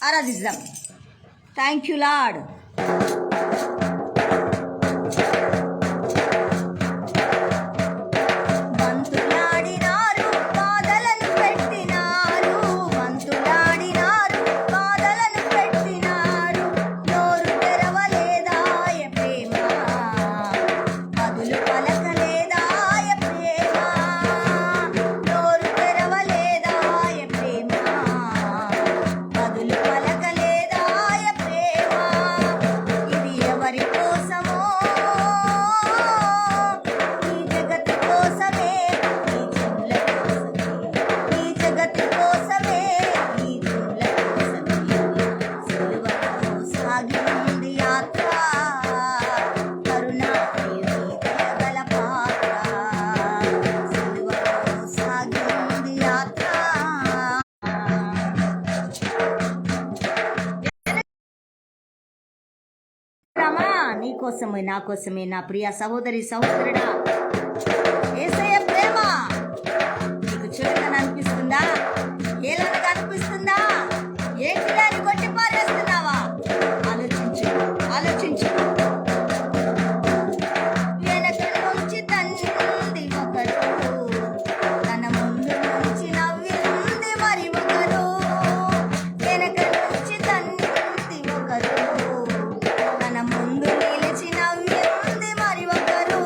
ఆరాధిద్దాం. Thank you lord. నీకోసమే నా కోసమే నా ప్రియ సహోదరి సహోదరుడా, యేసయ్య ప్రేమ నీకు చెడుగా అనిపిస్తుందా? ఏలనగా అనిపిస్తుందా? ఏంటి దాన్ని కొట్టి పారేస్తున్నావా? ఆలోచించు, ఆలోచించు. వెనక నుంచి తండ్రి ఒకరు, తన ముందు నుంచి నవ్వింది మరి ఒకరు. వెనక నుంచి తండ్రి ఒకరు, తన ముందు నిలిచి నవ్వింది మరి ఒకరు.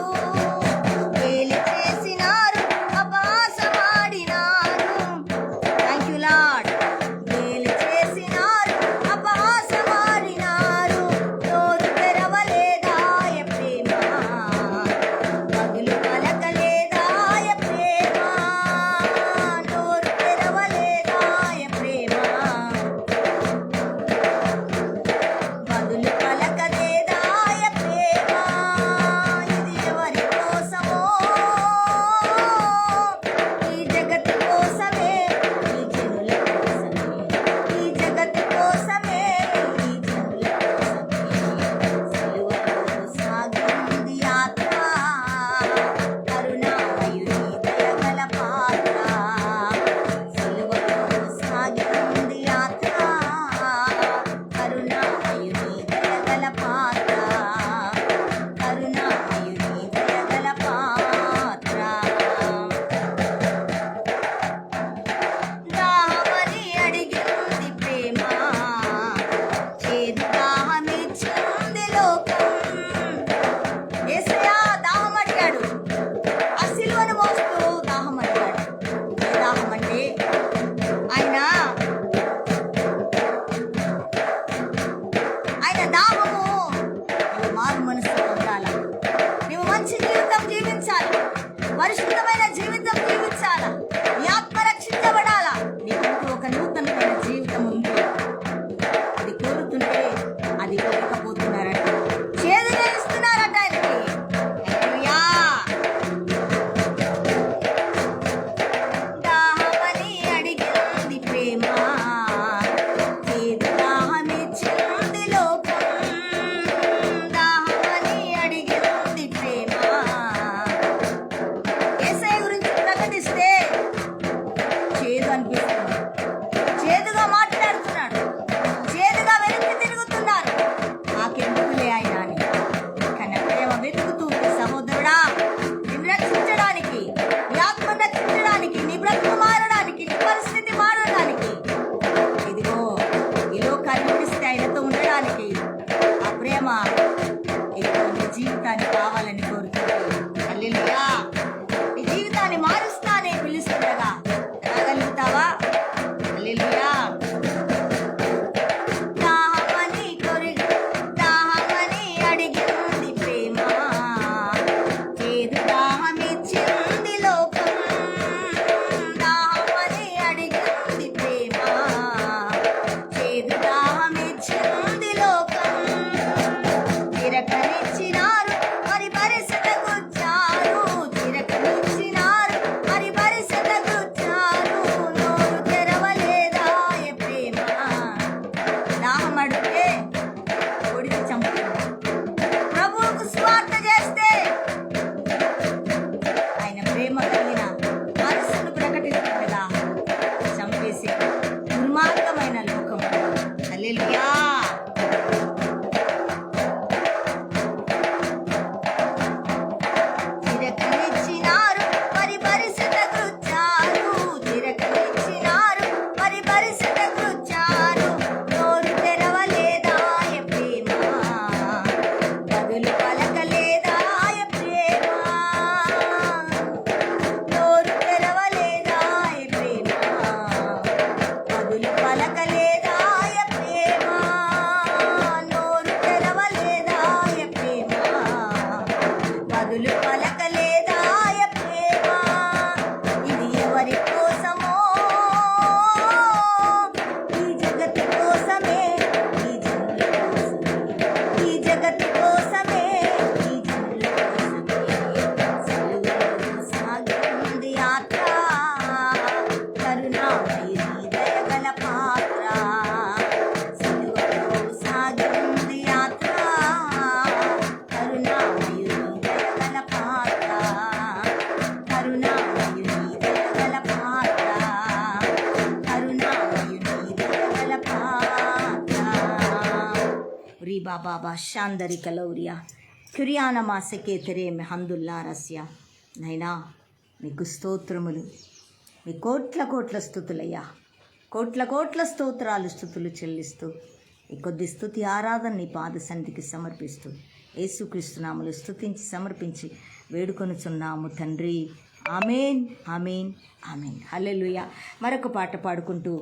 బాబా శాందరి కలౌరియా కురియాన మాసకే తెరే మెహందుల్లా రస్య. నైనా మీకు స్తోత్రములు, మీ కోట్ల స్తుతులయ్యా, కోట్ల స్తోత్రాలు స్తుతులు చెల్లిస్తూ ఈ కొద్ది స్తుతి ఆరాధన నీ పాద సన్నిధికి సమర్పిస్తూ యేసుక్రీస్తునామములో స్తుతించి సమర్పించి వేడుకొనుచున్నాము తండ్రి. ఆమేన్, ఆమేన్, ఆమేన్. హల్లెలూయా. మరొక పాట పాడుకుంటూ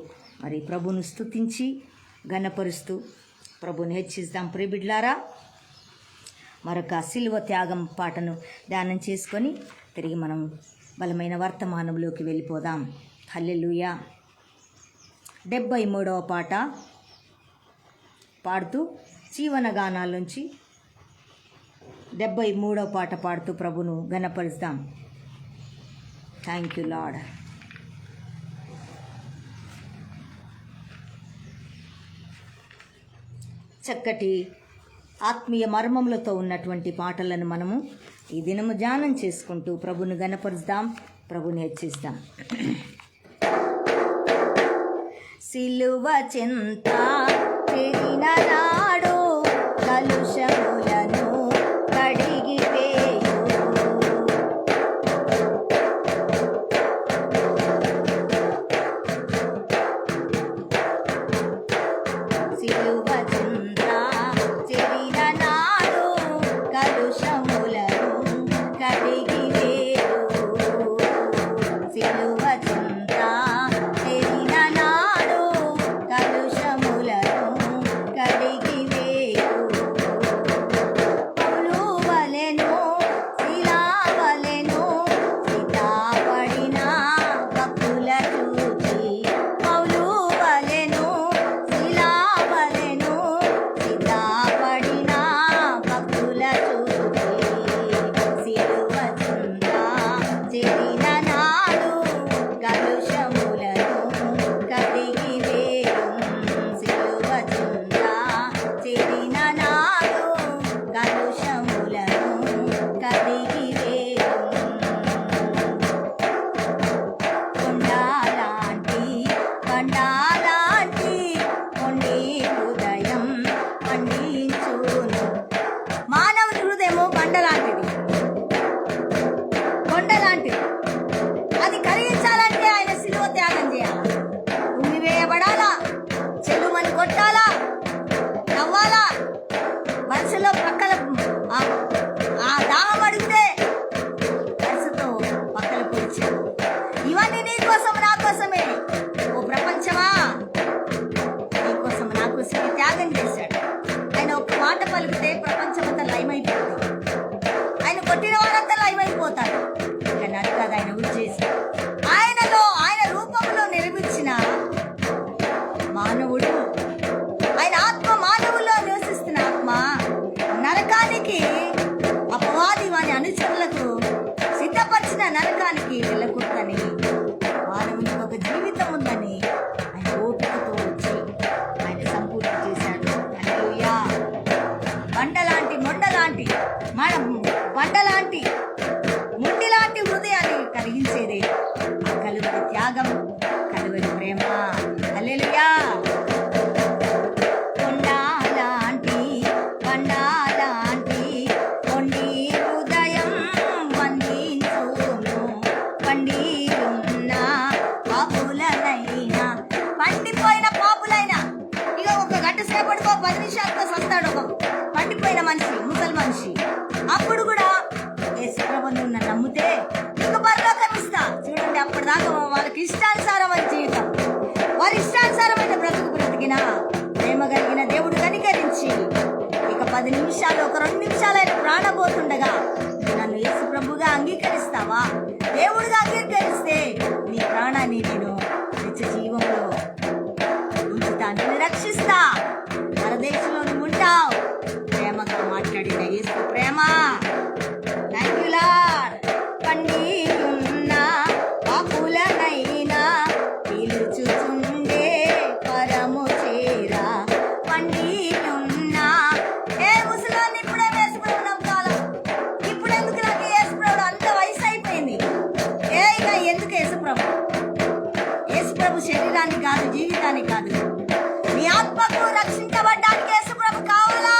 మరి ప్రభును స్తుతించి ఘనపరుస్తూ ప్రభుని హెచ్చిద్దాం. ప్రియబిడ్లారా, మరొక సిలువ త్యాగం పాటను ధ్యానం చేసుకొని తిరిగి మనం బలమైన వర్తమానంలోకి వెళ్ళిపోదాం. హల్లెలూయా. 73వ పాట పాడుతూ జీవన గానాల్లోంచి 73వ పాట పాడుతూ ప్రభును ఘనపరుస్తాం. Thank you Lord. చక్కటి ఆత్మీయ మర్మములతో ఉన్నటువంటి పాటలను మనము ఈ దినము ధ్యానం చేసుకుంటూ ప్రభుని ఘనపరుస్తాం, ప్రభుని హెచ్చిస్తాం. సిలువ చెంత పెరిగిన నాడు కలుషములను కడిగివేయు. సిలువ చెంత చెరిన నాడు కలుషములను కడిగివేయు. సిలువ చెంత చెరిన నాడు కలుషములను కడిగివేయు. పౌలు వలెను శిలావలెను సితాపడిన భక్తుల చూచి, పౌలు వలెను శిలావలెను సితాపడిన భక్తుల చూచి, సిలువ చెంత చెరిన నాడు కలుషములను కడిగివేయు. సిలువ చెంత చెరిన నాడు కలుషములను కడిగివేయు. కొండలాంటి కొండలాంటి కొండి హృదయం పండించును. మానవుని హృదయము బండలాంటిది, కొండలాంటిది. అది కరిగించాలంటే ఆయన సిలువ త్యాగం చేయాలా, ఉమ్మివేయబడాలా, చెల్లుమని కొట్టాలా, నవ్వాలా, మనసులో పక్కల ఆ దాహం అడిగితే మనసుతో పక్కల పొడిచాడు. ఇవన్నీ నీ కోసం నా కోసమే. ఓ ప్రపంచమా, నీ కోసం నా కోసం త్యాగం చేశాడు. ఆయన ఒక మాట పలికితే ప్రపంచమంతా లయమైపోతుంది. ఆయన కొట్టిన వారంతా లయమైపోతాడు. కానీ అది కాదు ఆయన ఉద్దేశం. ఆయనలో ఆయన రూపంలో నిర్మించిన మానవుడు, ఆయన ఆత్మ మానవుల్లో నివసిస్తున్న ఆత్మ నరకానికి, అపవాది వాని అనుచరులకు సిద్ధపరిచిన నరకానికి వెళ్ళకూడదని, మానవునికి ఒక జీవితం ఉందని ఆయన ఓపికతో వచ్చి ఆయన సంపూర్తి చేశాడు. హల్లెలూయా. బండలాంటి మొండలాంటి బండలాంటి ముండిలాంటి హృదయాన్ని కలిగించేదే ఆ కలువరి త్యాగం, కలువరి ప్రేమ. హల్లెలూయా. కొండలాంటి బండలాంటి కొండి హృదయం వందించును. పండి ఉన్న పాపులనైనా, పండిపోయిన పాపులైనా, ఇక ఒక గంట సేపటికో 10 నిమిషాలతో సస్తాడు ఒక పండిపోయిన మనిషి, ముసలి మనిషి. అప్పుడు కూడా యేసుప్రభువును నన్ను నమ్మితే ఇక పరలోకం ఇస్తా. చూడండి, అప్పటిదాకా వాళ్ళకి ఇష్టానుసారమైన జీవితం, వారి ఇష్టానుసారమైన బ్రతికిన ప్రేమ కలిగిన దేవుడు కనికరించి ఇక 10 నిమిషాలు, ఒక 2 నిమిషాలు ఆయన ప్రాణపోతుండగా నన్ను యేసు ప్రభుగా అంగీకరిస్తావా? దేవుడిగా అంగీకరిస్తే నీ ప్రాణాన్ని నేను నిత్య జీవంలో ఉంచుతా, నిన్ను రక్షిస్తా, పరదేశంలో నువ్వు ఉంటావు. ప్రేమగా మాట్లాడిన యేసు ప్రేమ. Thank you Lord. పండి ఉన్న పాపులనైనా పిలుచుచుండే పరము చేరా. పండి ఉన్న ముసలాన్ని ఇప్పుడే యేసుప్రభు నమ్ముకోవాలి. ఇప్పుడు ఎందుకు నాకు యేసుప్రభు? అంత వయసు అయిపోయింది. ఇక ఎందుకు యేసుప్రభు? యేసుప్రభు శరీరాన్ని కాదు, జీవితాన్ని కాదు, నీ ఆత్మకు రక్షించబడ్డానికి యేసుప్రభు కావాలా?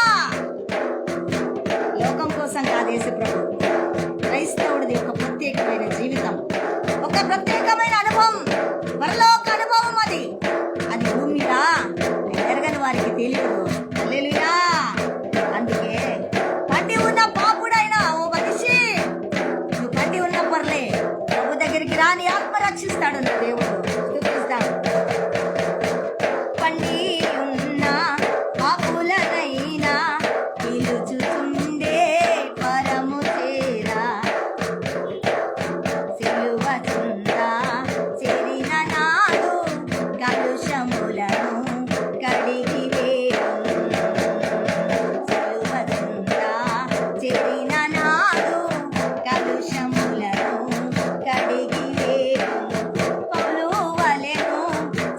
శ్రేష్టమైన అనుభవం, పరలోక అనుభవం అది. అది భూమి మీద జరగని వారికి తెలియదు. హల్లెలూయా. అందుకే పండి ఉన్న పాపుడైనా ఓ మనిషి, నువ్వు పండి ఉన్న పర్లే, ప్రభు దగ్గరికి రాని ఆత్మ రక్షిస్తాడు నా దేవుడు. స్తుతిస్తాడు. పండి ఉన్న పాపులనైనా పిలుచుచుండే పరము చేరా, సిలువ చుంద చేరిన నాడు కలుషములను కడిగి వేయును. సిలువ చుంద చేరిన నాడు కలుషములను కడిగి వేయును. పౌలు వలెను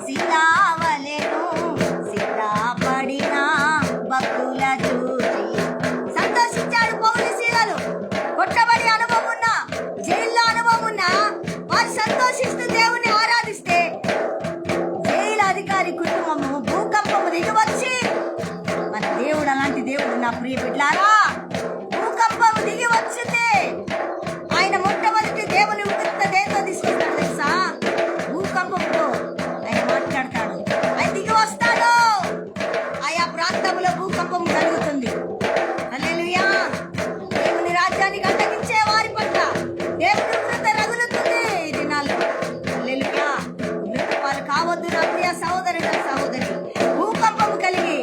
శిలా వలెను సిద్ధపడిన భక్తుల చూసి సంతోషించాడు పౌలు శీలలు. కొట్టబడి అనుభవం ఉన్న, జైల్లో అనుభవం ఉన్న వారు సంతోషిస్తూ దేవుని ఆరాధిస్తే జైలు అధికారి కుటుంబము భూకంపము దిగి వచ్చి, మన దేవుడు అలాంటి దేవుడు నా ప్రియ బిడ్డలారా. భూకంపము దిగి వచ్చింది. ఆయన మొట్టమొదటి దేవుని ఉత్త దేంతో తీసుకొస్తాడు తెలుసా? భూకంపంతో ఆయన మాట్లాడతాడు. ఆయన దిగి వస్తాడు. ఆయా ప్రాంతంలో భూకంపం జరుగుతుంది. హల్లెలూయా. దేవుని రాజ్యానికి అడ్డగించే వారి పట్ల దేవుని ఉగ్రత రగులుతుంది ఈ దినాల్లో. హల్లెలూయా. ఉగ్రత పాలు కావద్దు నా ప్రియ సహోదరుడు సహోదరి. భూకంపం కలిగి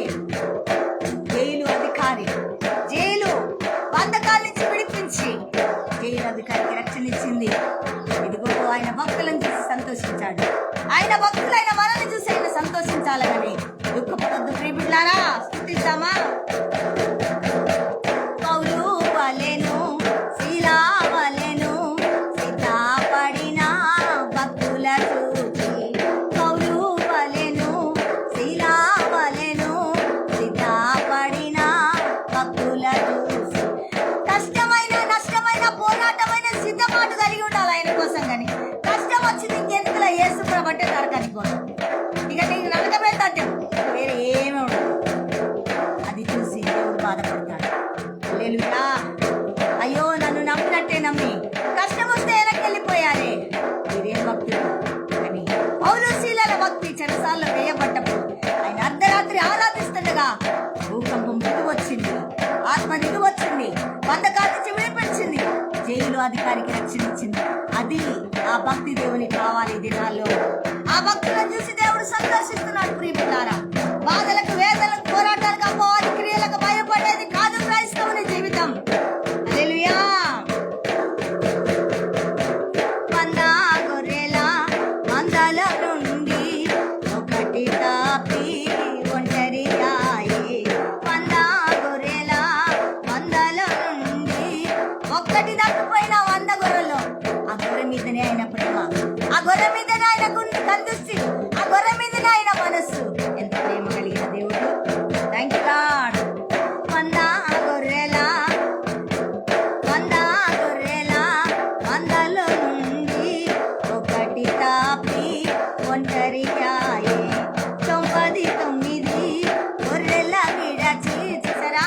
జైలు అధికారి, జైలు బంధకాల నుంచి విడిపించి జైలు అధికారికి రక్షణ ఇచ్చింది. ఇదిగో ఆయన భక్తులను చూసి సంతోషించాడు. ఆయన భక్తులైన మనల్ని చూసి ఆయన సంతోషించాలని దుఃఖపడొద్దు ప్రియ బిడ్డలారా. స్తుతిద్దామా? పౌలు వలెను శీలా వలెను సిద్ధపడిన భక్తుల చూచి, పౌలు వలెను శీలా వలెను సిద్ధపడిన భక్తుల చూసి, కష్టమైన నష్టమైన పోరాటమైన సిద్ధపాటు కలిగి ఉండాలి ఆయన కోసం. కానీ కష్టం వచ్చింది ఇంకెందుకులా యేసు ప్రభట్టే నరకానికి పోతాం. ఇక నీకు నరకమే తథ్యం, వేరే ఏమీ ఉండదు. అది చూసి దేవుడు బాధపడతాడు. హల్లెలూయా. అయ్యో నన్ను నమ్మినట్టే నమ్మి కష్టం వస్తే వెనక్కి వెళ్ళిపోయారే, ఇదేం భక్తులు. అని పౌలు శీలల భక్తి చెరసాల్లో వేయబడ్డప్పుడు ఆయన అర్ధరాత్రి ఆరాధిస్తుండగా భూకంపం దిగి వచ్చింది, ఆత్మ దిగి వచ్చింది, బంధకాల నుంచి విడిపించింది, జైలు అధికారికి రక్షణ ఇచ్చింది. అది ఆ భక్తి దేవుని కావాలి ఈ దినాల్లో. ఆ భక్తులను చూసి దేవుడు సంతోషిస్తున్నాడు ప్రియ బిడ్డలారా. బాధలకు, వేదనలకు, పోరాటాలకు, అపవాది క్రియలకు భయపడేది కాదు క్రైస్తవుని జీవితం. హల్లెలూయా. వంద గొర్రెల మందల నుండి ఒకటి తప్పి ఒంటరిగాయే. వంద గొర్రెల మందల నుండి ఒక్కటి తప్పిపోయిన 100 గొర్రెలు. ఆ గొర్రె మీదనే ఆయన ప్రేమ, ఆ గొర్రె మీదనే ఆయన కందుస్తి, ఆ గొర్రె మీదనే ఆయన మనస్సు. ఎంత ప్రేమ కలిగిన దేవుడు. Thank you lord. 100 గొర్రెల మందలో నుండి ఒకటి తాపి ఒంటరిగాయే. 99 గొర్రెల విడచి. చూసారా,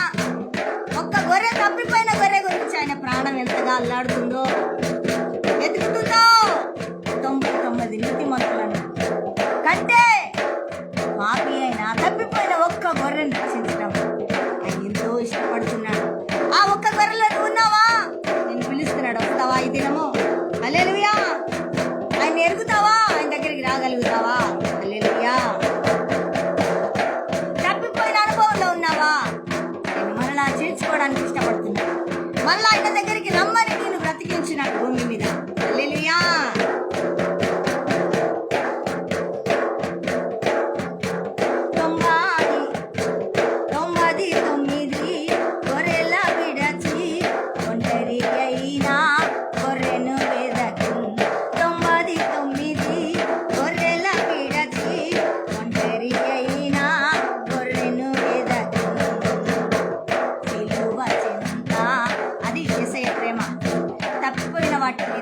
ఒక్క గొర్రె తప్పిపోయిన గొర్రె గురించి ఆయన ప్రాణం ఎంతగా అల్లాడుతుందో, ఎదుగుతుందో. 99 నీతిమంతులను కంటే పాపి అయినా తప్పిపోయిన ఒక్క గొర్రెను రక్షించడం ఆయన ఎంతో ఇష్టపడుతున్నాడు. ఆ ఒక్క గొర్రెలో నువ్వు ఉన్నావా? నేను పిలుస్తున్నాడు, వస్తావా ఈ దినము? హల్లెలూయా. ఆయన ఎరుగుతావా? ఆయన దగ్గరికి రాగలుగుతావా? హల్లెలూయా. తప్పిపోయిన అనుభవంలో ఉన్నావా? నేను మరలా చేర్చుకోవడానికి ఇష్టపడుతున్నాను. మరలా ఆయన దగ్గరికి రమ్మని నేను బ్రతికించినాడు భూమి మీద. హల్లెలూయా. వాటిని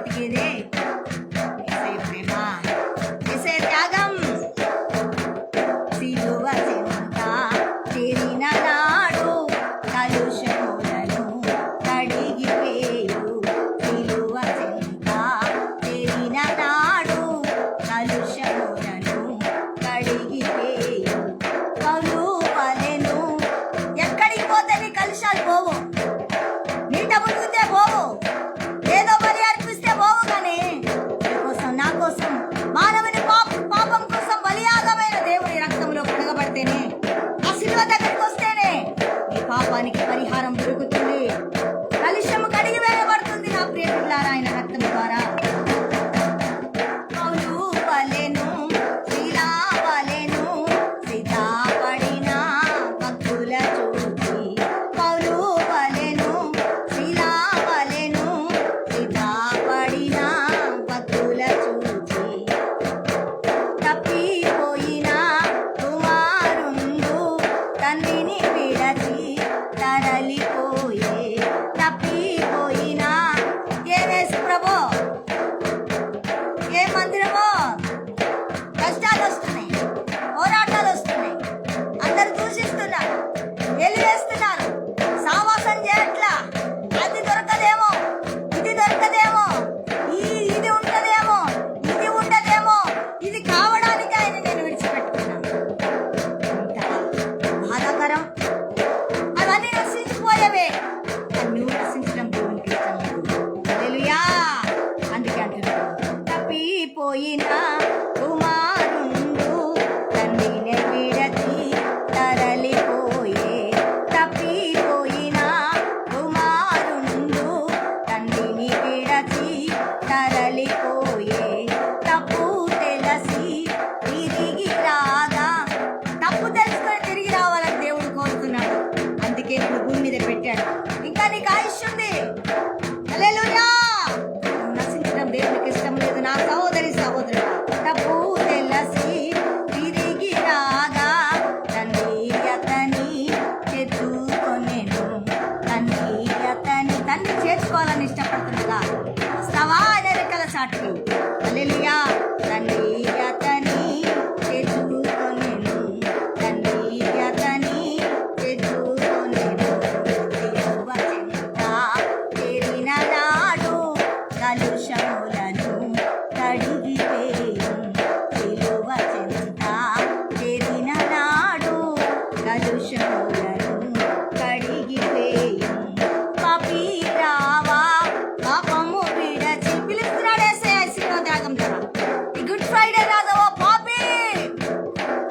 ఫ్రైడే రాజు ఓ పాపి,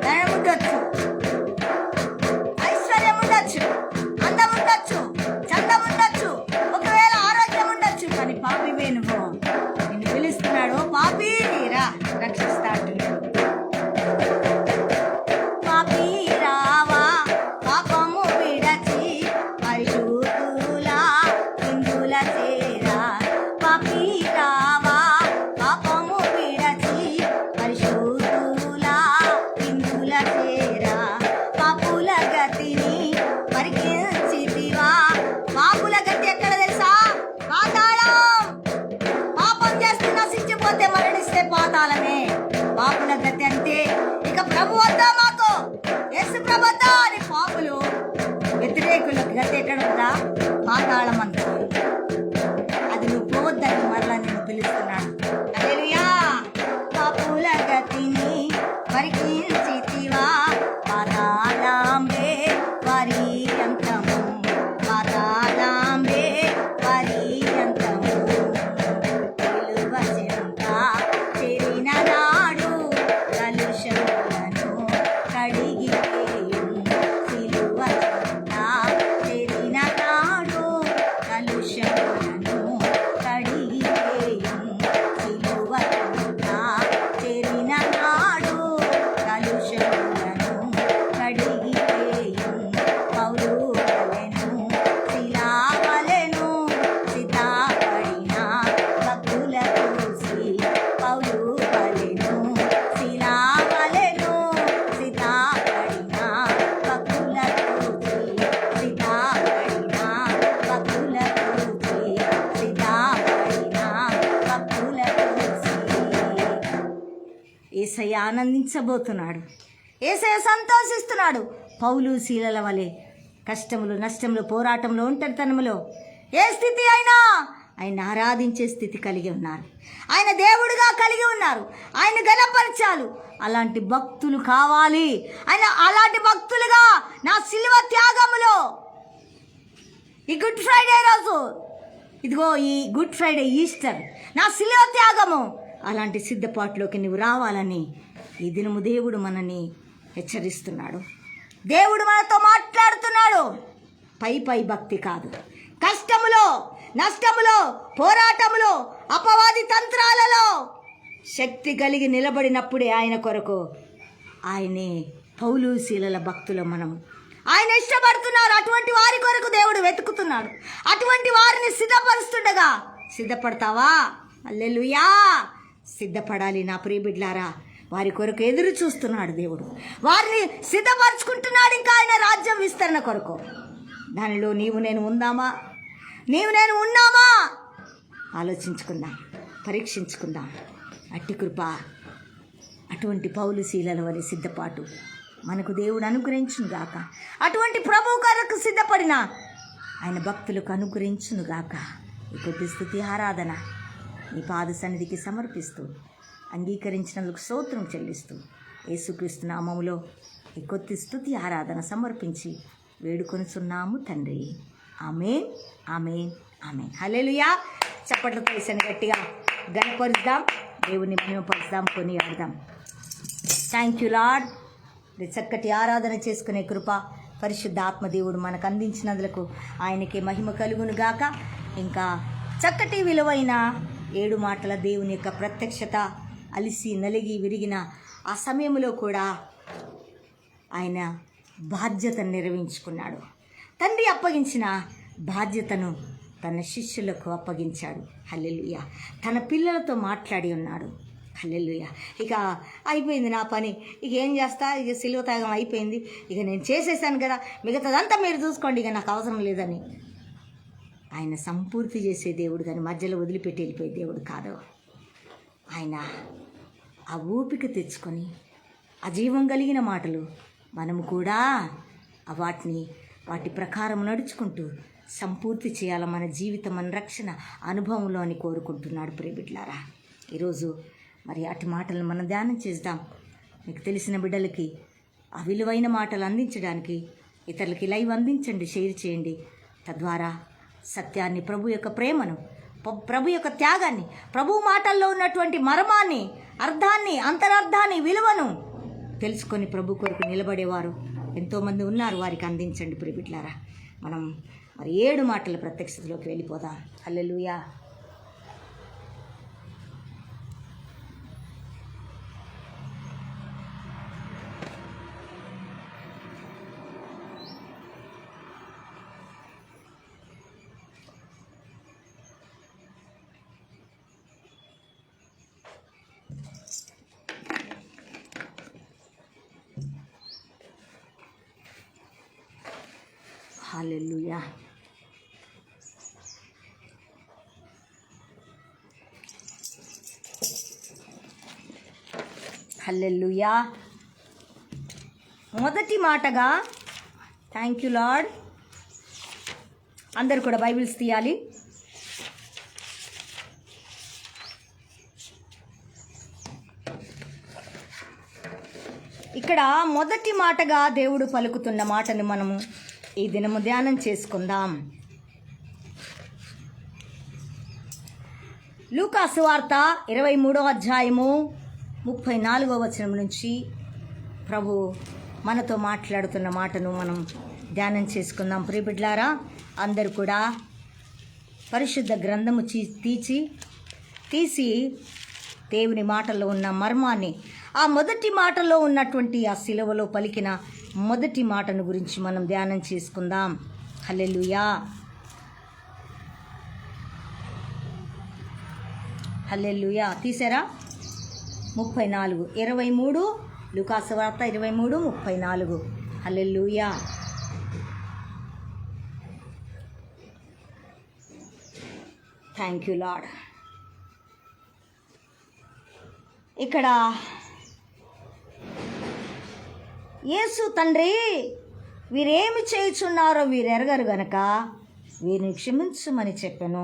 ధనం ఉండొచ్చు, ఐశ్వర్యం ఉండొచ్చు, అందం ఉండొచ్చు, చందం ఉండొచ్చు, ఒకవేళ ఆరోగ్యం ఉండొచ్చు, కానీ పాపివే నువ్వు. నిన్ను పిలుస్తున్నాడు, ఓ పాపి రా రక్షిస్తా అంటున్నాడు. పాపి రావా పాపము విడచి పరిశుద్ధులా హిందుల చేరా. పాపి రావా పాపము విడచి పరిశుద్ధులా హిందుల చేరా. పాపుల గతిని పరికించితివా. పాపుల గతి ఎక్కడ తెలుసా? పాతాళం. పాపం చేస్తే నశించిపోతే మరణిస్తే పాతాళమే పాపుల గతి. అంటే ఇక ప్రభు వద్దా మాకు, యేసు ప్రభు వద్దా అని పాపులు వ్యతిరేకుల గతి ఎక్కడ ఉందా? పాతాళం అంతా. అది నువ్వు పోవద్దని మరలా నేను పిలుస్తున్నాను. హల్లెలూయా. పాపుల గతిని పరికించితివా. పాతాళంబే వారి అంతము, పాతాళంబే వారి అంతము. విలువ చెంత చేరిన నాడు కలుషములను కడిగివేయుం. సిలువ చెంత చేరిన నాడు కలుషములను కడిగివేయుం. సిలువ చెంత చేరిన నాడు కలుషములను కడిగివేయుం. పౌలు వలెను శిలా వలెను సిద్ధపడిన భక్తుల చూసి. పౌలు వలెను శిలా వలెను సిద్ధపడిన భక్తుల చూసి. సిద్ధపడిన భక్తుల చూసి. సిద్ధపడిన భక్తుల చూసి. యేసయ్య ఆనందించబోతున్నాడు, యేసయ్య సంతోషిస్తున్నాడు. పౌలు శీలల వలె కష్టములు, నష్టములు, పోరాటంలో, ఒంటరితనములో ఏ స్థితి అయినా ఆయన ఆరాధించే స్థితి కలిగి ఉన్నారు. ఆయన దేవుడిగా కలిగి ఉన్నారు. ఆయన గణపరచాలు. అలాంటి భక్తులు కావాలి. ఆయన అలాంటి భక్తులుగా నా సిలువ త్యాగములో ఈ గుడ్ ఫ్రైడే రోజు, ఇదిగో ఈ గుడ్ ఫ్రైడే, ఈస్టర్, నా సిలువ త్యాగము, అలాంటి సిద్ధపాటులోకి నువ్వు రావాలని ఈ దినము దేవుడు మనని హెచ్చరిస్తున్నాడు. దేవుడు మనతో మాట్లాడుతున్నాడు. పై భక్తి కాదు. కష్టములో, నష్టములో, పోరాటములో, అపవాది తంత్రాలలో శక్తి కలిగి నిలబడినప్పుడే ఆయన కొరకు, ఆయనే పౌలు శీలల భక్తులు మనం. ఆయన ఇష్టపడుతున్నారు. అటువంటి వారి కొరకు దేవుడు వెతుకుతున్నాడు. అటువంటి వారిని సిద్ధపరుస్తుండగా సిద్ధపడతావా? హల్లెలూయా. సిద్ధపడాలి నా ప్రియ బిడ్డలారా. వారి కొరకు ఎదురు చూస్తున్నాడు దేవుడు. వారిని సిద్ధపరచుకుంటున్నాడు ఇంకా ఆయన రాజ్యం విస్తరణ కొరకు. దానిలో నీవు నేను ఉందామా? నీవు నేను ఉన్నామా? ఆలోచించుకుందాం, పరీక్షించుకుందాం. అట్టి కృప, అటువంటి పౌలు శీలల వలె సిద్ధపాటు మనకు దేవుడు అనుగ్రహించునుగాక. అటువంటి ప్రభు కొరకు సిద్ధపడిన ఆయన భక్తులకు అనుగ్రహించునుగాక. ఈ కొద్ది స్తుతి ఆరాధన నీ పాద సన్నిధికి సమర్పిస్తూ, అంగీకరించినందుకు స్తోత్రం చెల్లిస్తూ, యేసుక్రీస్తు నామములో ఈ కొద్ది స్తుతి ఆరాధన సమర్పించి వేడుకొనుచున్నాము తండ్రి. ఆమేన్, ఆమేన్, ఆమేన్. హల్లెలూయా. చప్పట్లతో వేసాను గట్టిగా గణపరుద్దాం, దేవుని మహిమపరుద్దాం, కొనియాడదాం. Thank you Lord. చక్కటి ఆరాధన చేసుకునే కృప పరిశుద్ధ ఆత్మదేవుడు మనకు అందించినందులకు ఆయనకి మహిమ కలుగునుగాక. ఇంకా చక్కటి విలువైన 7 మాటల దేవుని యొక్క ప్రత్యక్షత, అలిసి నలిగి విరిగిన ఆ సమయంలో కూడా ఆయన బాధ్యతను నిర్వహించుకున్నాడు. తండ్రి అప్పగించిన బాధ్యతను తన శిష్యులకు అప్పగించాడు. హల్లెలూయా. తన పిల్లలతో మాట్లాడి ఉన్నాడు. హల్లెలూయా. ఇక అయిపోయింది నా పని, ఇక ఏం చేస్తా, ఇక సిలువ త్యాగం అయిపోయింది, ఇక నేను చేసేసాను కదా, మిగతాదంతా మీరు చూసుకోండి, ఇక నాకు అవసరం లేదని ఆయన సంపూర్తి చేసే దేవుడు, కానీ మధ్యలో వదిలిపెట్టి వెళ్ళిపోయే దేవుడు కాదు. ఆయన ఆ ఓపిక తెచ్చుకొని ఆ జీవం కలిగిన మాటలు మనము కూడా వాటి ప్రకారం నడుచుకుంటూ సంపూర్తి చేయాల మన జీవితం, మన రక్షణ అనుభవంలో అని కోరుకుంటున్నాడు ప్రియబిడ్లారా. ఈరోజు మరి అటు మాటలను మనం ధ్యానం చేద్దాం. మీకు తెలిసిన బిడ్డలకి ఆ విలువైన మాటలు అందించడానికి ఇతరులకి లైవ్ అందించండి, షేర్ చేయండి. తద్వారా సత్యాన్ని, ప్రభు యొక్క ప్రేమను ప్రభు యొక్క త్యాగాన్ని, ప్రభు మాటల్లో ఉన్నటువంటి మర్మాన్ని, అర్థాన్ని, అంతరార్థాన్ని, విలువను తెలుసుకొని ప్రభు కొరకు నిలబడేవారు ఎంతోమంది ఉన్నారు. వారికి అందించండి ప్రియబిడ్డలారా. మనం మరి 7 మాటల ప్రత్యక్షతలోకి వెళ్ళిపోదాం. హల్లెలూయా. హల్లెలూయా. హల్లెలూయా. మొదటి మాటగా థ్యాంక్ యూ లార్డ్. అందరు కూడా బైబిల్స్ తీయాలి. ఇక్కడ మొదటి మాటగా దేవుడు పలుకుతున్న మాటను మనము ఈ దినము ధ్యానం చేసుకుందాం. లూకా సువార్త 23వ అధ్యాయము 34వ వచనం నుంచి ప్రభు మనతో మాట్లాడుతున్న మాటను మనం ధ్యానం చేసుకుందాం. ప్రియబిడ్డలారా, అందరూ కూడా పరిశుద్ధ గ్రంథము తీసి దేవుని మాటల్లో ఉన్న మర్మాన్ని, ఆ మొదటి మాటలో ఉన్నటువంటి ఆ సిలువలో పలికిన మొదటి మాటను గురించి మనం ధ్యానం చేసుకుందాం. హల్లెలూయా. హల్లెలూయా. తీసారా? 34, 23 లూకా సువార్త 23, 34. హల్లెలూయా. Thank you Lord. ఇక్కడ యేసు తండ్రి, వీరేమి చేయుచున్నారో వీరెరగరు గనక వీరిని క్షమించమని చెప్పాను.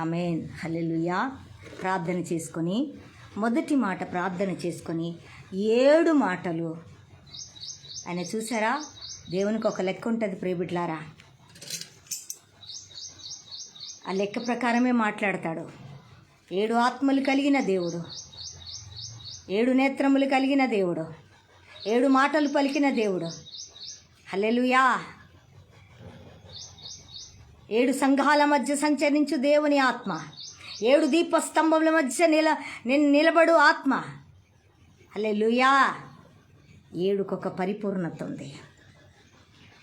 ఆమేన్. హల్లెలూయా. ప్రార్థన చేసుకొని, మొదటి మాట ప్రార్థన చేసుకొని 7 మాటలు ఆయన చూసారా? దేవునికి ఒక లెక్క ఉంటుంది ప్రియబిడ్డలారా. ఆ లెక్క ప్రకారమే మాట్లాడతాడు. 7 ఆత్మలు కలిగిన దేవుడు, 7 నేత్రములు కలిగిన దేవుడు, 7 మాటలు పలికిన దేవుడు. హల్లెలూయా. 7 సంఘాల మధ్య సంచరించు దేవుని ఆత్మ, 7 దీపస్తంభముల మధ్య నిలబడు ఆత్మ. హల్లెలూయా. 7కొక పరిపూర్ణత ఉంది.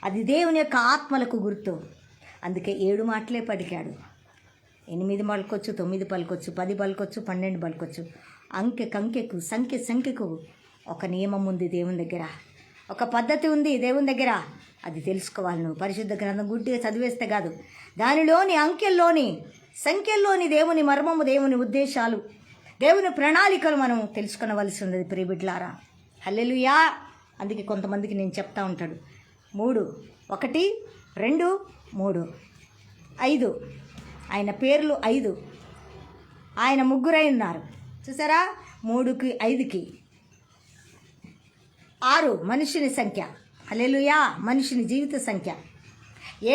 అది దేవుని యొక్క ఆత్మలకు గుర్తు. అందుకే 7 మాటలే పలికాడు. 8 పలకొచ్చు, 9 పలకొచ్చు, 10 పలకొచ్చు, 12 పలకొచ్చు. అంకెకు సంఖ్యకు ఒక నియమం ఉంది దేవుని దగ్గర, ఒక పద్ధతి ఉంది దేవుని దగ్గర. అది తెలుసుకోవాలి. నువ్వు పరిశుద్ధ గ్రంథం గుడ్డిగా చదివేస్తే కాదు, దానిలోని అంకెల్లోని సంఖ్యల్లోని దేవుని మర్మము, దేవుని ఉద్దేశాలు, దేవుని ప్రణాళికలు మనం తెలుసుకొనవలసి ఉంది ప్రియబిడ్డలారా. హల్లెలూయా. అందుకే కొంతమందికి నేను చెప్తా ఉంటాడు, 3, 1, 2, 3, 5. ఆయన పేర్లు 5. ఆయన 3 ఉన్నారు చూసారా? 3కి 5కి 6 మనిషిని సంఖ్య. హల్లెలూయా. మనిషిని జీవిత సంఖ్య.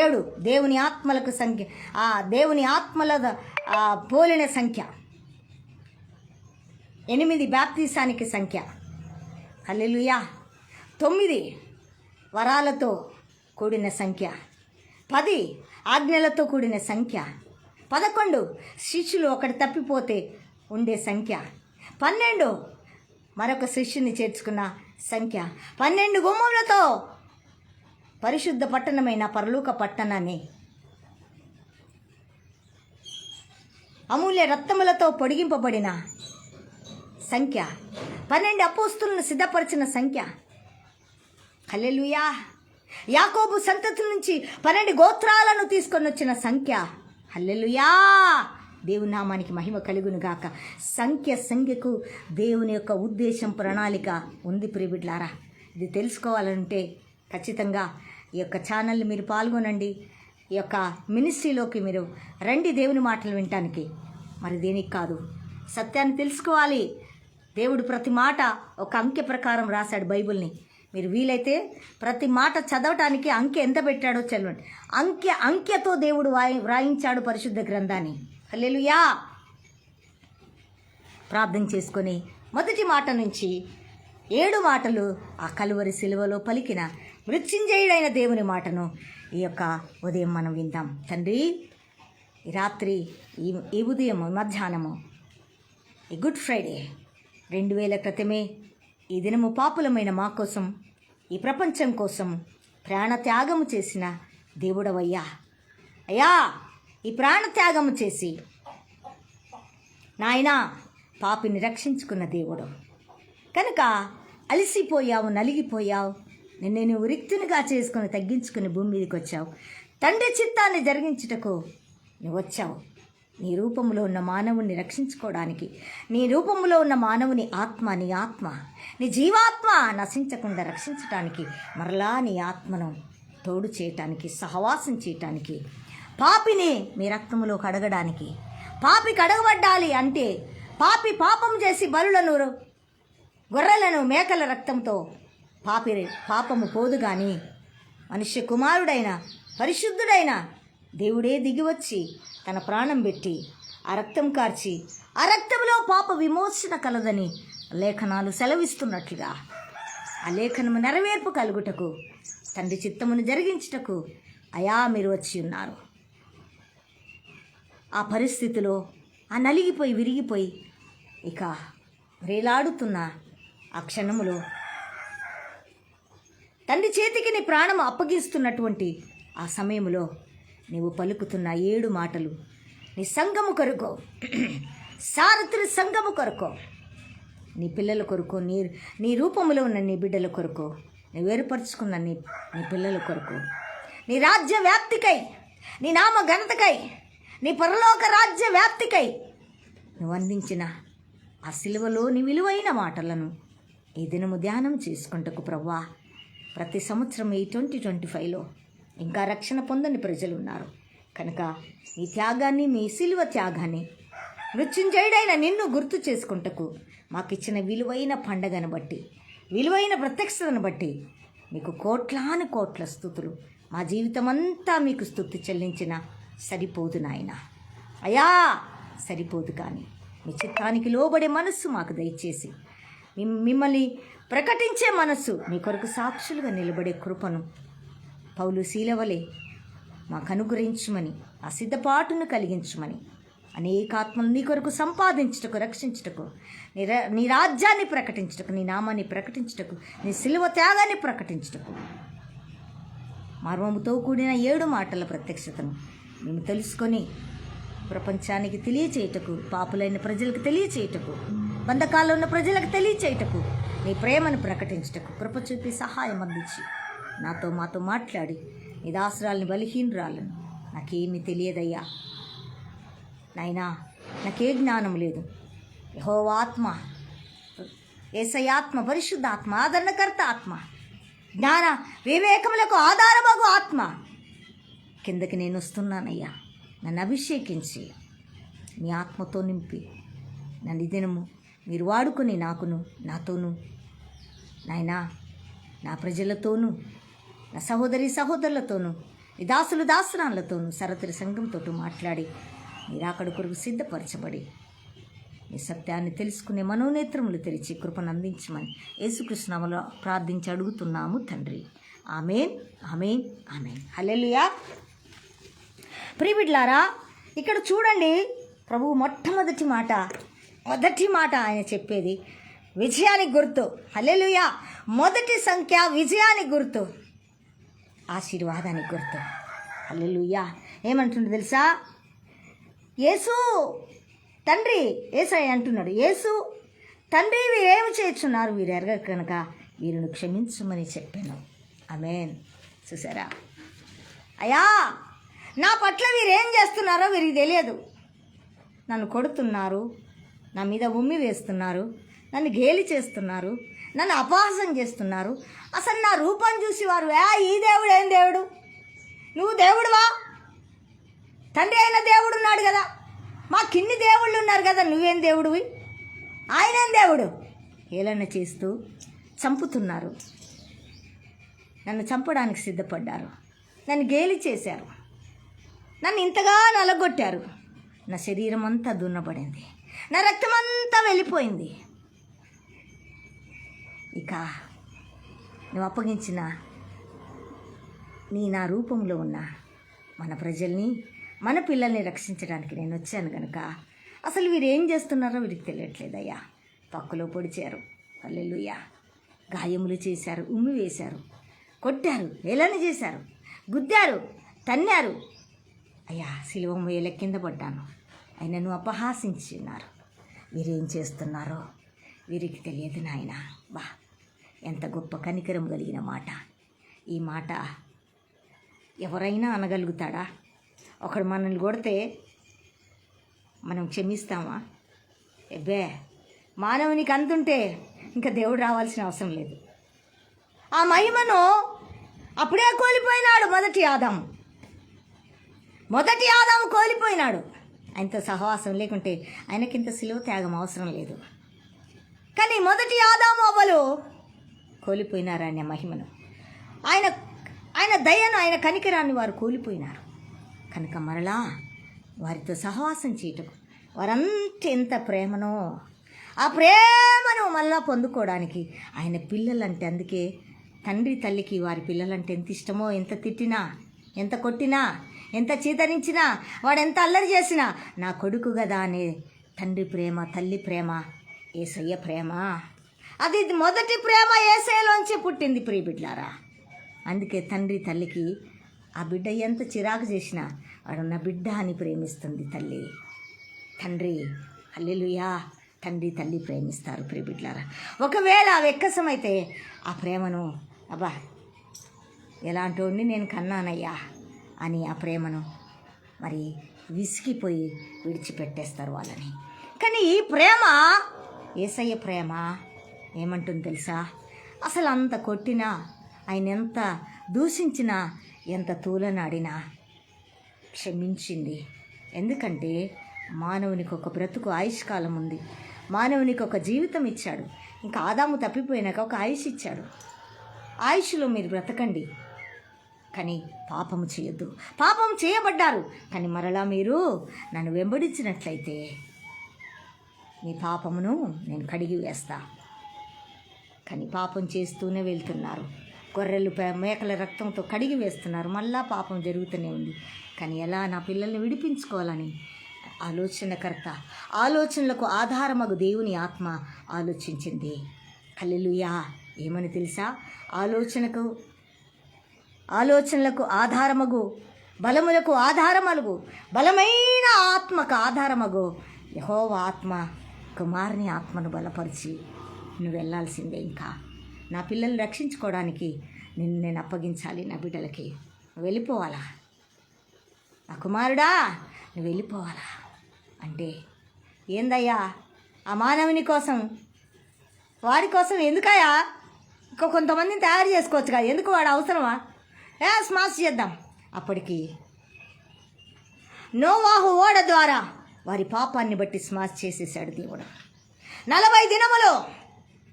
7 దేవుని ఆత్మలకు సంఖ్య, ఆ దేవుని ఆత్మల పోలిన సంఖ్య. 8 బాప్తీసానికి సంఖ్య. హల్లెలూయా. 9 వరాలతో కూడిన సంఖ్య. 10 ఆజ్ఞలతో కూడిన సంఖ్య. 11 శిష్యులు ఒకటి తప్పిపోతే ఉండే సంఖ్య. 12 మరొక శిష్యుని చేర్చుకున్న సంఖ్య. 12 గుమ్మములతో పరిశుద్ధ పట్టణమైన పరలోక పట్టణాన్ని అమూల్య రత్నములతో పొడిగింపబడిన సంఖ్య. 12 అపోస్తులను సిద్ధపరిచిన సంఖ్య. హల్లెలూయా. యాకోబు సంతతి నుంచి 12 గోత్రాలను తీసుకొని వచ్చిన సంఖ్య. హల్లెలూయా. దేవుని నామానికి మహిమ కలుగును గాక. సంఖ్యకు దేవుని యొక్క ఉద్దేశం, ప్రణాళిక ఉంది ప్రియబిడ్డలారా. ఇది తెలుసుకోవాలంటే ఖచ్చితంగా ఈ యొక్క ఛానల్ని మీరు పాల్గొనండి. ఈ యొక్క మినిస్ట్రీలోకి మీరు రండి దేవుని మాటలు వినటానికి. మరి దేనికి కాదు, సత్యాన్ని తెలుసుకోవాలి. దేవుడు ప్రతి మాట ఒక అంకె ప్రకారం రాశాడు బైబిల్ని. మీరు వీలైతే ప్రతి మాట చదవటానికి అంకె ఎంత పెట్టాడో చదవండి. అంకెతో దేవుడు వ్రాయించాడు పరిశుద్ధ గ్రంథాన్ని. హల్లెలూయా. ప్రార్థన చేసుకొని మొదటి మాట నుంచి 7 మాటలు ఆ కలువరి సిలువలో పలికిన మృత్యుంజయుడైన దేవుని మాటను ఈ యొక్క ఉదయం మనం విందాం. తండ్రి, ఈ రాత్రి, ఈ ఉదయం, మధ్యాహ్నము, ఈ గుడ్ ఫ్రైడే 2000 క్రితమే ఈ దినము పాపులమైన మా కోసం, ఈ ప్రపంచం కోసం ప్రాణత్యాగము చేసిన దేవుడవయ్యా. అయ్యా, ఈ ప్రాణత్యాగము చేసి నాయనా పాపిని రక్షించుకున్న దేవుడు కనుక అలసిపోయావు, నలిగిపోయావు, నిన్ను ఉరిక్తునిగా చేసుకుని తగ్గించుకుని భూమి మీదకి వచ్చావు. తండ్రి చిత్తాన్ని జరిగించుటకు నువ్వు వచ్చావు. నీ రూపంలో ఉన్న మానవుని రక్షించుకోవడానికి, నీ రూపంలో ఉన్న మానవుని ఆత్మ, నీ జీవాత్మ నశించకుండా రక్షించటానికి, మరలా నీ ఆత్మను తోడు చేయటానికి, సహవాసం చేయటానికి, పాపిని మీ రక్తములో కడగడానికి. పాపి కడగబడ్డాలి అంటే పాపం చేసి బలులను, గొర్రెలను, మేకల రక్తంతో పాపము పోదు. కానీ మనుష్య కుమారుడైన పరిశుద్ధుడైన దేవుడే దిగివచ్చి తన ప్రాణం పెట్టి ఆ రక్తం కార్చి ఆ రక్తంలో పాప విమోచన కలదని లేఖనాలు సెలవిస్తున్నట్లుగా ఆ లేఖనము నెరవేర్పు కలుగుటకు, తండ్రి చిత్తమును జరిగించుటకు అయా మీరు వచ్చి ఉన్నారు. ఆ పరిస్థితిలో ఆ నలిగిపోయి విరిగిపోయి ఇక వేలాడుతున్న ఆ క్షణములో తండ్రి చేతికి నీ ప్రాణం అప్పగిస్తున్నటువంటి ఆ సమయంలో నీవు పలుకుతున్న 7 మాటలు నీ సంఘము కొరకు, సారథుల సంఘము కొరకు, నీ పిల్లల కొరకు, నీ రూపంలో ఉన్న నీ బిడ్డల కొరకు, నువ్వు ఏర్పరచుకున్న నీ పిల్లల కొరకు, నీ రాజ్య వ్యాప్తికై, నీ నామ ఘనతకై, నీ పరలోక రాజ్య వ్యాప్తికై నువ్వు అందించిన ఆ సిలువలోని విలువైన మాటలను ఈ దినము ధ్యానం చేసుకుంటకు ప్రభువా. ప్రతి సంవత్సరం ఈ 2025లో ఇంకా రక్షణ పొందని ప్రజలు ఉన్నారు కనుక ఈ త్యాగాన్ని, మీ సిలువ త్యాగాన్ని, మృత్యుంజయుడైన నిన్ను గుర్తు చేసుకుంటకు మాకిచ్చిన విలువైన పండగను బట్టి, విలువైన ప్రత్యక్షతను బట్టి మీకు కోట్ల స్తుతులు. మా జీవితం అంతా మీకు స్తుతి చెల్లించిన సరిపోదు నాయన. అయా సరిపోదు. కానీ మీ చిత్తానికి లోబడే మనస్సు మాకు దయచేసి, మిమ్మల్ని ప్రకటించే మనస్సు, మీ కొరకు సాక్షులుగా నిలబడే కృపను పౌలు శీలవలే మాకు అనుగ్రహించమని, ఆ సిద్ధపాటును కలిగించమని, అనేకాత్మను నీ కొరకు సంపాదించుటకు, రక్షించుటకు, నీ రాజ్యాన్ని ప్రకటించుటకు, నీ నామాన్ని ప్రకటించుటకు, నీ సిలువ త్యాగాన్ని ప్రకటించుటకు, మర్మముతో కూడిన 7 మాటల ప్రత్యక్షతను మేము తెలుసుకొని ప్రపంచానికి తెలియచేయటకు, పాపులైన ప్రజలకు తెలియచేయటకు, బంధకాల్లో ఉన్న ప్రజలకు తెలియచేయటకు, నీ ప్రేమను ప్రకటించుటకు కృప చూపి సహాయం అందించి మాతో మాట్లాడి, నీ దాసురాలని, బలహీనరాలను, నాకేమీ తెలియదయ్యా నాయనా, నాకే జ్ఞానం లేదు. యెహోవా ఆత్మ, యేసయ్యాత్మ, పరిశుద్ధాత్మ, ఆదరణకర్త ఆత్మ, జ్ఞాన వివేకములకు ఆధారమగు ఆత్మ కిందకి నేను వస్తున్నానయ్యా. నన్ను అభిషేకించి మీ ఆత్మతో నింపి నన్ను దినము మీరు వాడుకొని నాతోనూ నాయనా, నా ప్రజలతోనూ, నా సహోదరులతోనూ, ఈ దాసురాళ్ళతోనూ, సరతుల సంఘంతో మాట్లాడి మీరు అక్కడ కొరకు సిద్ధపరచబడి మీ సత్యాన్ని తెలుసుకునే మనోనేత్రములు తెరిచి కృపను అందించమని యేసుకృష్ణ నామములో ప్రార్థించి అడుగుతున్నాము తండ్రి. ఆమేన్, ఆమేన్, ఆమేన్. హల్లెలూయా. ప్రియబిడ్డలారా, ఇక్కడ చూడండి, ప్రభువు మొట్టమొదటి మాట ఆయన చెప్పేది విజయానికి గుర్తు. హల్లెలూయా. మొదటి సంఖ్య విజయానికి గుర్తు, ఆశీర్వాదానికి గుర్తు. హల్లెలూయా. ఏమంటుండో తెలుసా? యేసు తండ్రి, యేసయ్య అంటున్నాడు, యేసు తండ్రి వీరేమి చేస్తున్నారు, వీరు ఎరగక కనుక వీరిని క్షమించమని చెప్పాను. ఆమేన్. చూసారా? అయ్యా, నా పట్ల వీరేం చేస్తున్నారో వీరికి తెలియదు. నన్ను కొడుతున్నారు, నా మీద ఉమ్మి వేస్తున్నారు, నన్ను గేలి చేస్తున్నారు, నన్ను అపహాసం చేస్తున్నారు. అసలు నా రూపం చూసి వారు, ఈ దేవుడు ఏం దేవుడు, నువ్వు దేవుడువా? తండ్రి అయిన దేవుడు ఉన్నాడు కదా, మా కిన్ని దేవుళ్ళు ఉన్నారు కదా, నువ్వేం దేవుడివి, ఆయనేం దేవుడు? హేళన చేస్తూ చంపుతున్నారు. నన్ను చంపడానికి సిద్ధపడ్డారు, నన్ను గేలి చేశారు, నన్ను ఇంతగా నలగొట్టారు. నా శరీరం అంతా దున్నబడింది, నా రక్తం అంతా వెళ్ళిపోయింది. ఇక నువ్వు అప్పగించిన నా రూపంలో ఉన్న మన ప్రజల్ని, మన పిల్లల్ని రక్షించడానికి నేను వచ్చాను కనుక అసలు వీరు ఏం చేస్తున్నారో వీరికి తెలియట్లేదయ్యా. పక్కలో పొడిచారు, హల్లెలూయా, గాయములు చేశారు, ఉమ్మి వేశారు, కొట్టారు, వేలని చేశారు, గుద్దారు, తన్నారు. అయ్యా సిలువ మోయల కింద పడ్డాను, ఆయనను అపహాసించున్నారు. వీరేం చేస్తున్నారో వీరికి తెలియదు నాయన. బా, ఎంత గొప్ప కనికరం కలిగిన మాట. ఈ మాట ఎవరైనా అనగలుగుతాడా? ఒకడు మనల్ని కొడితే మనం క్షమిస్తామా? ఎబ్బే, మానవునికి అంతుంటే ఇంకా దేవుడు రావాల్సిన అవసరం లేదు. ఆ మహిమను అప్పుడే కోల్పోయినాడు మొదటి ఆదాము కోల్పోయినాడు. ఆయనతో సహవాసం లేకుంటే ఆయనకింత సిలువ త్యాగం అవసరం లేదు. కానీ మొదటి ఆదాము అవ్వలు కోల్పోయినారు ఆయన మహిమను, ఆయన దయను, ఆయన కనికరాన్ని వారు కోల్పోయినారు. కనుక మరలా వారితో సహవాసం చేయటకు వారంటే ఎంత ప్రేమనో, ఆ ప్రేమను మళ్ళా పొందుకోవడానికి ఆయన పిల్లలంటే, అందుకే తండ్రి తల్లికి వారి పిల్లలంటే ఎంత ఇష్టమో, ఎంత తిట్టినా, ఎంత కొట్టినా, ఎంత చీతరించినా, వాడు ఎంత అల్లరి చేసినా నా కొడుకు కదా అనే తండ్రి ప్రేమ, తల్లి ప్రేమ, యేసయ్య ప్రేమ, అది మొదటి ప్రేమ యేసయ్యలోంచి పుట్టింది ప్రియబిడ్లారా. అందుకే తండ్రి తల్లికి ఆ బిడ్డ ఎంత చిరాకు చేసినా వాడు నా బిడ్డ అని ప్రేమిస్తుంది తల్లి. తండ్రి, హల్లెలూయా, తండ్రి తల్లి ప్రేమిస్తారు ప్రియబిడ్లారా. ఒకవేళ వెక్కసమైతే ఆ ప్రేమను, అబ్బా ఎలాంటి వాడిని నేను కన్నానయ్యా అని ఆ ప్రేమను మరి విసిగిపోయి విడిచిపెట్టేస్తారు వాళ్ళని. కానీ ఈ ప్రేమ, యేసయ్య ప్రేమ ఏమంటుంది తెలుసా? అసలు అంత కొట్టినా, ఆయన ఎంత దూషించినా, ఎంత తూలనాడినా క్షమించింది. ఎందుకంటే మానవునికి ఒక బ్రతుకు ఆయుష్కాలం ఉంది, మానవునికి ఒక జీవితం ఇచ్చాడు. ఇంకా ఆదాము తప్పిపోయినాక ఒక ఆయుష్ ఇచ్చాడు. ఆయుష్లో మీరు బ్రతకండి, కానీ పాపము చేయొద్దు. పాపం చేయబడ్డారు, కానీ మరలా మీరు నన్ను వెంబడించినట్లయితే మీ పాపమును నేను కడిగి వేస్తా. కానీ పాపం చేస్తూనే వెళ్తున్నారు. గొర్రెలు మేకల రక్తంతో కడిగి వేస్తున్నారు, మళ్ళా పాపం జరుగుతూనే ఉంది. కానీ ఎలా నా పిల్లల్ని విడిపించుకోవాలని ఆలోచనకర్త, ఆలోచనలకు ఆధారమగు దేవుని ఆత్మ ఆలోచించింది. హల్లెలూయా. ఏమని తెలుసా? ఆలోచనలకు ఆధారమగు, బలములకు ఆధారమగు, బలమైన ఆత్మకు ఆధారమగు యెహోవా ఆత్మ, కుమారుని ఆత్మను బలపరిచి నువ్వు వెళ్ళాల్సిందే. ఇంకా నా పిల్లల్ని రక్షించుకోవడానికి నేను అప్పగించాలి. నా బిడ్డలకి నువ్వు వెళ్ళిపోవాలా, నా కుమారుడా నువ్వు వెళ్ళిపోవాలా అంటే ఏందయ్యా? ఆ మానవుని కోసం, వాడి కోసం ఎందుకయ్యా? ఇంకా కొంతమందిని తయారు చేసుకోవచ్చు కదా, ఎందుకు వాడు అవసరమా? స్మాష్ చేద్దాం. అప్పటికి నోవాహు ఓడ ద్వారా వారి పాపాన్ని బట్టి స్మాష్ చేసేసాడు దేవుడు. 40 దినములు,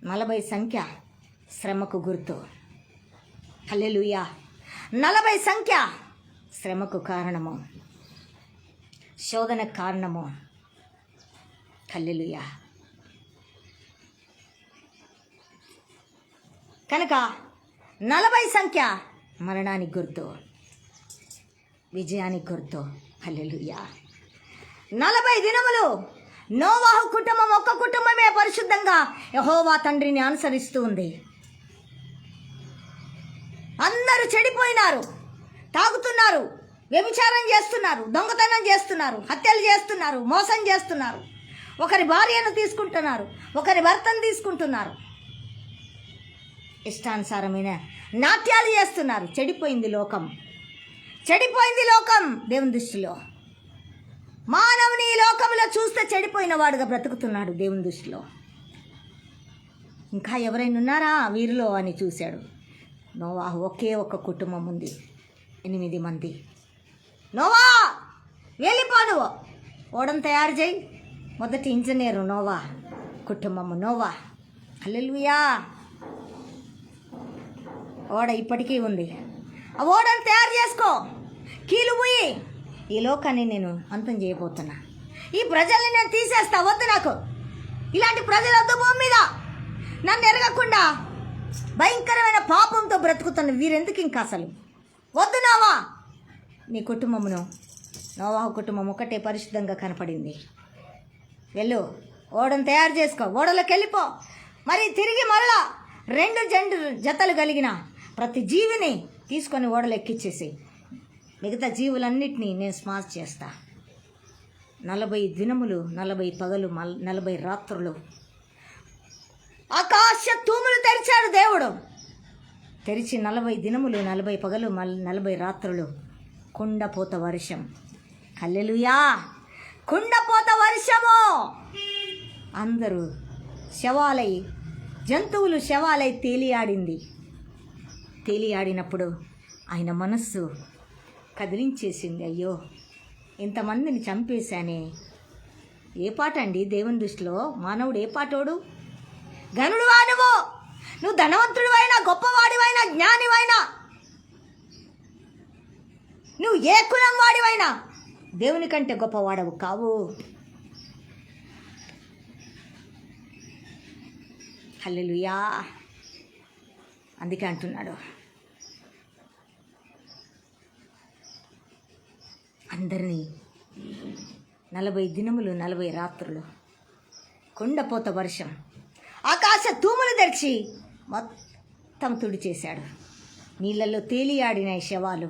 40 సంఖ్య శ్రమకు గుర్తు. హల్లెలూయా. 40 సంఖ్య శ్రమకు కారణము, శోధన కారణము. హల్లెలూయా. కనుక 40 సంఖ్య మరణానికి గుర్తు, విజయానికి గుర్తు. హల్లెలూయా. 40 దినములు నోవాహు కుటుంబం, ఒక్క కుటుంబమే పరిశుద్ధంగా యెహోవా తండ్రిని అనుసరిస్తూ ఉంది. అందరూ చెడిపోయినారు, తాగుతున్నారు, వ్యభిచారం చేస్తున్నారు, దొంగతనం చేస్తున్నారు, హత్యలు చేస్తున్నారు, మోసం చేస్తున్నారు, ఒకరి భార్యను తీసుకుంటున్నారు, ఒకరి భర్తను తీసుకుంటున్నారు, ఇష్టానుసారమైన నాట్యాలు చేస్తున్నారు. చెడిపోయింది లోకం, చెడిపోయింది లోకం దేవుని దృష్టిలో. మానవుని ఈ లోకంలో చూస్తే చెడిపోయిన వాడుగా బ్రతుకుతున్నాడు దేవుని దృష్టిలో. ఇంకా ఎవరైనా ఉన్నారా వీరిలో అని చూశాడు. నోవాహు ఒకే ఒక కుటుంబం ఉంది, 8 మంది. నోవా వెళ్ళిపో, నువ్వు ఓడను తయారు చేయి. మొదటి ఇంజనీరు నోవా కుటుంబము, నోవా. హల్లెలూయా. ఓడ ఇప్పటికీ ఉంది. ఆ ఓడను తయారు చేసుకో, కీలు పోయి ఈ లోకాన్ని నేను అంతం చేయబోతున్నా. ఈ ప్రజల్ని నేను తీసేస్తా. వద్దు నాకు ఇలాంటి ప్రజలు వద్దు. భూమి మీద నన్ను ఎరగకుండా భయంకరమైన పాపంతో బ్రతుకుతున్న వీరెందుకు ఇంకా అసలు వద్దు. నావా నీ కుటుంబమును, నోవాహు కుటుంబం ఒకటే పరిశుద్ధంగా కనపడింది. వెళ్ళు, ఓడను తయారు చేసుకో, ఓడలోకి వెళ్ళిపో. మరి తిరిగి మరలా 2 జతలు కలిగిన ప్రతి జీవిని తీసుకొని ఓడలు ఎక్కిచ్చేసి మిగతా జీవులన్నిటినీ నేను స్మాష్ చేస్తా. 40 దినములు, 40 పగలు, 40 రాత్రులు ఆకాశ తూములు తెరిచాడు దేవుడు. తెరిచి 40 దినములు, 40 పగలు, 40 రాత్రులు కుండపోత వర్షం. హల్లెలూయా! కుండపోత వర్షము. అందరూ శవాలై, జంతువులు శవాలై తేలియాడింది. తేలియాడినప్పుడు ఆయన మనస్సు కదిలించేసింది. అయ్యో, ఇంతమందిని చంపేశానే. ఏ పాట అండి దేవుని దృష్టిలో? మానవుడు ఏ పాటోడు? గనుడువా నువ్వు ధనవంతుడివైనా, గొప్పవాడివైనా, జ్ఞానివైనా, నువ్వు ఏ కులం వాడివైనా దేవుని కంటే గొప్పవాడవు కావు. హల్లెలూయా! అందుకే అంటున్నాడు, అందరినీ 40 దినములు, 40 రాత్రులు కుండపోత వర్షం, ఆకాశ తూములు తెరిచి మొత్తం తుడి చేశాడు. నీళ్ళల్లో తేలియాడిన శవాలు.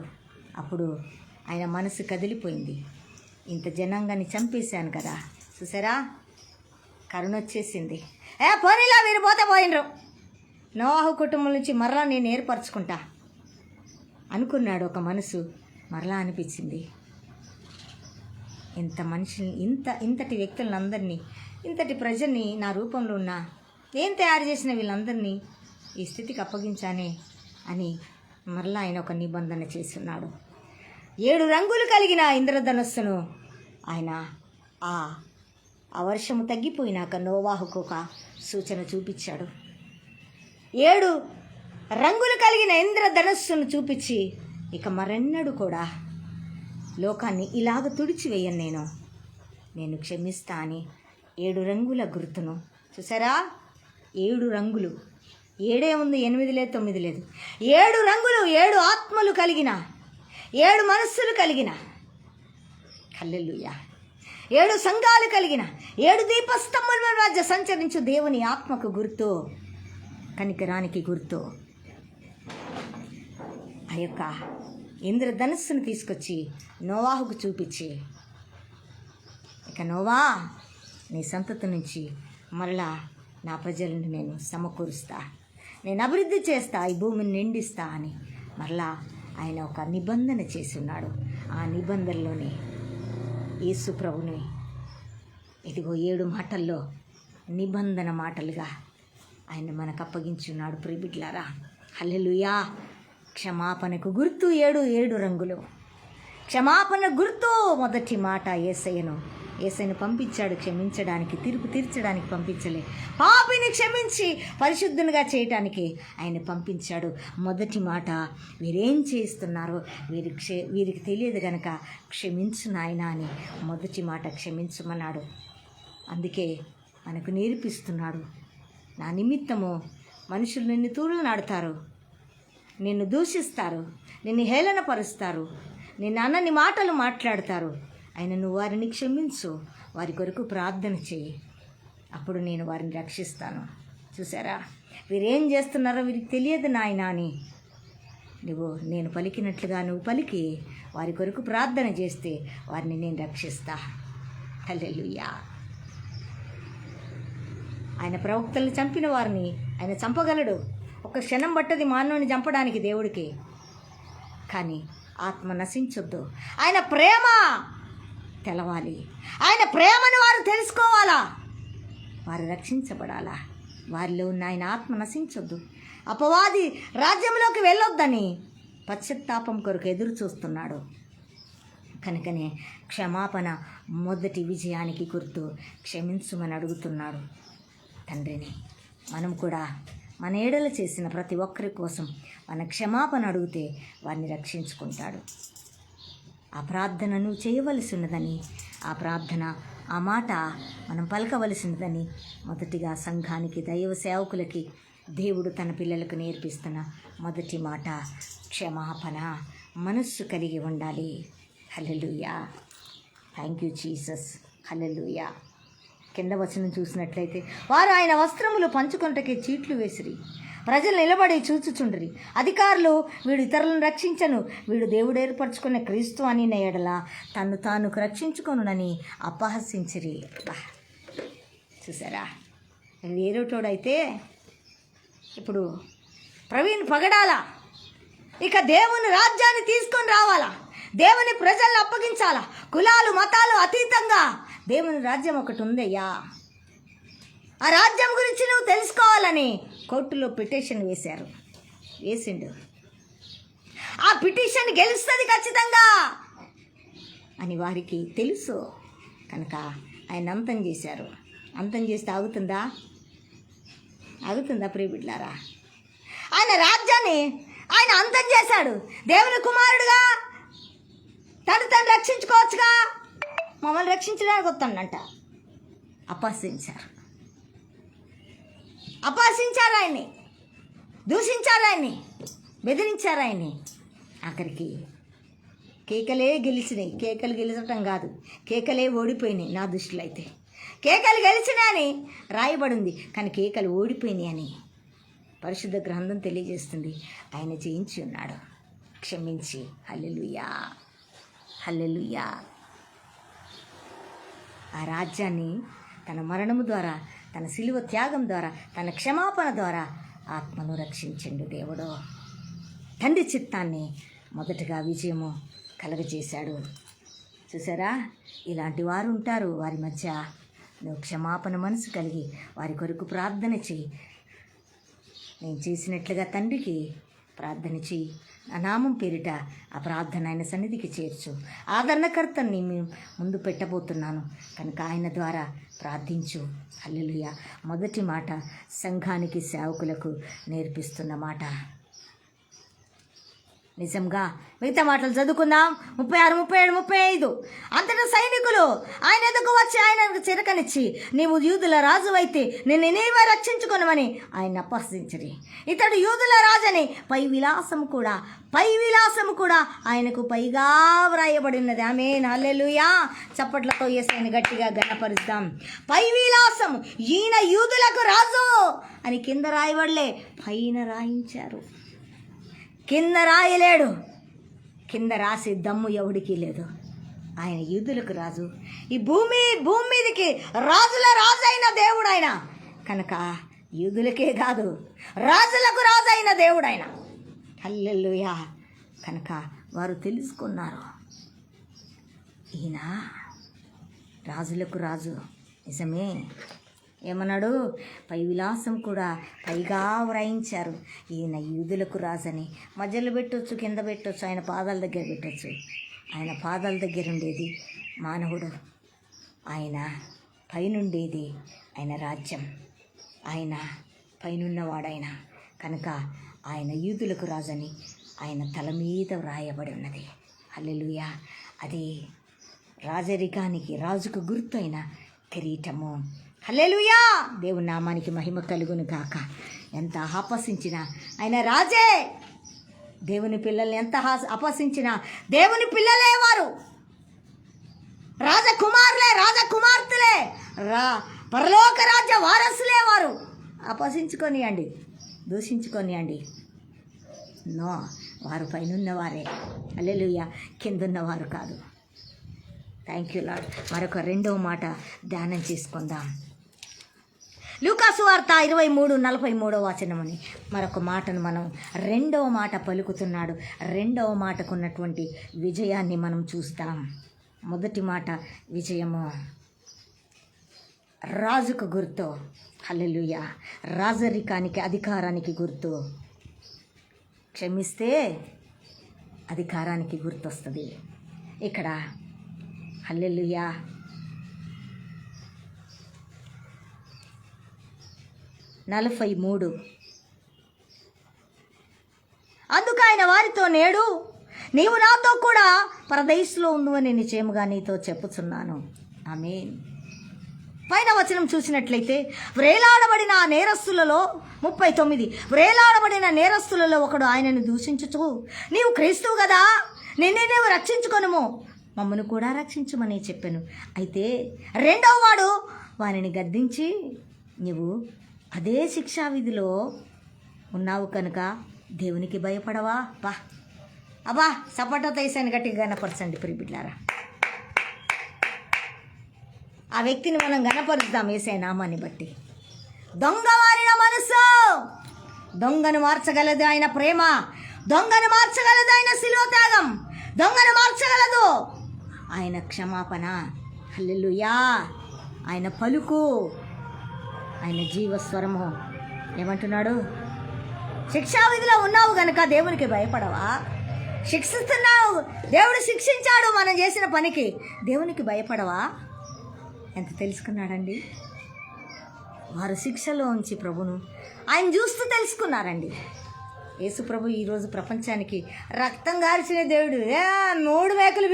అప్పుడు ఆయన మనసు కదిలిపోయింది. ఇంత జనాంగాన్ని చంపేశాను కదా, చూసారా, కరుణ వచ్చేసింది. పోనీలా వీరు పోయినరు, నోవాహు కుటుంబం నుంచి మరలా నేను ఏర్పరచుకుంటా అనుకున్నాడు ఒక మనసు. మరలా అనిపించింది, ఇంత మనుషుల్ని, ఇంతటి వ్యక్తులందరినీ, ఇంతటి ప్రజల్ని నా రూపంలో ఉన్న నేను తయారు చేసిన వీళ్ళందరినీ ఈ స్థితికి అప్పగించానే అని మరలా ఆయన ఒక నిబంధన చేస్తున్నాడు. 7 రంగులు కలిగిన ఇంద్రధనస్సును ఆయన ఆ వర్షము తగ్గిపోయినాక నోవాహుకు ఒక సూచన చూపించాడు. 7 రంగులు కలిగిన ఇంద్రధనస్సును చూపించి, ఇక మరెన్నడూ కూడా లోకాన్ని ఇలాగ తుడిచివేయను, నేను క్షమిస్తా అని 7 రంగుల గుర్తును చూసారా. 7 రంగులు, 7 ఉంది, 8 లేదు, 9 లేదు. 7 రంగులు, 7 ఆత్మలు కలిగిన, 7 మనస్సులు కలిగిన, హల్లెలూయా, 7 సంఘాలు కలిగిన, 7 దీపస్తంభముల మధ్య సంచరించు దేవుని ఆత్మకు గుర్తు, కనికరానికి గుర్తు. ఆ యొక్క ఇంద్రధనుస్సును తీసుకొచ్చి నోవాహుకు చూపించి, ఇక నోవా, నీ సంతతి నుంచి మరలా నా ప్రజలను నేను సమకూరుస్తా, నేను అభివృద్ధి చేస్తా, ఈ భూమిని నిండిస్తా అని మరలా ఆయన ఒక నిబంధన చేసి ఉన్నాడు. ఆ నిబంధనలోనే యేసు ప్రభుని ఇదిగో 7 మాటల్లో నిబంధన మాటలుగా ఆయన మనకు అప్పగించున్నాడు. ప్రియబిడ్డలారా, హల్లెలూయా! క్షమాపణకు గుర్తు 7 రంగులు. క్షమాపణ గుర్తు మొదటి మాట యేసయ్యను పంపించాడు క్షమించడానికి, తీర్పు తీర్చడానికి పంపించలే, పాపిని క్షమించి పరిశుద్ధునిగా చేయటానికి ఆయన పంపించాడు. మొదటి మాట, వీరేం చేస్తున్నారో వీరికి తెలియదు గనక క్షమించు నాయనా అని మొదటి మాట క్షమించమన్నాడు. అందుకే మనకు నేర్పిస్తున్నాడు. నా నిమిత్తము మనుషులు నిన్ను తూళ్ళు నాడుతారు, నిన్ను దూషిస్తారు, నిన్ను హేళనపరుస్తారు, నిన్ను అన్నని మాటలు మాట్లాడతారు, అయినా నువ్వు వారిని క్షమించు, వారి కొరకు ప్రార్థన చెయ్యి, అప్పుడు నేను వారిని రక్షిస్తాను. చూసారా, వీరేం చేస్తున్నారో వీరికి తెలియదు నాయనా అని నేను పలికినట్లుగా నువ్వు పలికి వారి కొరకు ప్రార్థన చేస్తే వారిని నేను రక్షిస్తా. హల్లెలూయా! ఆయన ప్రవక్తలను చంపిన వారిని ఆయన చంపగలడు. ఒక క్షణం పట్టది మానవుని చంపడానికి దేవుడికి, కానీ ఆత్మ నశించొద్దు. ఆయన ప్రేమ తెలవాలి, ఆయన ప్రేమను వారు తెలుసుకోవాలా, వారు రక్షించబడాలా. వారిలో ఉన్న ఆయన ఆత్మ నశించొద్దు, అపవాది రాజ్యంలోకి వెళ్ళొద్దని పశ్చాత్తాపం కొరకు ఎదురు చూస్తున్నాడు. కనుకనే క్షమాపణ మొదటి విజయానికి గుర్తు. క్షమించుమని అడుగుతున్నాడు తండ్రిని. మనం కూడా మన ఏడల చేసిన ప్రతి ఒక్కరి కోసం మన క్షమాపణ అడిగితే వారిని రక్షించుకుంటాడు. ఆ ప్రార్థన నువ్వు చేయవలసి ఉన్నదని, ఆ ప్రార్థన ఆ మాట మనం పలకవలసినదని మొదటిగా సంఘానికి, దైవ సేవకులకి దేవుడు తన పిల్లలకు నేర్పిస్తున్న మొదటి మాట క్షమాపణ. మనస్సు కలిగి ఉండాలి. Hallelujah. Thank you Jesus. Hallelujah. కింద వచనం చూసినట్లయితే, వారు ఆయన వస్త్రములు పంచుకొనుటకే చీట్లు వేసిరి, ప్రజలు నిలబడి చూచుచుండ్రి. అధికారులు, వీడు ఇతరులను రక్షించను, వీడు దేవుడు ఏర్పరచుకున్న క్రీస్తు అని ఎడల తను తాను రక్షించుకొనునని అపహసించిరి. చూసారా, వేరేటోడైతే ఇప్పుడు ప్రవీణ్ పగడాల, ఇక దేవుని రాజ్యాన్ని తీసుకొని రావాలా, దేవుని ప్రజలను అప్పగించాలా, కులాలు మతాలు అతీతంగా దేవుని రాజ్యం ఒకటి ఉందయ్యా, ఆ రాజ్యం గురించి నువ్వు తెలుసుకోవాలని కోర్టులో పిటిషన్ వేసిండు. ఆ పిటిషన్ గెలుస్తుంది ఖచ్చితంగా అని వారికి తెలుసు కనుక ఆయన అంతం చేశారు. అంతం చేస్తే ఆగుతుందా ప్రియబిడ్లారా? ఆయన రాజ్యాన్ని ఆయన అంతం చేశాడు. దేవుని కుమారుడుగా తను రక్షించుకోవచ్చుగా, మమ్మల్ని రక్షించడానికి వస్తాడంట. అపహసించారు ఆయన్ని, దూషించారు ఆయన్ని, బెదిరించారు ఆయన్ని. ఆఖరికి కేకలే గెలిచినాయి. కేకలు గెలిచటం కాదు, కేకలే ఓడిపోయినాయి. నా దృష్టిలో అయితే కేకలు గెలిచినాయని రాయబడింది, కానీ కేకలు ఓడిపోయినాయి అని పరిశుద్ధ గ్రంథం తెలియజేస్తుంది. ఆయన జయించి ఉన్నాడు, క్షమించి. హల్లెలూయా, హల్లెలూయా. ఆ రాజ్యాన్ని తన మరణము ద్వారా, తన సిలువ త్యాగం ద్వారా, తన క్షమాపణ ద్వారా ఆత్మను రక్షించండు దేవుడు. తండ్రి చిత్తాన్ని మొదటగా విజయము కలగజేశాడు. చూసారా, ఇలాంటి వారు ఉంటారు. వారి మధ్య నువ్వు క్షమాపణ మనసు కలిగి వారి కొరకు ప్రార్థన చెయ్యి. నేను చేసినట్లుగా తండ్రికి ప్రార్థన చెయ్యి. నా నామం పేరిట ఆ ప్రార్థన ఆయన సన్నిధికి చేర్చు. ఆదరణకర్తని ముందు పెట్టబోతున్నాను కనుక ఆయన ద్వారా ప్రార్థించు. హల్లెలూయా. మొదటి మాట సంఘానికి, సేవకులకు నేర్పిస్తున్న మాట. నిజంగా మిగతా మాటలు చదువుకుందాం. 36, 37, 35. అంతటా సైనికులు ఆయన ఎదుగు వచ్చి ఆయనకు చిరకనిచ్చి, నీవు యూదుల రాజు అయితే నిన్ను నీవే రక్షించుకొనమని ఆయన అపహసించిరి. ఇతడు యూదుల రాజని పై విలాసము కూడా ఆయనకు పైగా వ్రాయబడి ఉన్నది. ఆమేన్, హల్లెలూయా. చప్పట్లతో యేసుని గట్టిగా ఘనపరుస్తాం. పై విలాసము, ఈయన యూదులకు రాజు అని కింద రాయబడలే, పైన రాయించారు. కింద రాయలేడు, కింద రాసే దమ్ము ఎవడికి లేదు. ఆయన యూదులకు రాజు, ఈ భూమి మీదకి రాజుల రాజు అయిన దేవుడు ఆయన కనుక యూదులకే కాదు రాజులకు రాజు అయిన దేవుడు ఆయన. హల్లెలూయా. కనుక వారు తెలుసుకున్నారు, ఈయన రాజులకు రాజు. నిజమే. ఏమన్నాడు? పై విలాసం కూడా పైగా వ్రాయించారు, ఈయన యూదులకు రాజని. మధ్యలో పెట్టొచ్చు, కింద పెట్టొచ్చు, ఆయన పాదాల దగ్గర పెట్టొచ్చు. ఆయన పాదాల దగ్గర ఉండేది మానవుడు, ఆయన పైనుండేది ఆయన రాజ్యం, ఆయన పైనున్నవాడైన కనుక ఆయన యూదులకు రాజని ఆయన తల మీద వ్రాయబడి ఉన్నది. హల్లెలూయా. అది రాజరికానికి, రాజుకు గుర్తైన కిరీటము. హల్లెలూయా. దేవుని నామానికి మహిమ కలుగును గాక. ఎంత అపహసించినా ఆయన రాజే. దేవుని పిల్లల్ని ఎంత అపహసించినా దేవుని పిల్లలే వారు, రాజకుమారులే, రాజకుమార్తెలే, పరలోక రాజ్య వారసులే వారు. అపహసించుకొనియండి, దూషించుకొనియండి, నో, వారు పైనున్నవారే. హల్లెలూయా. కిందున్నవారు కాదు. Thank you lord. మరొక రెండవ మాట ధ్యానం చేసుకుందాం. లూకాసు వార్త 23:43 వచనమని మరొక మాటను మనం రెండవ మాట పలుకుతున్నాడు. రెండవ మాటకున్నటువంటి విజయాన్ని మనం చూస్తాం. మొదటి మాట విజయము రాజుకు గుర్తు. హల్లెలూయా. రాజరికానికి, అధికారానికి గుర్తు. క్షమిస్తే అధికారానికి గుర్తొస్తుంది ఇక్కడ. హల్లెలూయా. 43 అందుకు ఆయన వారితో, నేడు నీవు నాతో కూడా పరదైసులో ఉండువని నిశ్చయముగా నీతో చెప్పుచున్నాను. ఆమేన్. పైన వచనం చూసినట్లయితే, వ్రేలాడబడిన ఆ నేరస్తులలో 39, వ్రేలాడబడిన నేరస్తులలో ఒకడు ఆయనను దూషించుచు, నీవు క్రీస్తువు కదా, నిన్నే నీవు రక్షించుకొనుము, మమ్మను కూడా రక్షించుమని చెప్పాను. అయితే రెండవ వాడు వారిని గద్దించి, నీవు అదే శిక్షావిధిలో ఉన్నావు కనుక దేవునికి భయపడవా? అబ్బా సపోటతో వేసాను, గట్టిగా గనపరచండి ప్రియబిడ్లారా. ఆ వ్యక్తిని మనం గనపరుద్దాం యేసయ్య నామాన్ని బట్టి. దొంగ మారిన మనసు, దొంగను మార్చగలదు ఆయన ప్రేమ, దొంగను మార్చగలదు ఆయన శిలువ త్యాగం, దొంగను మార్చగలదు ఆయన క్షమాపణ. హల్లెలూయా. ఆయన పలుకు, ఆయన జీవస్వరము. ఏమంటున్నాడు? శిక్షావిధిలో ఉన్నావు గనుక దేవునికి భయపడవా? శిక్షిస్తున్నావు, దేవుడు శిక్షించాడు మనం చేసిన పనికి, దేవునికి భయపడవా? ఎంత తెలుసుకున్నాడండి వారు శిక్షలో ఉంచి ప్రభును ఆయన చూస్తూ తెలుసుకున్నారండి. యేసు ప్రభు ఈరోజు ప్రపంచానికి రక్తం గార్చిన దేవుడు, 3 మేకలు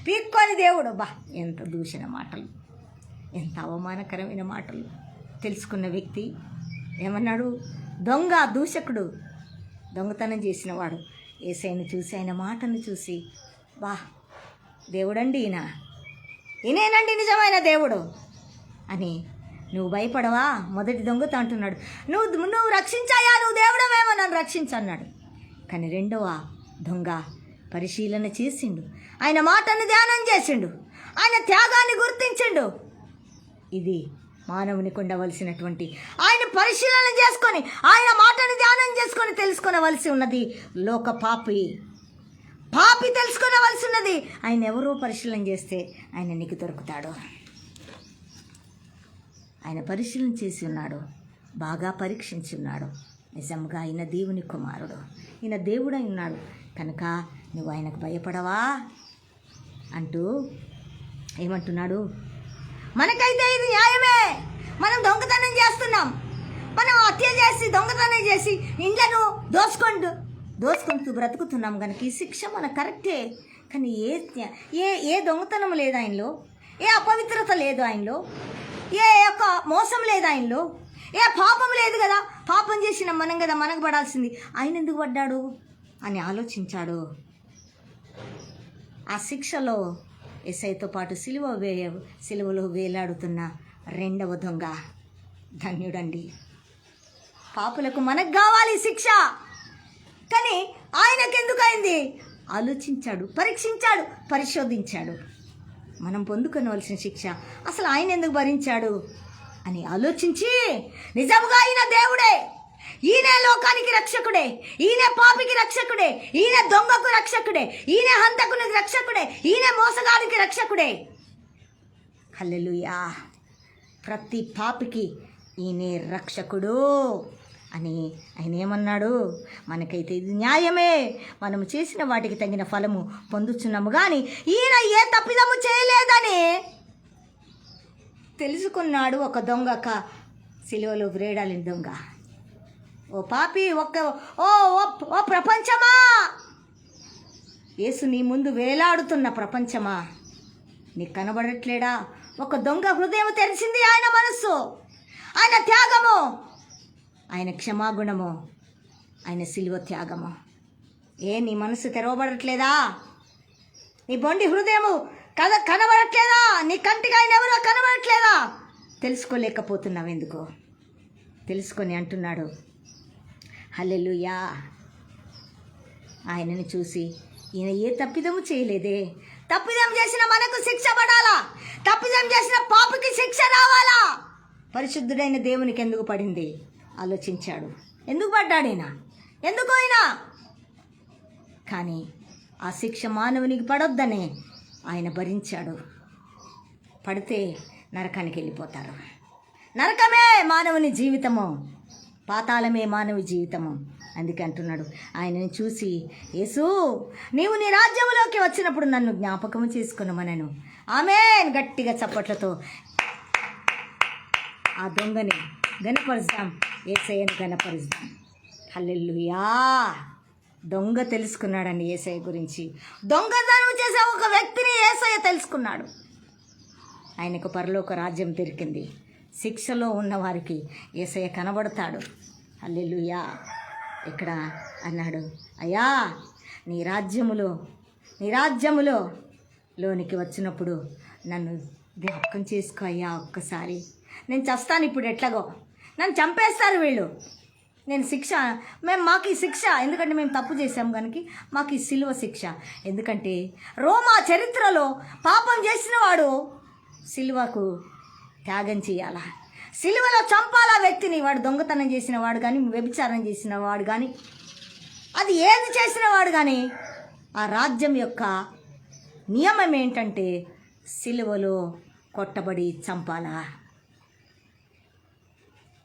పీక్కొని దేవుడు. ఎంత దూషణ మాటలు, ఎంత అవమానకరమైన మాటలు. తెలుసుకున్న వ్యక్తి ఏమన్నాడు? దొంగ, దూషకుడు, దొంగతనం చేసినవాడు యేసయ్యను చూసి, ఆయన మాటను చూసి, దేవుడండి ఈయనేనండి నిజమైన దేవుడు అని. నువ్వు భయపడవా? మొదటి దొంగతో అంటున్నాడు, నువ్వు రక్షించాయా, నువ్వు దేవుడవేమో, నన్ను రక్షించన్నాడు. కానీ రెండవ దొంగ పరిశీలన చేసిండు, ఆయన మాటను ధ్యానం చేసిండు, ఆయన త్యాగాన్ని గుర్తించిండు. ఇది మానవునికి ఉండవలసినటువంటి, ఆయన పరిశీలన చేసుకొని, ఆయన మాటను ధ్యానం చేసుకొని తెలుసుకొనవలసి ఉన్నది. లోక పాపి తెలుసుకొనవలసి ఉన్నది. ఆయన ఎవరో పరిశీలన చేస్తే ఆయన నీకు దొరుకుతాడు. ఆయన పరిశీలన చేసి ఉన్నాడు, బాగా పరీక్షించి ఉన్నాడు. నిజంగా ఆయన దేవుని కుమారుడు, ఈయన దేవుడై ఉన్నాడు కనుక నువ్వు ఆయనకు భయపడవా అంటూ ఏమంటున్నాడు? మనకైతే ఇది న్యాయమే. మనం దొంగతనం చేస్తున్నాం, మనం హత్య చేసి దొంగతనం చేసి ఇండ్లను దోసుకుంటూ బ్రతుకుతున్నాం కనుక ఈ శిక్ష మనకు కరెక్టే. కానీ ఏ దొంగతనం లేదు ఆయనలో, ఏ అపవిత్రత లేదు ఆయనలో, ఏ యొక్క మోసం లేదు ఆయనలో, ఏ పాపం లేదు కదా. పాపం చేసిన మనం కదా మనకు పడాల్సింది, ఆయన ఎందుకు పడ్డాడు అని ఆలోచించాడు. ఆ శిక్షలో యేసయ్యతో పాటు సిలువలో వేలాడుతున్న రెండవ దొంగ ధన్యుడండి. పాపులకు మనకు కావాలి శిక్ష, కానీ ఆయనకెందుకు అయింది? ఆలోచించాడు, పరీక్షించాడు, పరిశోధించాడు. మనం పొందుకోవలసిన శిక్ష అసలు ఆయన ఎందుకు భరించాడు అని ఆలోచించి, నిజంగా ఈయన దేవుడే, ఈయన లోకానికి రక్షకుడే, ఈయన పాపికి రక్షకుడే, ఈయన దొంగకు రక్షకుడే, ఈయన హంతకునికి రక్షకుడే, ఈయన మోసగాడికి రక్షకుడే. హల్లెలూయా. ప్రతి పాపికి ఈయనే రక్షకుడు అని ఆయన ఏమన్నాడు? మనకైతే ఇది న్యాయమే, మనము చేసిన వాటికి తగిన ఫలము పొందుతున్నాము, కానీ ఈయన ఏ తప్పిదము చేయలేదని తెలుసుకున్నాడు. ఒక దొంగ, సిలువలో వ్రేడాలిన దొంగ. ఓ పాపి, ఓ ప్రపంచమా, యేసు నీ ముందు వేలాడుతున్న ప్రపంచమా, నీకు కనబడట్లేడా? ఒక దొంగ హృదయం తెరిచింది ఆయన మనస్సు, ఆయన త్యాగము, ఆయన క్షమాగుణము, ఆయన సిలువ త్యాగము. నీ మనసు తెరవబడట్లేదా? నీ బొండి హృదయము కనబడట్లేదా? నీ కంటికి ఆయన ఎవరో కనబడట్లేదా? తెలుసుకోలేకపోతున్నావు ఎందుకో? తెలుసుకొని అంటున్నాడు, హల్లెలూయా. ఆయనని చూసి, ఈయన ఏ తప్పిదము చేయలేదే, తప్పిదం చేసిన మనకు శిక్ష పడాలా, తప్పిదం చేసిన పాపికి శిక్ష రావాలా, పరిశుద్ధుడైన దేవునికి ఎందుకు పడింది ఆలోచించాడు. ఎందుకు పడ్డాడైనా, ఎందుకు అయినా? కానీ ఆ శిక్ష మానవునికి పడొద్దనే ఆయన భరించాడు. పడితే నరకానికి వెళ్ళిపోతారు. నరకమే మానవుని జీవితము, పాతాళమే మానవ జీవితము. అందుకే అంటున్నాడు, ఆయనని చూసి, యేసు నీవు నీ రాజ్యంలోకి వచ్చినప్పుడు నన్ను జ్ఞాపకము చేసుకున్నామనను. ఆమేన్. గట్టిగా చప్పట్లతో ఆ దొంగని గణపరుస్తాం, యేసయ్యను గణపరుస్తాం. హల్లెలూయా. దొంగ తెలుసుకున్నాడండి యేసయ్య గురించి. దొంగతనం చేసే ఒక వ్యక్తిని యేసయ్య తెలుసుకున్నాడు. ఆయనకు పరలోక రాజ్యం దొరికింది. శిక్షలో ఉన్నవారికి యేసయ్య కనబడతాడు. హల్లెలూయా. ఇక్కడ అన్నాడు, అయ్యా నీ రాజ్యములో లోనికి వచ్చినప్పుడు నన్ను జ్ఞాపకం చేసుకో అయ్యా ఒక్కసారి. నేను చస్తాను ఇప్పుడు, ఎట్లాగో నన్ను చంపేస్తారు వీళ్ళు. నేను మాకు ఈ శిక్ష, ఎందుకంటే మేము తప్పు చేసాం కనుక మాకు ఈ సిలువ శిక్ష. ఎందుకంటే రోమా చరిత్రలో పాపం చేసిన వాడు సిలువకు త్యాగం చేయాలా, సిలువలో చంపాలా వ్యక్తిని. వాడు దొంగతనం చేసిన వాడు కానీ, వ్యభిచారం చేసిన వాడు కానీ, అది ఏది చేసిన వాడు కానీ, ఆ రాజ్యం యొక్క నియమం ఏంటంటే సిలువలో కొట్టబడి చంపాలా.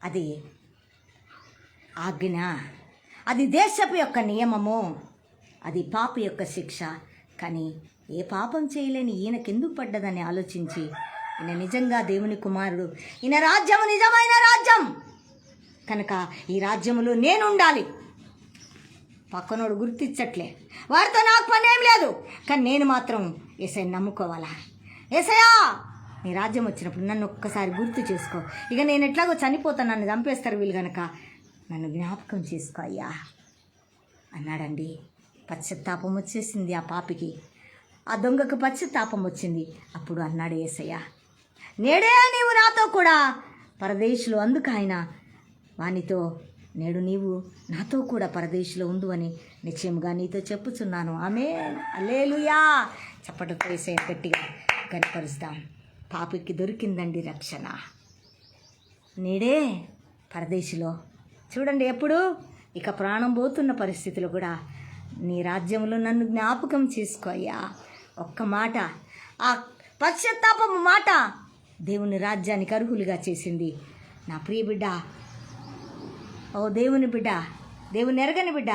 అది ఆజ్ఞ, అది దేశపు యొక్క నియమము, అది పాపి యొక్క శిక్ష. కానీ ఏ పాపం చేయలేని ఈయనకెందుకు పడ్డదని ఆలోచించి, ఈయన నిజంగా దేవుని కుమారుడు, ఈయన రాజ్యము నిజమైన రాజ్యం కనుక ఈ రాజ్యములో నేను ఉండాలి. పక్కనోడు గుర్తించట్లే, వారితో నాకు పని ఏం లేదు, కానీ నేను మాత్రం యేసయ్యని నమ్ముకోవాలా. యేసయ్యా నీ రాజ్యం వచ్చినప్పుడు నన్ను ఒక్కసారి గుర్తు చేసుకో. ఇక నేను ఎట్లాగో చనిపోతాను, నన్ను చంపేస్తారు వీళ్ళు కనుక నన్ను జ్ఞాపకం చేసుకో అయ్యా అన్నాడండి. పశ్చాత్తాపం వచ్చేసింది ఆ పాపికి, ఆ దొంగకు పశ్చాత్తాపం వచ్చింది. అప్పుడు అన్నాడు యేసయ్య, నేడే నీవు నాతో కూడా పరదేశులు. అందుకు ఆయన వానితో, నేడు నీవు నాతో కూడా పరదేశులో ఉండు అని నిశ్చయముగా నీతో చెప్పుచున్నాను. ఆమేన్, హల్లెలూయా. చప్పటితో యేసయ్య గట్టిగా కనపరుస్తాం. పాపికి దొరికిందండి రక్షణ. నేడే పరదేశిలో చూడండి, ఎప్పుడు ఇక ప్రాణం పోతున్న పరిస్థితులు కూడా నీ రాజ్యంలో నన్ను జ్ఞాపకం చేసుకో అయ్యా. ఒక్క మాట, ఆ పశ్చాత్తాపము మాట దేవుని రాజ్యానికి అర్హులుగా చేసింది. నా ప్రియ బిడ్డ, ఓ దేవుని బిడ్డ, దేవుని ఎరగని బిడ్డ,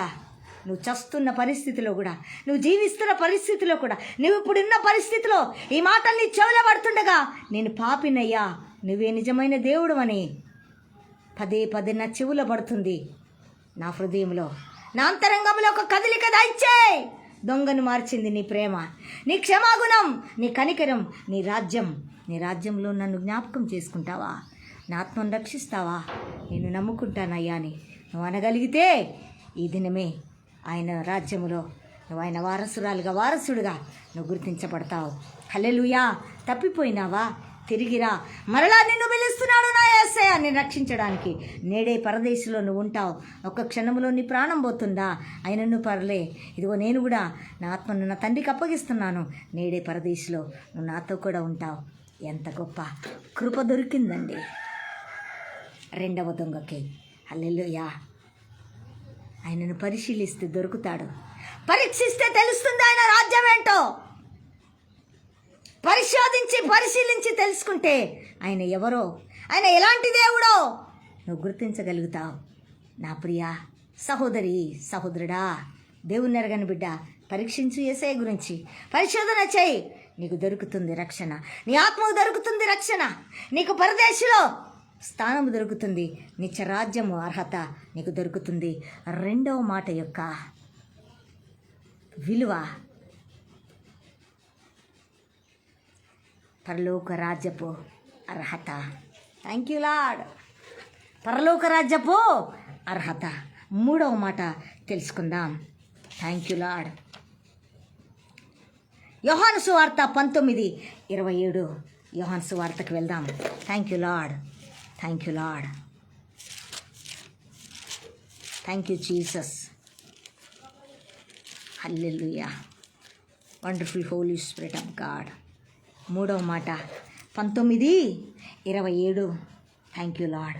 నువ్వు చస్తున్న పరిస్థితిలో కూడా, నువ్వు జీవిస్తున్న పరిస్థితిలో కూడా, నువ్వు ఇప్పుడున్న పరిస్థితిలో ఈ మాటలు నీ చెవిలో పడుతుండగా, నేను పాపినయ్యా, నువ్వే నిజమైన దేవుడు అని పదే పదే నా చెవులో పడుతుంది. నా హృదయంలో, నా అంతరంగంలో ఒక కదలిక దయచేయి. దొంగను మార్చింది నీ ప్రేమ, నీ క్షమాగుణం, నీ కనికరం, నీ రాజ్యం. నీ రాజ్యంలో నన్ను జ్ఞాపకం చేసుకుంటావా? నా ఆత్మను రక్షిస్తావా? నేను నమ్ముకుంటానయ్యా అని నువ్వు అనగలిగితే ఈ దినమే ఆయన రాజ్యములో నువ్వు ఆయన వారసుడుగా నువ్వు గుర్తించబడతావు. హల్లెలూయా. తప్పిపోయినావా? తిరిగిరా, మరలా నిన్ను పిలుస్తున్నాడు నా యేసయ్య నిన్ను రక్షించడానికి. నేడే పరదేశంలో నువ్వు ఉంటావు. ఒక్క క్షణంలో నీ ప్రాణం పోతుందా? అయినను పర్లే, ఇదిగో నేను కూడా నా ఆత్మను నా తండ్రికి అప్పగిస్తున్నాను. నేడే పరదేశంలో నువ్వు నాతో కూడా ఉంటావు. ఎంత గొప్ప కృప దొరికిందండి రెండవ దొంగకి. హల్లెలూయా. ఆయనను పరిశీలిస్తే దొరుకుతాడు, పరీక్షిస్తే తెలుస్తుంది ఆయన రాజ్యం ఏంటో. పరిశీలించి తెలుసుకుంటే ఆయన ఎవరో, ఆయన ఎలాంటి దేవుడో నువ్వు గుర్తించగలుగుతావు. నా ప్రియ సహోదరి, సహోదరుడా, దేవుని ఎరగని బిడ్డ, పరీక్షించు యేసయ్య గురించి, పరిశోధన చేయి. నీకు దొరుకుతుంది రక్షణ, నీ ఆత్మకు దొరుకుతుంది రక్షణ, నీకు పరదేశంలో స్థానం దొరుకుతుంది, నిత్య రాజ్యము అర్హత నీకు దొరుకుతుంది. రెండవ మాట యొక్క విలువ, పరలోక రాజ్యపు అర్హత. Thank you Lord. పరలోక రాజ్యపు అర్హత. మూడవ మాట తెలుసుకుందాం. Thank you Lord. యోహాను సువార్త 19:27. యోహాను సువార్తకు వెళ్దాం. Thank you Lord. Thank you Lord. Thank you Jesus. Hallelujah. Wonderful Holi spirit of God. మూడవ మాట 19:27. Thank you Lord.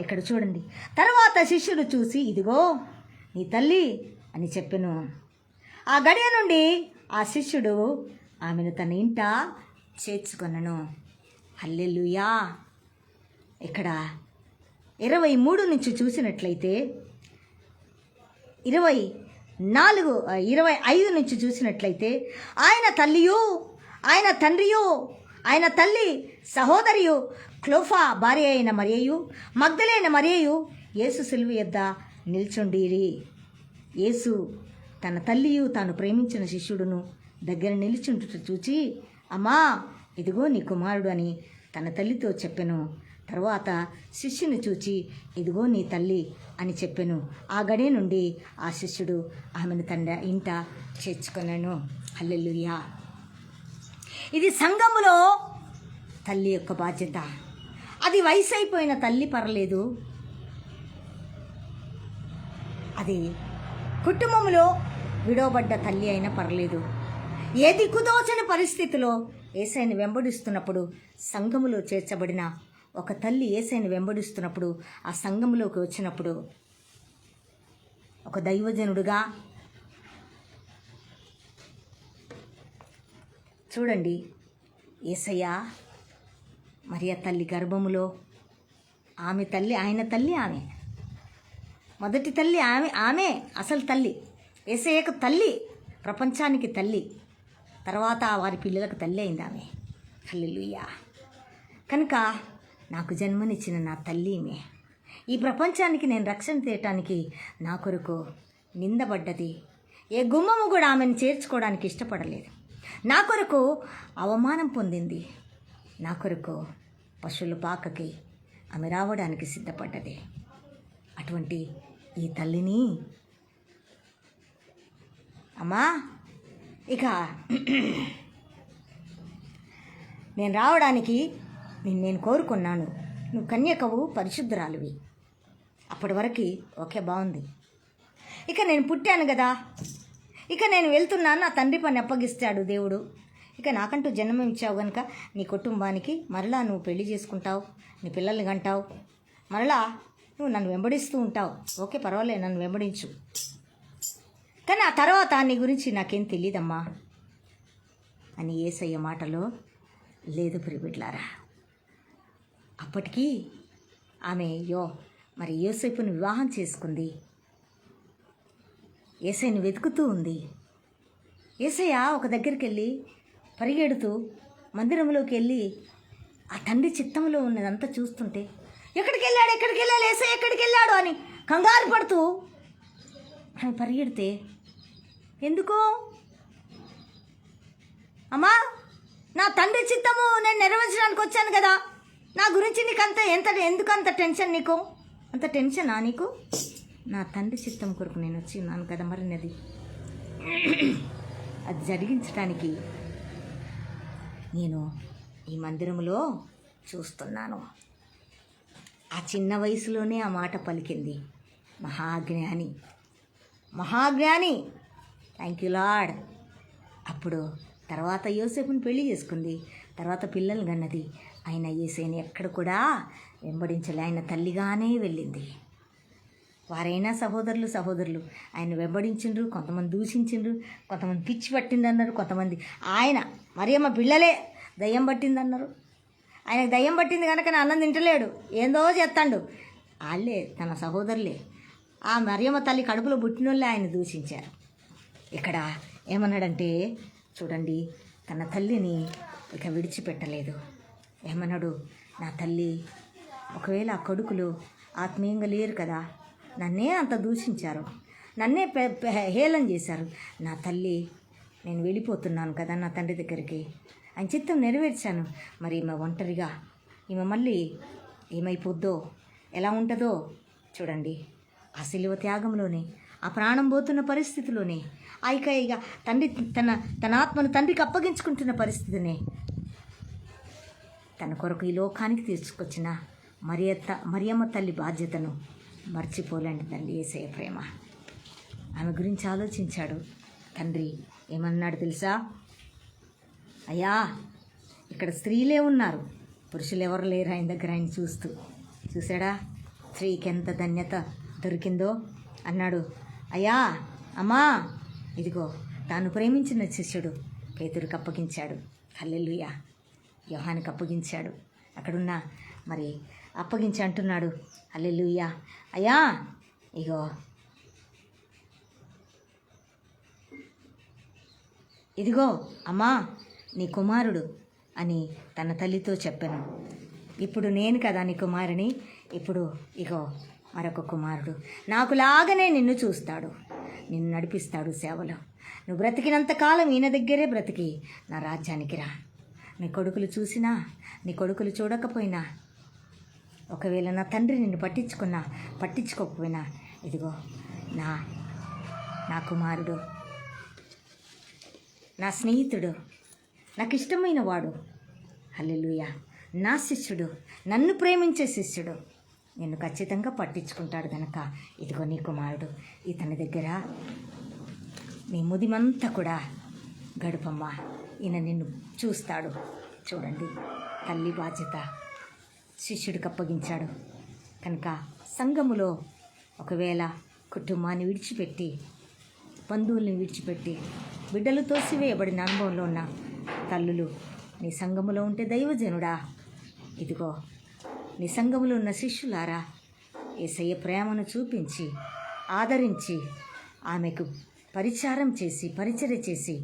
ఇక్కడ చూడండి, తర్వాత శిష్యుడు చూసి, ఇదిగో నీ తల్లి అని చెప్పెను. ఆ గడియ నుండి ఆ శిష్యుడు ఆమెను తన ఇంట చేర్చుకొనను. హల్లెలూయా. ఇక్కడ 23 నుంచి చూసినట్లయితే, 25 నుంచి చూసినట్లయితే, ఆయన తల్లియు, ఆయన తండ్రియు, ఆయన తల్లి సహోదరియు, క్లోఫా భార్య అయిన మరియయు, మగ్దలేన మరియయు యేసు సిలువ యొద్ద నిల్చుండిరి. యేసు తన తల్లియు తాను ప్రేమించిన శిష్యుడును దగ్గర నిలిచుంటుట చూచి, అమ్మా, ఇదిగో నీ కుమారుడు అని తన తల్లితో చెప్పెను. తరువాత శిష్యుని చూచి, ఇదిగో నీ తల్లి అని చెప్పెను. ఆ గడి నుండి ఆ శిష్యుడు ఆమెను తన ఇంట చేర్చుకొనెను. హల్లెలూయా. ఇది సంఘములో తల్లి యొక్క బాధ్యత. అది వయసు అయిపోయిన తల్లి పర్లేదు, అది కుటుంబంలో విడవబడ్డ తల్లి అయినా పర్లేదు. ఏ దిక్కుదోచని పరిస్థితిలో యేసయ్యను వెంబడిస్తున్నప్పుడు, సంఘములో చేర్చబడిన ఒక తల్లి యేసయ్యను వెంబడిస్తున్నప్పుడు, ఆ సంఘములోకి వచ్చినప్పుడు ఒక దైవజనుడుగా చూడండి, యేసయ్య మరియ తల్లి గర్భములో ఆమె తల్లి, ఆయన తల్లి ఆమె, మొదటి తల్లి ఆమె అసలు తల్లి. యేసయ్యకు తల్లి, ప్రపంచానికి తల్లి, తర్వాత వారి పిల్లలకు తల్లి అయింది ఆమె. హల్లెలూయా. కనుక నాకు జన్మనిచ్చిన నా తల్లి ఈమె. ఈ ప్రపంచానికి నేను రక్షణ తేయటానికి నా కొరకు నిందబడ్డది. ఏ గుమ్మము కూడా ఆమెను చేర్చుకోవడానికి ఇష్టపడలేదు. నా కొరకు అవమానం పొందింది. నా కొరకు పశువుల పాకకి ఆమె రావడానికి సిద్ధపడ్డది. అటువంటి ఈ తల్లిని అమ్మా, ఇక నేను రావడానికి నేను కోరుకున్నాను. నువ్వు కన్యకవు, పరిశుద్ధురాలివి. అప్పటి వరకు ఓకే, బాగుంది. ఇక నేను పుట్టాను కదా, ఇక నేను వెళ్తున్నాను, నా తండ్రి పని అప్పగిస్తాడు దేవుడు. ఇక నాకంటూ జన్మం ఇచ్చావు కనుక నీ కుటుంబానికి మరలా నువ్వు పెళ్లి చేసుకుంటావు, నీ పిల్లల్ని కంటావు, మరలా నువ్వు నన్ను వెంబడిస్తూ ఉంటావు. ఓకే, పర్వాలేదు, నన్ను వెంబడించు. కానీ ఆ తర్వాత నీ గురించి నాకేం తెలియదమ్మా అని యేసయ్య మాటలో లేదు ప్రియబిడ్డలారా. అప్పటికి ఆమె మరి యోసేపుని వివాహం చేసుకుంది. యేసయ్యని వెతుకుతూ ఉంది. యేసయ్య ఒక దగ్గరికి వెళ్ళి పరిగెడుతూ మందిరంలోకి వెళ్ళి ఆ తండ్రి చిత్తంలో ఉన్నదంతా చూస్తుంటే, ఎక్కడికి వెళ్ళాడు యేసయ్య ఎక్కడికి వెళ్ళాడు అని కంగారు పడుతూ ఆమె పరిగెడితే, ఎందుకో అమ్మా, నా తండ్రి చిత్తము నేను నెరవేర్చడానికి వచ్చాను కదా, నా గురించి నీకు ఎందుకంత టెన్షన్? నీకు అంత టెన్షనా నీకు? నా తండ్రి చిత్తం కొరకు నేను వచ్చి ఉన్నాను కదా, మరినది అది జరిగించడానికి నేను ఈ మందిరంలో చూస్తున్నాను. ఆ చిన్న వయసులోనే ఆ మాట పలికింది. మహాజ్ఞాని, థ్యాంక్ యూ లార్డ్. అప్పుడు తర్వాత యోసేపుని పెళ్లి చేసుకుంది, తర్వాత పిల్లలు కన్నది. ఆయన యేసయ్యని ఎక్కడ కూడా వెంబడించలే, ఆయన తల్లిగానే వెళ్ళింది. వారైనా సహోదరులు ఆయన వెంబడించిండ్రు, కొంతమంది దూషించిండ్రు, కొంతమంది పిచ్చి పట్టిందన్నారు, కొంతమంది ఆయన మరియమ్మ పిల్లలే దయ్యం పట్టిందన్నారు. ఆయనకు దయ్యం పట్టింది కనుక నా అన్నం తింటలేడు, ఏందో చేస్తాడు. వాళ్ళే తన సహోదరులే, ఆ మరియమ్మ తల్లి కడుపులో పుట్టినోళ్ళే ఆయన దూషించారు. ఇక్కడ ఏమన్నాడంటే చూడండి, తన తల్లిని ఇక విడిచిపెట్టలేదు. ఏమన్నాడు, నా తల్లి, ఒకవేళ ఆ కొడుకులు ఆత్మీయంగా లేరు కదా, నన్నే అంత దూషించారు, నన్నే హేళన చేశారు. నా తల్లి, నేను వెళ్ళిపోతున్నాను కదా నా తండ్రి దగ్గరికి, ఆయన చిత్తం నెరవేర్చాను. మరి ఈమె ఒంటరిగా, ఈమె మళ్ళీ ఏమైపోద్దో, ఎలా ఉంటుందో చూడండి. ఆ శిలువ త్యాగంలోనే, ఆ ప్రాణం పోతున్న పరిస్థితిలోనే, ఇక తండ్రి తన ఆత్మను తండ్రికి అప్పగించుకుంటున్న పరిస్థితినే తన కొరకు ఈ లోకానికి తీసుకొచ్చిన మరియమ్మ తల్లి బాధ్యతను మర్చిపోలేండి తండ్రి యేసయ్య ప్రేమ. ఆమె గురించి ఆలోచించాడు తండ్రి. ఏమన్నాడు తెలుసా? అయ్యా, ఇక్కడ స్త్రీలే ఉన్నారు, పురుషులు ఎవరు లేరు ఆయన దగ్గర. ఆయన చూసాడా స్త్రీకి ఎంత ధన్యత దొరికిందో అన్నాడు. అయ్యా, అమ్మా, ఇదిగో తాను ప్రేమించిన శిష్యుడు పేతురుకి అప్పగించాడు. హల్లెలూయా. యోహానికి అప్పగించాడు. అక్కడున్న మరి అప్పగించి అంటున్నాడు, హల్లెలూయా, అయ్యా, ఇదిగో అమ్మా నీ కుమారుడు అని తన తల్లితో చెప్పాను. ఇప్పుడు నేను కదా నీ కుమారుని, ఇప్పుడు మరొక కుమారుడు నాకులాగనే నిన్ను చూస్తాడు, నిన్ను నడిపిస్తాడు సేవలో. నువ్వు బ్రతికినంత కాలం ఈయన దగ్గరే బ్రతికి నా రాజ్యానికి రా. నీ కొడుకులు చూసినా, నీ కొడుకులు చూడకపోయినా, ఒకవేళ నా తండ్రి నిన్ను పట్టించుకోకపోయినా, ఇదిగో నా కుమారుడు, నా స్నేహితుడు, నాకు ఇష్టమైన వాడు, హల్లెలూయా, నా శిష్యుడు, నన్ను ప్రేమించే శిష్యుడు నిన్ను ఖచ్చితంగా పట్టించుకుంటాడు కనుక ఇదిగో నీ కుమారుడు, ఇతని దగ్గర నీ ముదిమంతా కూడా గడుపమ్మా, ఈయన నిన్ను చూస్తాడు. చూడండి, తల్లి బాధ్యత శిష్యుడికి అప్పగించాడు కనుక సంఘములో ఒకవేళ కుటుంబాన్ని విడిచిపెట్టి, బంధువుల్ని విడిచిపెట్టి, బిడ్డలు తోసివేయబడిన అనుభవంలో ఉన్న తల్లులు నీ సంఘములో ఉంటే, దైవజనుడా, ఇదిగో నీ సంఘములో ఉన్న శిష్యులారా, యేసయ్య ప్రేమను చూపించి ఆదరించి ఆమెకు పరిచర్య చేసి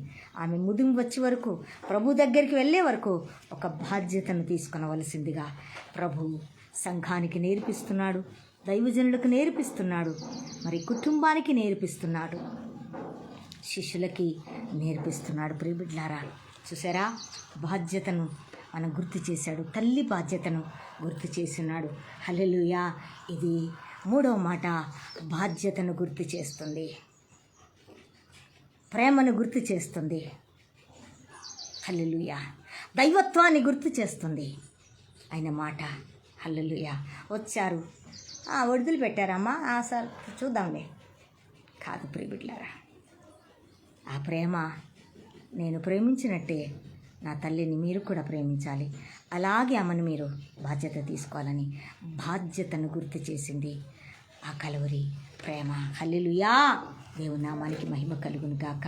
ఆమె ముదిమి వచ్చే వరకు, ప్రభు దగ్గరికి వెళ్ళే వరకు ఒక బాధ్యతను తీసుకొనవలసిందిగా ప్రభు సంఘానికి నేర్పిస్తున్నాడు, దైవజనులకు నేర్పిస్తున్నాడు, మరి కుటుంబానికి నేర్పిస్తున్నాడు, శిష్యులకి నేర్పిస్తున్నాడు. ప్రియబిడ్లారా, చూసారా, బాధ్యతను మనం గుర్తు చేశాడు, తల్లి బాధ్యతను గుర్తు చేస్తున్నాడు. హల్లెలూయా. ఇది 3వ మాట, బాధ్యతను గుర్తు చేస్తుంది, ప్రేమను గుర్తు చేస్తుంది. హల్లెలూయా. దైవత్వాన్ని గుర్తు చేస్తుంది ఆయన మాట. హల్లెలూయా. వచ్చారు, వడుదలు పెట్టారమ్మా, సార్ చూద్దాంలే, కాదు ప్రియబిడ్లారా, ఆ ప్రేమ నేను ప్రేమించినట్టే నా తల్లిని మీరు కూడా ప్రేమించాలి, అలాగే ఆమెను మీరు బాధ్యత తీసుకోవాలని బాధ్యతను గుర్తు చేసింది ఆ కలువరి ప్రేమ. హల్లెలూయా. దేవుని నామానికి మహిమ కలుగును గాక.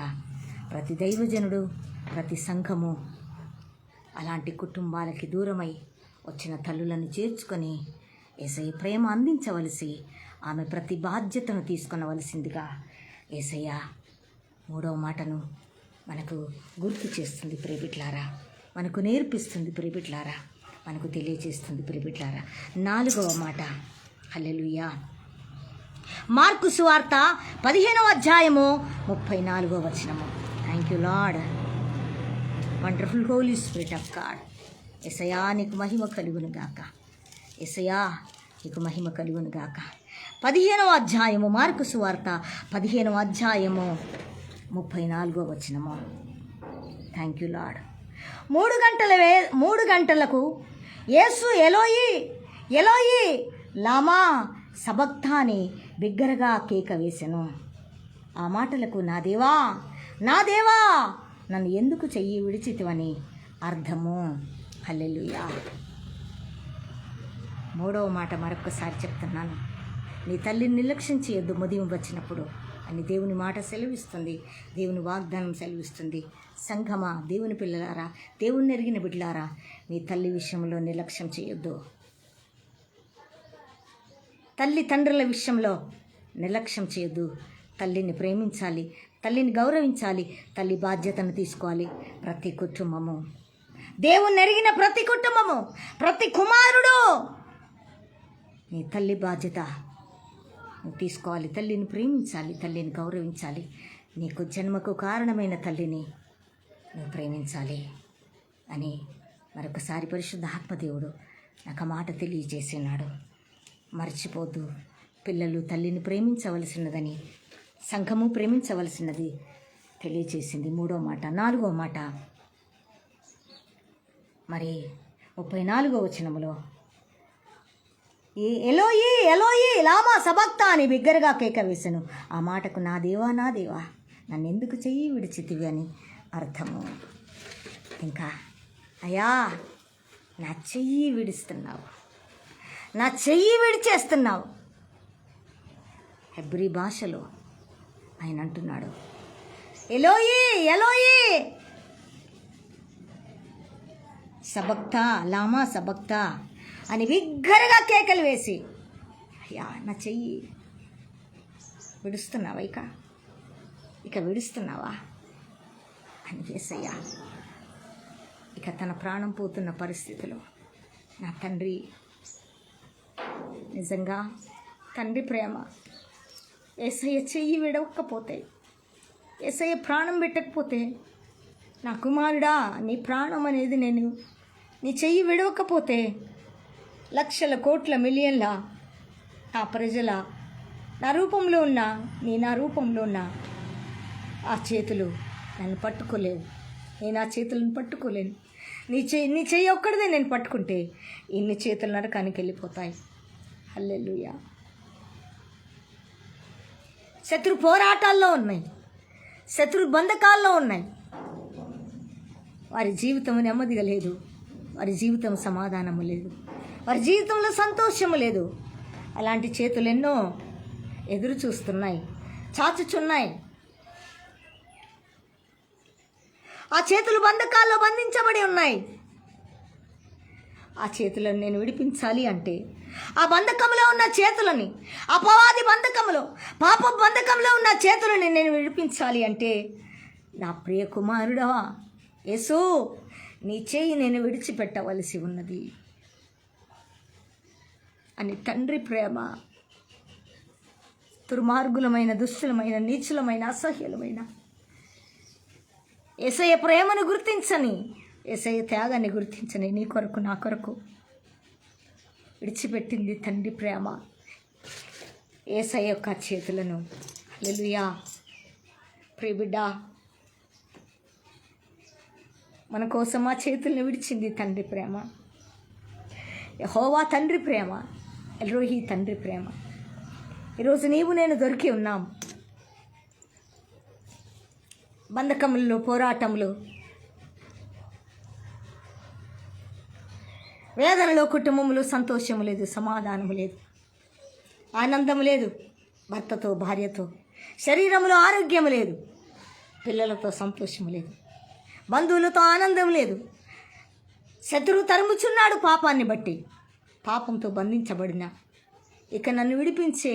ప్రతి దైవజనుడు, ప్రతి సంఘము అలాంటి కుటుంబాలకి దూరమై వచ్చిన తల్లులను చేర్చుకొని యేసయ్య ప్రేమ అందించవలసి, ఆమె ప్రతి బాధ్యతను తీసుకొనవలసిందిగా యేసయ్య 3వ మాటను మనకు గుర్తు చేస్తుంది ప్రియబిడ్లారా, మనకు నేర్పిస్తుంది ప్రియబిడ్లారా, మనకు తెలియజేస్తుంది ప్రియబిడ్లారా. 4వ మాట, హల్లెలూయా. మార్కు సువార్త 15వ అధ్యాయము 34వ వచనము. Thank you Lord, wonderful Holi spirit of God. యేసయ్యా నీకు మహిమ కలుగును గాక, యేసయ్యా నీకు మహిమ కలుగును గాక. 15వ అధ్యాయము, మార్కు సువార్త 15వ అధ్యాయము 34వ వచనము. Thank you lord. 3 గంటలకు యేసు ఎలోయి ఎలోయి లామా సబక్తాని బిగ్గరగా కేక వేసెను. ఆ మాటలకు నా దేవా నా దేవా నన్ను ఎందుకు చెయ్యి విడిచితివని అర్థము. హల్లెలూయా. 3వ మాట మరొక్కసారి చెప్తున్నాను, నీ తల్లిని నిర్లక్ష్యం చేయొద్దు ముదిమి వచ్చినప్పుడు అని దేవుని మాట సెలవిస్తుంది, దేవుని వాగ్దానం సెలవిస్తుంది. సంఘమా, దేవుని పిల్లలారా, దేవుని ఎరిగిన బిడ్డలారా, మీ తల్లి విషయంలో నిర్లక్ష్యం చేయొద్దు. తల్లి తండ్రుల విషయంలో నిర్లక్ష్యం చేయొద్దు. తల్లిని ప్రేమించాలి, తల్లిని గౌరవించాలి, తల్లి బాధ్యతను తీసుకోవాలి. ప్రతి కుటుంబము, దేవుని ఎరిగిన ప్రతి కుటుంబము, ప్రతి కుమారుడు నీ తల్లి బాధ్యత నువ్వు తీసుకోవాలి. తల్లిని ప్రేమించాలి, తల్లిని గౌరవించాలి. నీకు జన్మకు కారణమైన తల్లిని నువ్వు ప్రేమించాలి అని మరొకసారి పరిశుద్ధ ఆత్మదేవుడు నాకు మాట తెలియజేసినాడు. మర్చిపోద్దు, పిల్లలు తల్లిని ప్రేమించవలసినదని, సంఘము ప్రేమించవలసినది తెలియజేసింది. 3వ మాట. 4వ మాట మరి 34వ వచనములో, ఎలోయి ఎలోయి లామా సబక్తా అని బిగ్గరగా కేక వేసెను. ఆ మాటకు నా దేవా నా దేవా నన్ను ఎందుకు చెయ్యి విడిచితివి అని అర్థము. ఇంకా అయ్యా నా చెయ్యి విడిస్తున్నావు, నా చెయ్యి విడిచేస్తున్నావు. హెబ్రీ భాషలో ఆయన అంటున్నాడు, ఎలోయి ఎలోయి సబక్తా లామా సబక్తా అని బిగ్గరగా కేకలు వేసి, అయ్యా నా చెయ్యి విడుస్తున్నావా, ఇక విడుస్తున్నావా అని యేసయ్యా ఇక తన ప్రాణం పోతున్న పరిస్థితిలో, నా తండ్రి నిజంగా తండ్రి ప్రేమ యేసయ్య చెయ్యి విడవకపోతే, యేసయ్య ప్రాణం పెట్టకపోతే, నా కుమారుడా నీ ప్రాణం అనేది నీ చెయ్యి విడవకపోతే లక్షల కోట్ల మిలియన్ల నా ప్రజల నా రూపంలో ఉన్న నా రూపంలో ఉన్న ఆ చేతులు నన్ను పట్టుకోలేవు. నేను ఆ చేతులను పట్టుకోలేను. నీ చెయ్యి ఒక్కడిదే నేను పట్టుకుంటే ఇన్ని చేతులు నరకానికి వెళ్ళిపోతాయి. హల్లెలూయా. శత్రు పోరాటాల్లో ఉన్నాయి, శత్రు బంధకాల్లో ఉన్నాయి. వారి జీవితం నెమ్మదిగా లేదు, వారి జీవితం సమాధానము లేదు, వారి జీవితంలో సంతోషము లేదు. అలాంటి చేతులు ఎన్నో ఎదురు చూస్తున్నాయి, చాచుచున్నాయి. ఆ చేతులు బంధకాల్లో బంధించబడి ఉన్నాయి. ఆ చేతులను నేను విడిపించాలి అంటే, ఆ బంధకంలో ఉన్న చేతులని, అపవాది బంధకంలో, పాప బంధకంలో ఉన్న చేతులని నేను విడిపించాలి అంటే, నా ప్రియ కుమారుడా యేసు నీ చేయి నేను విడిచిపెట్టవలసి ఉన్నది అని తండ్రి ప్రేమ దుర్మార్గులమైన, దుష్టులమైన, నీచులమైన, అసహ్యులమైన యేసయ్య ప్రేమను గుర్తించని, యేసయ్య త్యాగాన్ని గుర్తించని నీ కొరకు నా కొరకు విడిచిపెట్టింది తండ్రి ప్రేమ యేసయ్య యొక్క చేతులను. హల్లెలూయా. ప్రియ బిడ్డ, మన కోసం ఆ చేతుల్ని విడిచింది తండ్రి ప్రేమ. యెహోవా తండ్రి ప్రేమ, ఎల్రోహి తండ్రి ప్రేమ. ఈరోజు నీవు నేను దొరికి ఉన్నాం. బంధకములలో, పోరాటములు, వేదనలో, కుటుంబములో సంతోషము లేదు, సమాధానము లేదు, ఆనందము లేదు. భర్తతో, భార్యతో, శరీరంలో ఆరోగ్యము లేదు, పిల్లలతో సంతోషము లేదు, బంధువులతో ఆనందం లేదు. శత్రువు తరుముచున్నాడు పాపాన్ని బట్టి. పాపంతో బంధించబడిన ఇక నన్ను విడిపించే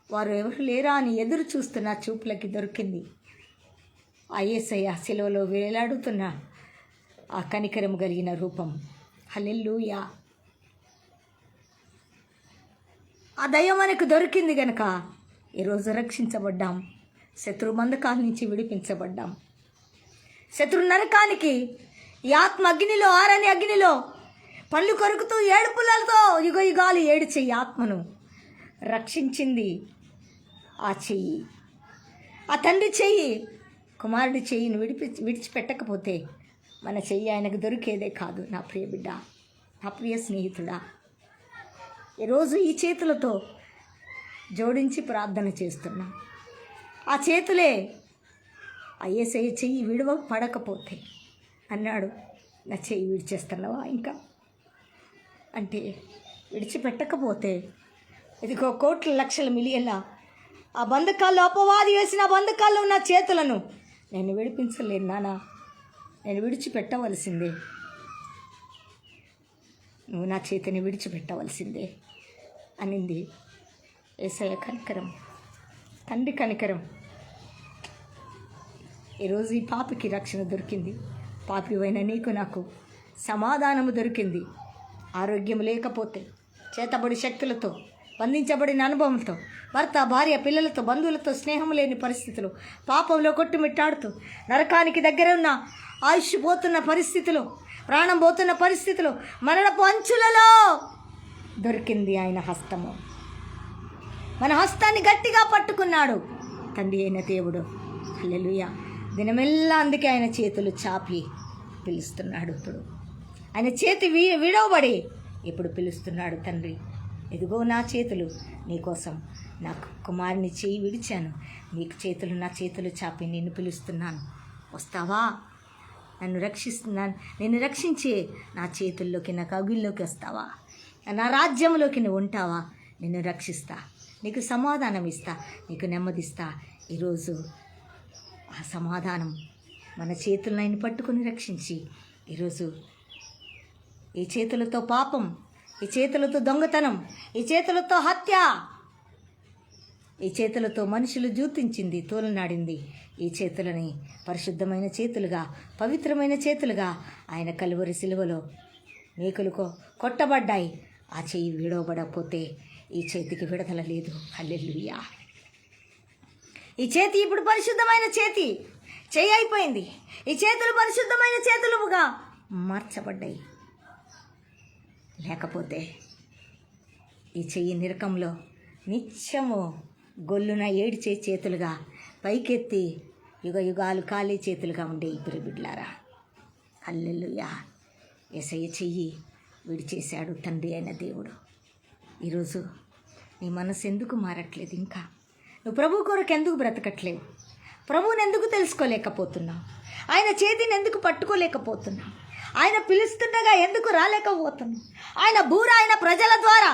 వారు ఎవరు లేరా అని ఎదురు చూస్తున్న చూపులకి దొరికింది ఆ యేసయ్య శిలువలో వేలాడుతున్న ఆ కనికరం కలిగిన రూపం. హల్లెలూయా. ఆ దయ్యం మనకు దొరికింది గనక ఈరోజు రక్షించబడ్డాం. శత్రు బంధకాల నుంచి విడిపించబడ్డాం. శత్రు నరకానికి ఈ ఆత్మ అగ్నిలో, ఆరని అగ్నిలో పళ్ళు కొరుకుతూ ఏడుపులతో యుగ యుగాలు ఏడిచే ఈ ఆత్మను రక్షించింది ఆ చెయ్యి, ఆ తండ్రి చెయ్యి. కుమారుడి చెయ్యిని విడిచిపెట్టకపోతే మన చెయ్యి ఆయనకు దొరికేదే కాదు. నా ప్రియ బిడ్డ, నా ప్రియ స్నేహితుడా, ఈరోజు ఈ చేతులతో జోడించి ప్రార్థన చేస్తున్నా. ఆ చేతులే ఆ యేసయ్య చెయ్యి పడకపోతే అన్నాడు, నా చెయ్యి విడిచేస్తున్నావా ఇంకా అంటే, విడిచిపెట్టకపోతే ఇదిగో కోట్ల లక్షల మిలియన్ల ఆ బంధకాల్లో, అపవాది వేసిన బంధకాల్లో ఉన్న చేతులను నేను విడిపించలేను నానా, నేను విడిచిపెట్టవలసిందే. నువ్వు నా చేతిని విడిచిపెట్టవలసిందే అనింది యేసయ్య కనికరం, తండ్రి కనికరం. ఈరోజు ఈ పాపికి రక్షణ దొరికింది. పాపివైన నీకు నాకు సమాధానము దొరికింది. ఆరోగ్యం లేకపోతే, చేతబడి శక్తులతో, బంధించబడిన అనుభవంతో, భర్త, భార్య, పిల్లలతో, బంధువులతో స్నేహం లేని పరిస్థితులు, పాపంలో కొట్టుమిట్టాడుతూ నరకానికి దగ్గర ఉన్న ఆయుష్ పోతున్న పరిస్థితులు, ప్రాణం పోతున్న పరిస్థితులు, మరణపు అంచులలో దొరికింది ఆయన హస్తము. మన హస్తాన్ని గట్టిగా పట్టుకున్నాడు తండ్రి అయిన దేవుడు. హల్లెలూయా. దినమెల్లా అందుకే ఆయన చేతులు చాపి పిలుస్తున్నాడు. ఇప్పుడు ఆయన చేతి విడవబడి ఇప్పుడు పిలుస్తున్నాడు, తండ్రి ఇదిగో నా చేతులు నీకోసం, నా కుమారుని చేయి విడిచాను, నీకు చేతులు, నా చేతులు చాపి నిన్ను పిలుస్తున్నాను, వస్తావా? నిన్ను రక్షించే నా చేతుల్లోకి, నా కౌగిల్లోకి వస్తావా? నా రాజ్యంలోకి నువ్వు ఉంటావా? నిన్ను రక్షిస్తా, నీకు సమాధానం ఇస్తా, నీకు నెమ్మదిస్తా. ఈరోజు ఆ సమాధానం మన చేతులను ఆయన పట్టుకుని రక్షించి, ఈరోజు ఈ చేతులతో పాపం, ఈ చేతులతో దొంగతనం, ఈ చేతులతో హత్య, ఈ చేతులతో మనుషులు జూతించింది, తోలనాడింది, ఈ చేతులని పరిశుద్ధమైన చేతులుగా, పవిత్రమైన చేతులుగా ఆయన కలువరి సిలువలో మేకులు కొట్టబడ్డాయి. ఆ చెయ్యి విడవబడకపోతే ఈ చేతికి విడుదల లేదు. హల్లెలూయా. ఈ చేతి ఇప్పుడు పరిశుద్ధమైన చేయి అయిపోయింది. ఈ చేతులు పరిశుద్ధమైన చేతులుగా మార్చబడ్డాయి. లేకపోతే ఈ చెయ్యి నిరకంలో నిత్యము గొల్లున ఏడిచే చేతులుగా పైకెత్తి యుగ యుగాలు కాలే చేతులుగా ఉండే ఇద్దరు బిడ్లారా. హల్లెలూయా. యేసయ్య చెయ్యి విడిచేశాడు తండ్రి అయిన దేవుడు. ఈరోజు నీ మనసు ఎందుకు మారట్లేదు? ఇంకా నువ్వు ప్రభు కొరకు ఎందుకు బ్రతకట్లేవు? ప్రభువుని ఎందుకు తెలుసుకోలేకపోతున్నావు? ఆయన చేతిని ఎందుకు పట్టుకోలేకపోతున్నావు? ఆయన పిలుస్తుండగా ఎందుకు రాలేకపోతున్నావు? ఆయన బూర ఆయన ప్రజల ద్వారా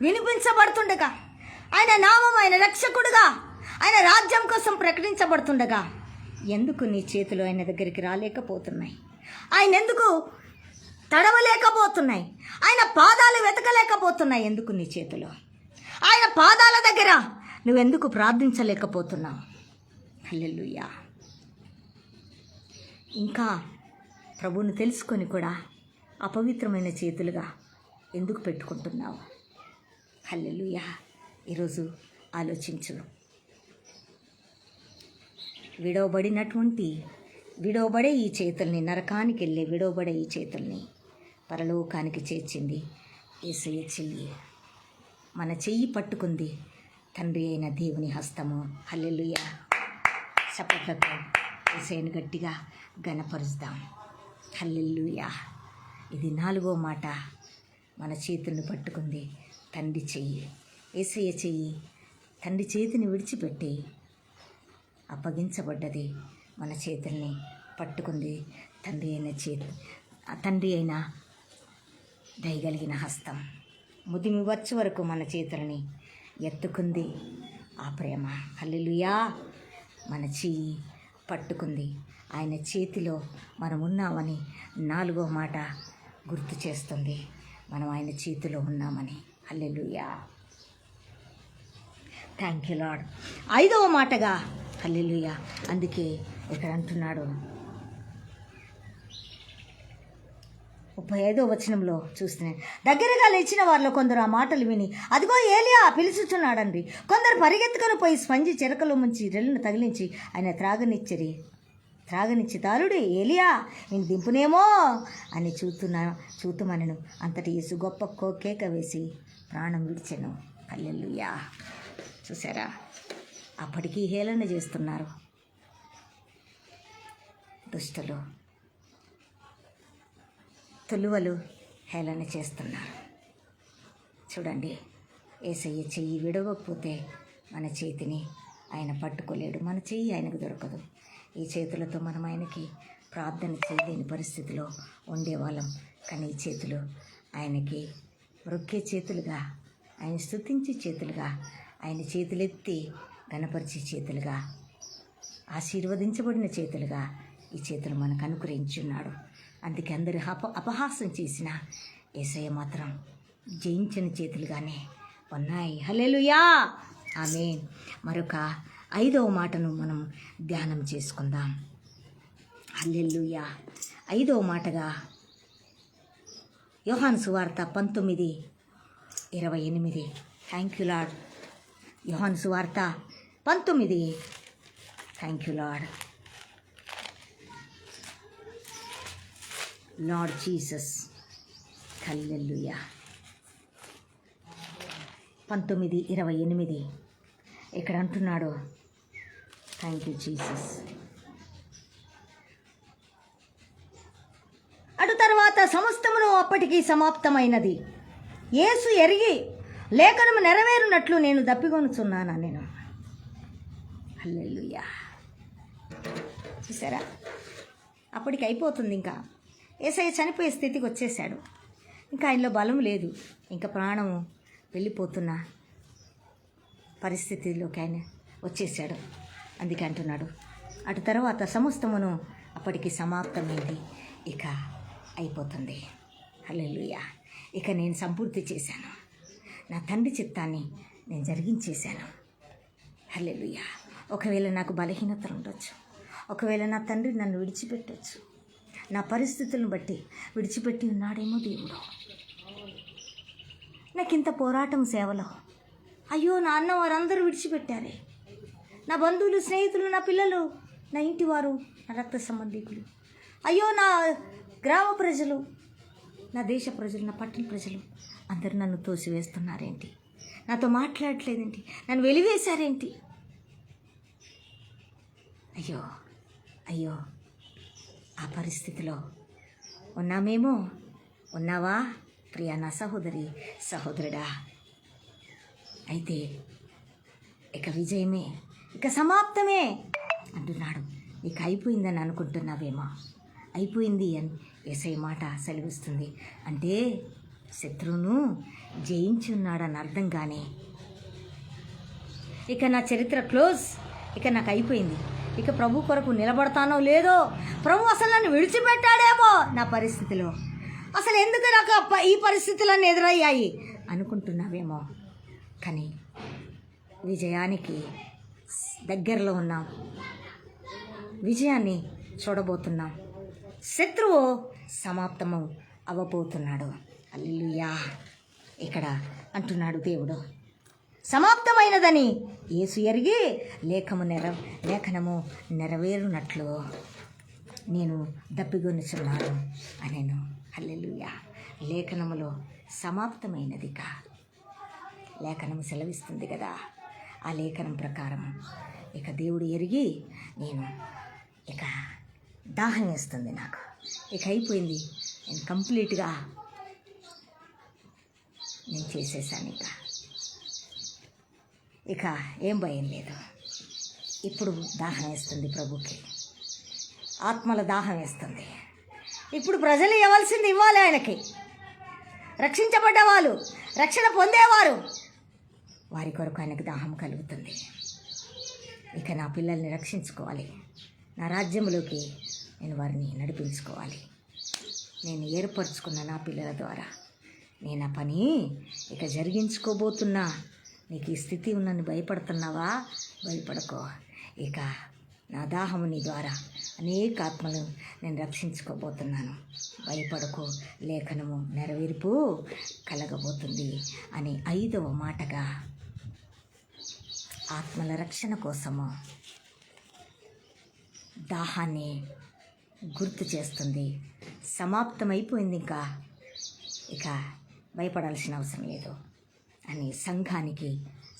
వినిపించబడుతుండగా, ఆయన నామం ఆయన రక్షకుడుగా ఆయన రాజ్యం కోసం ప్రకటించబడుతుండగా ఎందుకు నీ చేతులు ఆయన దగ్గరికి రాలేకపోతున్నాయి? ఆయన ఎందుకు తడవలేకపోతున్నాయి? ఆయన పాదాలు వెతకలేకపోతున్నాయి ఎందుకు నీ చేతులు? ఆయన పాదాల దగ్గర నువ్వెందుకు ప్రార్థించలేకపోతున్నావు? హల్లెలూయా. ఇంకా ప్రభువుని తెలుసుకొని కూడా అపవిత్రమైన చేతులుగా ఎందుకు పెట్టుకుంటున్నావు? హల్లెలూయా. ఈరోజు ఆలోచించు. విడవబడే ఈ చేతుల్ని, నరకానికి వెళ్ళే విడవబడే ఈ చేతుల్ని పరలోకానికి చేర్చింది యేసయ్య చెయ్యి. మన చెయ్యి పట్టుకుంది తండ్రి అయిన దేవుని హస్తము. హల్లెలూయా. చప్పట్లతో యేసయ్యను గట్టిగా ఘనపరుస్తాం. హల్లెలూయా. ఇది 4వ మాట. మన చేతుల్ని పట్టుకుంది తండ్రి చెయ్యి. యేసయ్య చెయ్యి తండ్రి చేతిని విడిచిపెట్టి అప్పగించబడ్డది. మన చేతుల్ని పట్టుకుంది తండ్రి అయిన దయగలిగిన హస్తం. ముదిమి వచ్చే వరకు మన చేతులని ఎత్తుకుంది ఆ ప్రేమ. హల్లెలూయా. మన చెయ్యి పట్టుకుంది. ఆయన చేతిలో మనం ఉన్నామని 4వ మాట గుర్తు చేస్తుంది. మనం ఆయన చేతిలో ఉన్నామని. హల్లెలూయా. Thank you Lord. 5వ మాటగా హల్లెలూయా. అందుకే ఇక్కడ అంటున్నాడు 35వ వచనంలో చూస్తున్నాను. దగ్గరగా లేచిన వారిలో కొందరు ఆ మాటలు విని అదిగో ఏలియా పిలుచుచున్నాడండి. కొందరు పరిగెత్తుకొని పోయి స్పంజి చెరకలో ముంచి రెల్లును తగిలించి ఆయన త్రాగనిచ్చి తాలుడు ఏలియా నేను దింపునేమో అని చూతుమనను. అంతటి యేసు గొప్ప కేక వేసి ప్రాణం విడిచెను. హల్లెలూయా. చూసారా, అప్పటికీ హేళన చేస్తున్నారు దుష్టులు, తులువలు హేళన చేస్తున్నారు. చూడండి, యేసయ్య చెయ్యి విడవకపోతే మన చేతిని ఆయన పట్టుకోలేడు. మన చెయ్యి ఆయనకు దొరకదు. ఈ చేతులతో మనం ఆయనకి ప్రార్థన చేయలేని పరిస్థితిలో ఉండేవాళ్ళం. కానీ ఈ చేతులు ఆయనకి మొక్కే చేతులుగా, ఆయన స్తుతించే చేతులుగా, ఆయన చేతులెత్తి గణపరిచే చేతులుగా, ఆశీర్వదించబడిన చేతులుగా ఈ చేతులు మనకు అనుగ్రహించున్నాడు. అందుకే అందరూ అపహాసం చేసిన యేసయ్య మాత్రం జయించిన చేతులుగానే ఉన్నాయి. హల్లెలూయా. ఆమేన్. మరొక 5వ మాటను మనం ధ్యానం చేసుకుందాం. హల్లెలూయా. 5వ మాటగా యోహాను సువార్త 19:28. Thank you Lord. యోహాను సువార్త 19. Thank you Lord. Lord Jesus. Hallelujah. 19:28 ఇక్కడ అంటున్నాడు. Thank you Jesus. అటు తర్వాత సమస్తమును అప్పటికి సమాప్తమైనది. యేసు ఎరిగి లేఖనము నెరవేరునట్లు నేను దప్పికొనుచున్నాను నేను. హల్లెలూయా. చూసారా, అప్పటికి అయిపోతుంది. ఇంకా యేసయ్య చనిపోయే స్థితికి వచ్చేసాడు. ఇంకా ఆయనలో బలం లేదు. ఇంకా ప్రాణము వెళ్ళిపోతున్న పరిస్థితిలోకి ఆయన వచ్చేసాడు. అందుకే అంటున్నాడు, అటు తర్వాత సమస్తమును అప్పటికి సమాప్తమైంది, ఇక అయిపోతుంది. హల్లెలూయా. ఇక నేను సంపూర్తి చేశాను. నా తండ్రి చిత్తాన్ని నేను జరిగించేశాను. హల్లెలూయా. ఒకవేళ నాకు బలహీనతలు ఉండొచ్చు, ఒకవేళ నా తండ్రి నన్ను విడిచిపెట్టవచ్చు, నా పరిస్థితులను బట్టి విడిచిపెట్టి ఉన్నాడేమో దేవుడు. నాకు ఇంత పోరాటం సేవలో. అయ్యో నా అన్న వారందరూ విడిచిపెట్టారే, నా బంధువులు, స్నేహితులు, నా పిల్లలు, నా ఇంటి వారు, నా రక్త సంబంధికులు, అయ్యో నా గ్రామ ప్రజలు, నా దేశ ప్రజలు, నా పట్టణ ప్రజలు అందరూ నన్ను తోసివేస్తున్నారేంటి, నాతో మాట్లాడట్లేదేంటి, నన్ను వెలివేశారేంటి. అయ్యో అయ్యో ఆ పరిస్థితిలో ఉన్నామేమో. ఉన్నావా ప్రియా నా సహోదరి, సహోదరుడా? అయితే ఇక విజయమే, ఇక సమాప్తమే అంటున్నాడు. ఇక అయిపోయిందని అనుకుంటున్నావేమో. అయిపోయింది అని యేసయ్య మాట సెలవిస్తుంది. అంటే శత్రువును జయించి ఉన్నాడని అర్థం. కానీ ఇక నా చరిత్ర క్లోజ్, ఇక నాకు అయిపోయింది, ఇక ప్రభు కొరకు నిలబడతానో లేదో, ప్రభు అసలు నన్ను విడిచిపెట్టాడేమో నా పరిస్థితిలో, అసలు ఎందుకు నాకు ఈ పరిస్థితులన్నీ ఎదురయ్యాయి అనుకుంటున్నావేమో. కానీ విజయానికి దగ్గరలో ఉన్నాం, విజయాన్ని చూడబోతున్నాం. శత్రువు సమాప్తము అవ్వబోతున్నాడు. హల్లెలూయా. ఇక్కడ అంటున్నాడు దేవుడు, సమాప్తమైనదని యేసు ఎరిగి లేఖనము నెరవేరునట్లు నేను దప్పిగొనుచున్నాను అనేను. హల్లెలూయా. లేఖనములో సమాప్తమైనదిక లేఖనము సెలవిస్తుంది కదా. ఆ లేఖనం ప్రకారం ఇక దేవుడు ఎరిగి ఇక దాహం వేస్తుంది నాకు, ఇక అయిపోయింది, నేను కంప్లీట్గా నేను చేసేసాను. ఇక ఏం భయం లేదు. ఇప్పుడు దాహం వేస్తుంది ప్రభుకి, ఆత్మల దాహం వేస్తుంది. ఇప్పుడు ప్రజలు ఇవ్వాల్సింది ఇవ్వాలి ఆయనకి. రక్షించబడ్డ వాళ్ళు, రక్షణ పొందేవారు, వారి కొరకు ఆయనకు దాహం కలుగుతుంది. ఇక నా పిల్లల్ని రక్షించుకోవాలి, నా రాజ్యంలోకి నేను వారిని నడిపించుకోవాలి. నేను ఏర్పరచుకున్న నా పిల్లల ద్వారా నేను ఆ పని ఇక జరిగించుకోబోతున్నా. నీకు ఈ స్థితి ఉన్నని భయపడుతున్నావా? భయపడకో. ఇక నా దాహముని ద్వారా అనేక ఆత్మలు నేను రక్షించుకోబోతున్నాను. భయపడకో, లేఖనము నెరవేర్పు కలగబోతుంది అని 5వ మాటగా ఆత్మల రక్షణ కోసము దాహాన్ని గుర్తు చేస్తుంది. సమాప్తమైపోయింది, ఇక భయపడాల్సిన అవసరం లేదు అని సంఘానికి,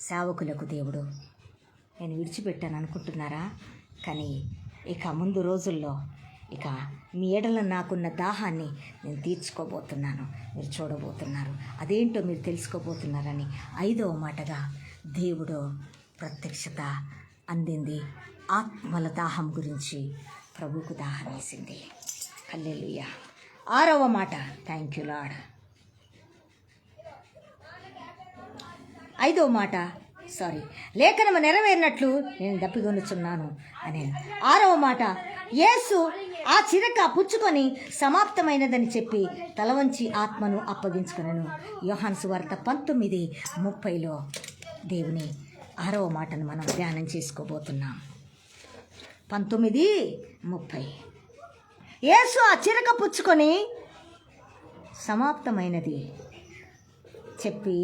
సేవకులకు దేవుడు నేను విడిచిపెట్టాను అనుకుంటున్నారా? కానీ ఇక ముందు రోజుల్లో ఇక మీ ఎడల నాకున్న దాహాన్ని నేను తీర్చుకోబోతున్నాను. మీరు చూడబోతున్నారు, అదేంటో మీరు తెలుసుకోబోతున్నారని 5వ మాటగా దేవుడు ప్రత్యక్షత అందింది. ఆత్మల దాహం గురించి ప్రభువుకు దాహం వేసింది. హల్లెలూయా. 6వ మాట, థ్యాంక్ యూ లార్డ్. 5వ మాట, లేఖనము నెరవేరినట్లు నేను దప్పిగొనుచున్నాను అని. 6వ మాట, యేసు ఆ చిరక పుచ్చుకొని సమాప్తమైనదని చెప్పి తల వంచి ఆత్మను అప్పగించుకొనెను. యోహాను సువార్త 19:30లో దేవుని 6వ మాటను మనం ధ్యానం చేసుకోబోతున్నాం. 19:30 యేసు ఆ చిరక పుచ్చుకొని సమాప్తమైనది చెప్పి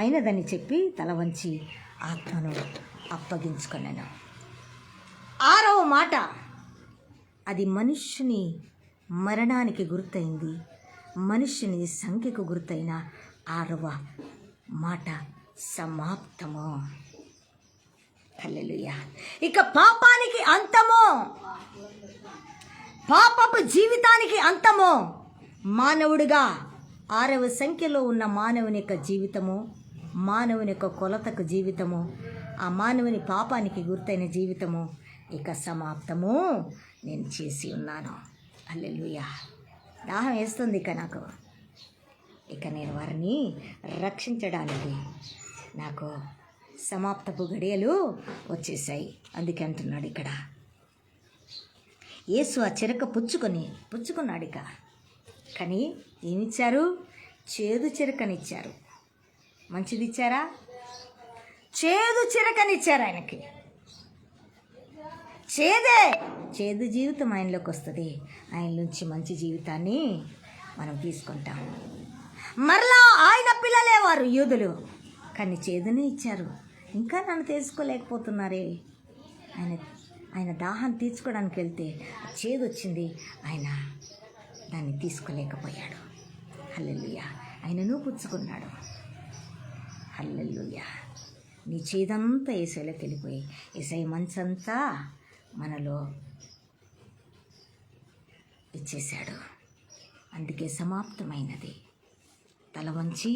అయినదని చెప్పి తల వంచి ఆత్మను అప్పగించుకొనెను. 6వ మాట, అది మనుష్యుని మరణానికి గుర్తయింది, మనుష్యుని సంఖ్యకు గుర్తయిన 6వ మాట సమాప్తము. హల్లెలూయా. ఇక పాపానికి అంతము, పాపపు జీవితానికి అంతము. మానవుడిగా 6వ సంఖ్యలో ఉన్న మానవుని యొక్క జీవితము, మానవుని యొక్క కొలతకు జీవితము, ఆ మానవుని పాపానికి గుర్తైన జీవితము ఇక సమాప్తము నేను చేసి ఉన్నాను. హల్లెలూయా. దాహం వేస్తుంది నాకు. ఇక నేను వారిని రక్షించడానికి నాకు సమాప్తపు గడియలు వచ్చేసాయి. అందుకే అంటున్నాడు ఇక్కడ, యేసు ఆ చిరక పుచ్చుకున్నాడు. కానీ ఏమిచ్చారు? చేదు చిరకనిచ్చారు. మంచిది ఇచ్చారా? చేదు చిరకనిచ్చారు ఆయనకి. చేదు జీవితం ఆయనలోకి వస్తుంది. ఆయన నుంచి మంచి జీవితాన్ని మనం తీసుకుంటాం. మరలా ఆయన పిల్లలే వారు యూదులు, కానీ చేదునే ఇచ్చారు. ఇంకా నన్ను తెలుసుకోలేకపోతున్నారే. ఆయన దాహాన్ని తీర్చుకోవడానికి వెళ్తే చేదు వచ్చింది, ఆయన దాన్ని తీసుకోలేకపోయాడు. హల్లెలూయా. ఆయనను పుచ్చుకున్నాడు. హల్లెలూయా. నీ చేదంతా యేసయ్యలోకి వెళ్ళిపోయి యేసయ్య మంచంతా మనలో ఇచ్చేశాడు. అందుకే సమాప్తమైనది. తల వంచి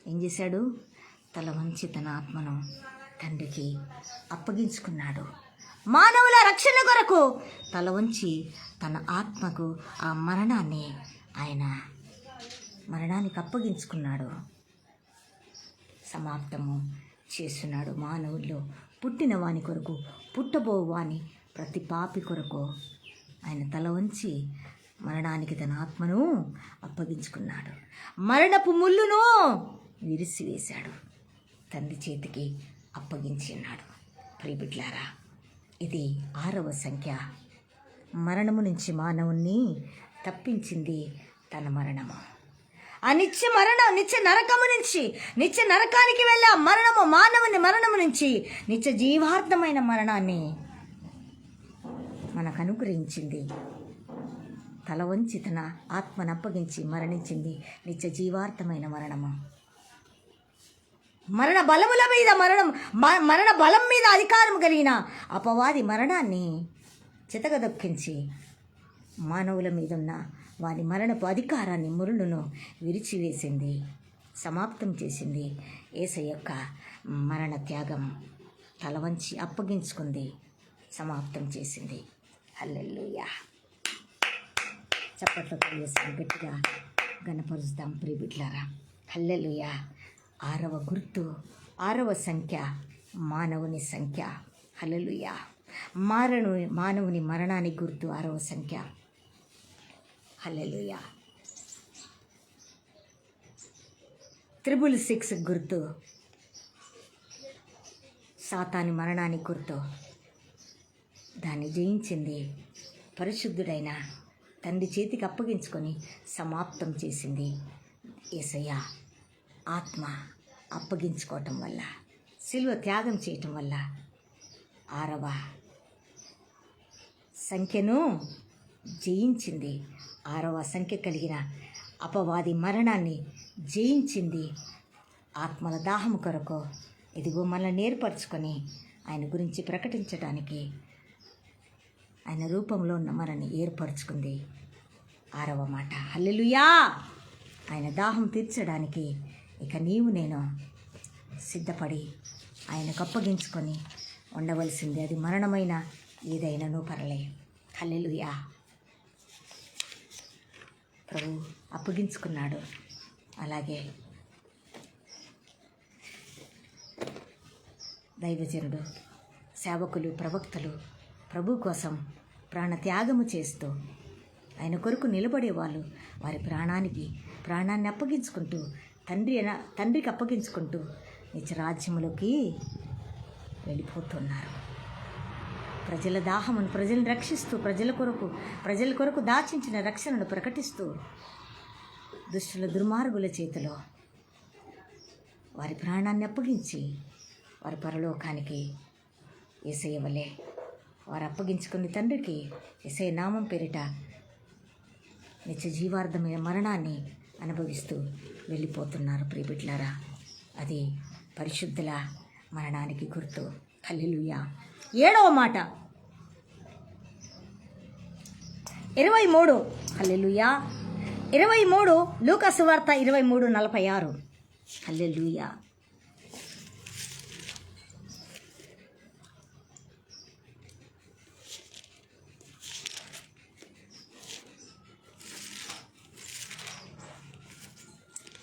ఏం చేశాడు? తల వంచి తన ఆత్మను తండ్రికి అప్పగించుకున్నాడు. మానవుల రక్షణ కొరకు తల వంచి తన ఆత్మకు ఆ మరణానికి అప్పగించుకున్నాడు. సమాప్తము చేస్తున్నాడు. మానవుల్లో పుట్టిన వాని కొరకు, పుట్టబోవాని ప్రతి పాపి కొరకు ఆయన తల వంచి మరణానికి తన ఆత్మను అప్పగించుకున్నాడు. మరణపు ముళ్ళును విరిసివేశాడు, తండ్రి చేతికి అప్పగించి ఉన్నాడు. ప్రియబిడ్లారా, ఇది 6వ సంఖ్య. మరణము నుంచి మానవుణ్ణి తప్పించింది తన మరణము. ఆ నిత్య నరకము నుంచి నిత్య నరకానికి వెళ్ళా మరణము నుంచి నిత్య జీవార్థమైన మరణాన్ని మనకు అనుగ్రహించింది. తల వంచి తన ఆత్మను అప్పగించి మరణించింది నిత్య జీవార్థమైన మరణము. మరణ బలం మీద అధికారం కలిగిన అపవాది మరణాన్ని చితగదొక్కించి మానవుల మీద ఉన్న వారి మరణపు అధికారాన్ని, మురులను విరిచివేసింది, సమాప్తం చేసింది. యేసయ్య యొక్క మరణ త్యాగం తల వంచి అప్పగించుకుంది, సమాప్తం చేసింది. హల్లెలూయా. చప్పట్లతో యేసుని గట్టిగా గణపరుస్తాం ప్రియబిడ్లారా. హల్లెలూయా. 6వ గుర్తు, 6వ సంఖ్య మానవుని సంఖ్య. హల్లెలూయా. మానవుని మరణానికి గుర్తు 6వ సంఖ్య. హల్లెలూయా. 666 గుర్తు సాతాను మరణానికి గుర్తు. దాన్ని జయించింది, పరిశుద్ధుడైన తండ్రి చేతికి అప్పగించుకొని సమాప్తం చేసింది. యేసయ్య ఆత్మ అప్పగించుకోవటం వల్ల, సిలువ త్యాగం చేయటం వల్ల 6వ సంఖ్యను జయించింది. 6వ సంఖ్య కలిగిన అపవాది మరణాన్ని జయించింది. ఆత్మల దాహము కొరకు ఇదిగో మనల్ని ఏర్పరచుకొని ఆయన గురించి ప్రకటించడానికి ఆయన రూపంలో ఉన్న మనల్ని ఏర్పరచుకుంది. 6వ మాట. హల్లెలూయా. ఆయన దాహం తీర్చడానికి ఇక నీవు నేను సిద్ధపడి ఆయనకు అప్పగించుకొని ఉండవలసింది. అది మరణమైన ఏదైనాను పర్లే. హల్లెలూయా. ప్రభు అప్పగించుకున్నాడు. అలాగే దైవజనుడు, సేవకులు, ప్రవక్తలు ప్రభు కోసం ప్రాణత్యాగము చేస్తూ ఆయన కొరకు నిలబడేవాళ్ళు వారి ప్రాణాన్ని అప్పగించుకుంటూ తండ్రికి అప్పగించుకుంటూ నిత్యరాజ్యములోకి వెళ్ళిపోతున్నారు. ప్రజల దాహమును, ప్రజలను రక్షిస్తూ ప్రజల కొరకు దాచించిన రక్షణను ప్రకటిస్తూ దుష్టుల దుర్మార్గుల చేతిలో వారి ప్రాణాన్ని అప్పగించి వారి పరలోకానికి యేసయ్య వలె వారు అప్పగించుకుని తండ్రికి యేసయ్య నామం పేరిట నిత్య జీవార్థమైన మరణాన్ని అనుభవిస్తూ వెళ్ళిపోతున్నారు. ప్రియబిడ్లారా, అది పరిశుద్ధుల మరణానికి గుర్తు. హల్లెలూయా. 7వ మాట 23. హల్లెలూయా. 23 లూకా సువార్త 23:46. హల్లెలూయా.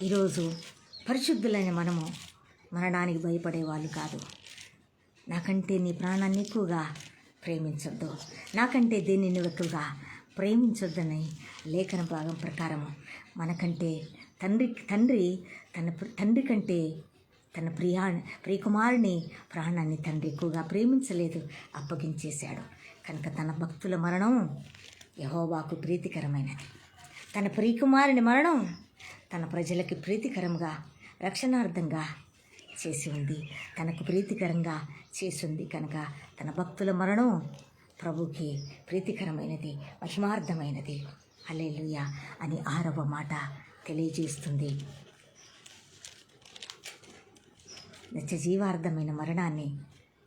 ఈరోజు పరిశుద్ధులైన మనము మరణానికి భయపడేవాళ్ళు కాదు. నాకంటే నీ ప్రాణాన్ని ఎక్కువగా ప్రేమించొద్దు, నాకంటే దేనిని ఎక్కువగా ప్రేమించొద్దని లేఖన భాగం ప్రకారము మనకంటే తండ్రి కంటే తన ప్రియకుమారుని ప్రాణాన్ని తండ్రి ఎక్కువగా ప్రేమించలేదు, అప్పగించేశాడు. కనుక తన భక్తుల మరణం యెహోవాకు ప్రీతికరమైనది. తన ప్రియకుమారుని మరణం తన ప్రజలకి ప్రీతికరంగా రక్షణార్థంగా చేసి ఉంది, తనకు ప్రీతికరంగా చేసింది కనుక తన భక్తుల మరణం ప్రభుకి ప్రీతికరమైనది, మహిమార్థమైనది. హల్లెలూయా అని 6వ మాట తెలియజేస్తుంది. నిత్యజీవార్థమైన మరణాన్ని